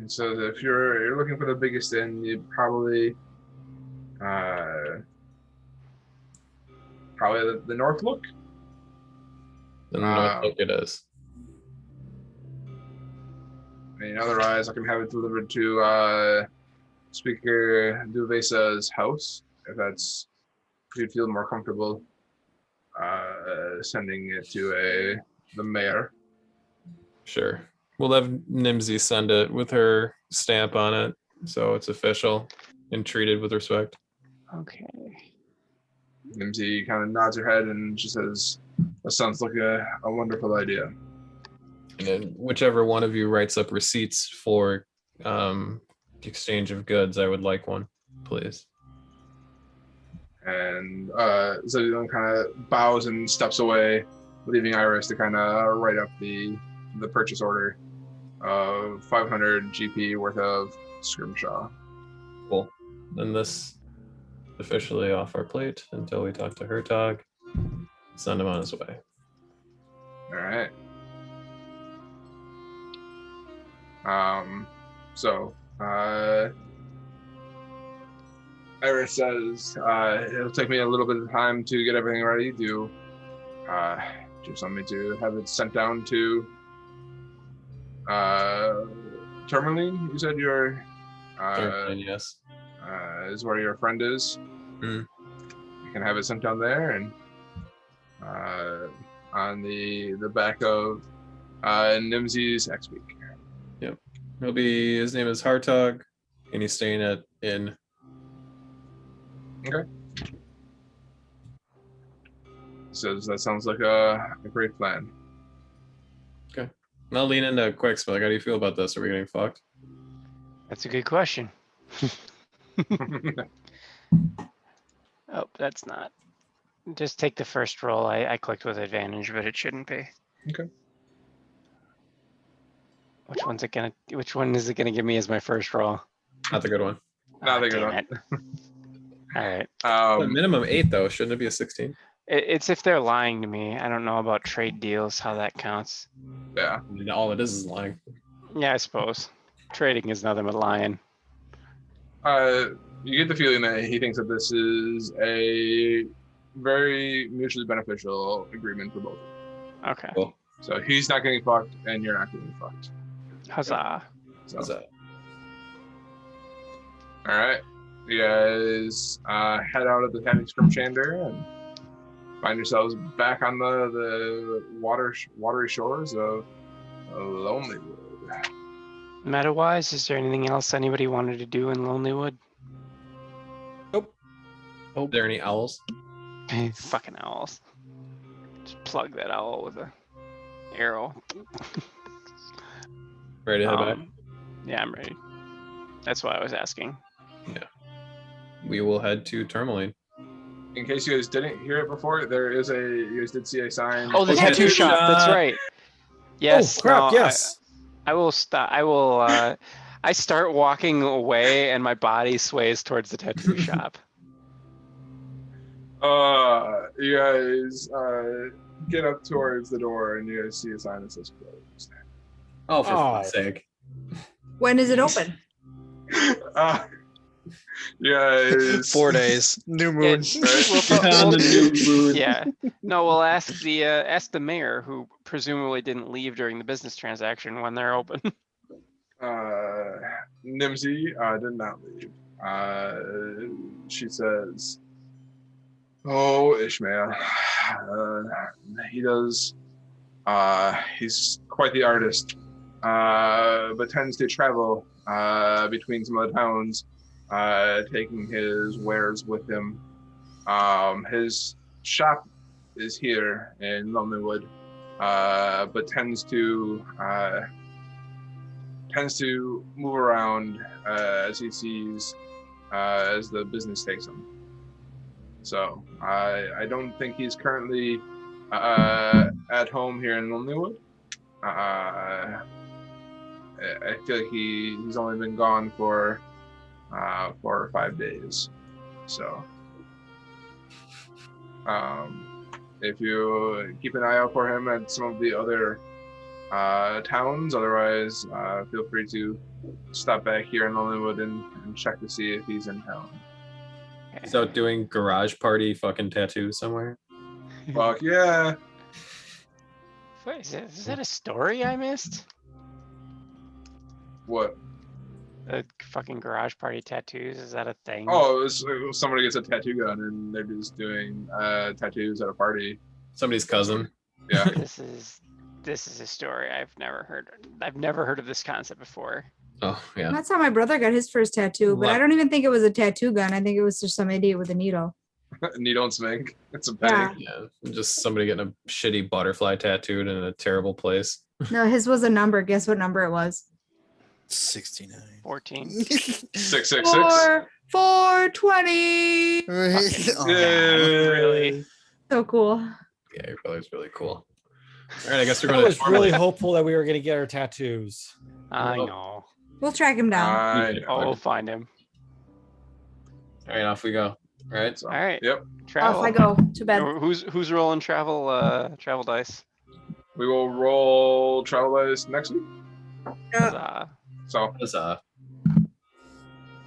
So if you're looking for the biggest inn, you probably the North Look. The North Look it is. I mean, otherwise, I can have it delivered to Speaker Duvesa's house if you'd feel more comfortable sending it to the mayor. Sure. We'll have Nimsy send it with her stamp on it, so it's official and treated with respect. Okay. Nimsy kind of nods her head and she says, "That sounds like a wonderful idea." And then whichever one of you writes up receipts for the exchange of goods, I would like one, please. And Zebulon kind of bows and steps away, leaving Iris to kind of write up the purchase order of 500 GP worth of Scrimshaw. Cool. Then this officially off our plate until we talk to Hertog. Send him on his way. All right. So Iris says, "It'll take me a little bit of time to get everything ready. Do you want me to have it sent down to Tourmaline? You said your Yes. Is where your friend is. Mm. You can have it sent down there, and on the back of Nimsy's next week." Yep. His name is Hartog, and he's staying at Inn. Okay. Says that sounds like a great plan. Okay. And I'll lean into Quicks, but how do you feel about this? Are we getting fucked? That's a good question. Oh, that's not. Just take the first roll. I clicked with advantage, but it shouldn't be. Okay. Which one is it gonna give me as my first roll? Not the good one. Not the good damn one. it. All right. Minimum 8 though. Shouldn't it be a 16? It's if they're lying to me. I don't know about trade deals, how that counts. Yeah. I mean, all it is lying. Yeah, I suppose. Trading is nothing but lying. You get the feeling that he thinks that this is a very mutually beneficial agreement for both. Okay. Cool. So he's not getting fucked, and you're not getting fucked. Huzzah. So, How's that? all right, you guys head out of the Tiny Scrimshander and find yourselves back on the watery shores of Lonelywood. Meta-wise, is there anything else anybody wanted to do in Lonelywood? Are there any owls? Fucking owls. Just plug that owl with a arrow. Ready to head back? Yeah, I'm ready. That's why I was asking. We will head to Tourmaline. In case you guys didn't hear it before, you guys did see a sign. Oh, the tattoo shop. That's right. Yes. Oh crap! no, Yes. I will stop. I will. I start walking away, and my body sways towards the tattoo shop. You guys get up towards the door, and you guys see a sign that says closed. Oh, for fuck's sake. When is it open? You guys 4 days. New moon. On the new moon. Yeah. No, we'll ask the mayor, who presumably didn't leave during the business transaction, when they're open. Nimsy did not leave. She says, "Oh, Ishmael, he does. He's quite the artist, but tends to travel between some of the towns, taking his wares with him. His shop is here in Lonelywood, but tends to move around as he sees as the business takes him. So I don't think he's currently at home here in Lonelywood. I feel like he's only been gone for 4 or 5 days. So if you keep an eye out for him at some of the other towns. Otherwise, feel free to stop back here in the Linwood and check to see if he's in town. So doing garage party fucking tattoo somewhere. Fuck yeah. Wait, is that a story I missed? What? The fucking garage party tattoos, is that a thing? Oh, somebody gets a tattoo gun and they're just doing tattoos at a party. Somebody's cousin. Yeah. This is a story I've never heard. I've never heard of this concept before. Oh yeah. That's how my brother got his first tattoo, but I don't even think it was a tattoo gun. I think it was just some idiot with a needle. Needle and smink. It's a Yeah. bang. Yeah. Just somebody getting a shitty butterfly tattooed in a terrible place. No, his was a number. Guess what number it was? 69. 14. 666. 420. Oh, Really? So cool. Yeah, your brother's really cool. All right, I guess we're I going was to really hopeful that we were going to get our tattoos. I Oh. know. We'll track him down. Oh, we'll find him. All right, off we go. All right. So, All right. Yep. Travel. Off I go to bed. Who's rolling travel dice? We will roll travel dice next week. So, Huzzah.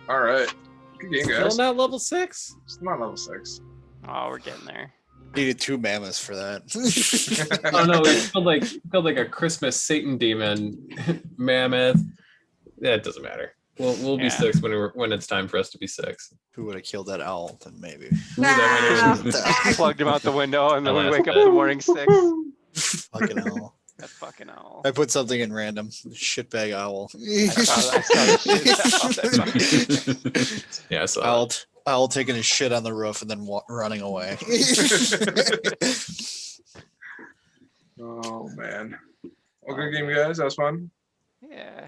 all right. Good game, Still guys. not level 6? It's not level 6. Oh, we're getting there. Needed 2 mammoths for that. Oh no, we killed like a Christmas Satan demon mammoth. Yeah, it doesn't matter. We'll be Yeah. 6 when it's time for us to be 6. Who would have killed that owl? Then maybe. Ooh, that might Ah. Plugged him out the window, and then we Alas. wake up in the morning 6. Fucking owl. That fucking owl. I put something in random. Shitbag owl. I saw the shit. Yeah, so Owl taking his shit on the roof and then running away. Oh man. Well, good game, guys. That was fun. Yeah.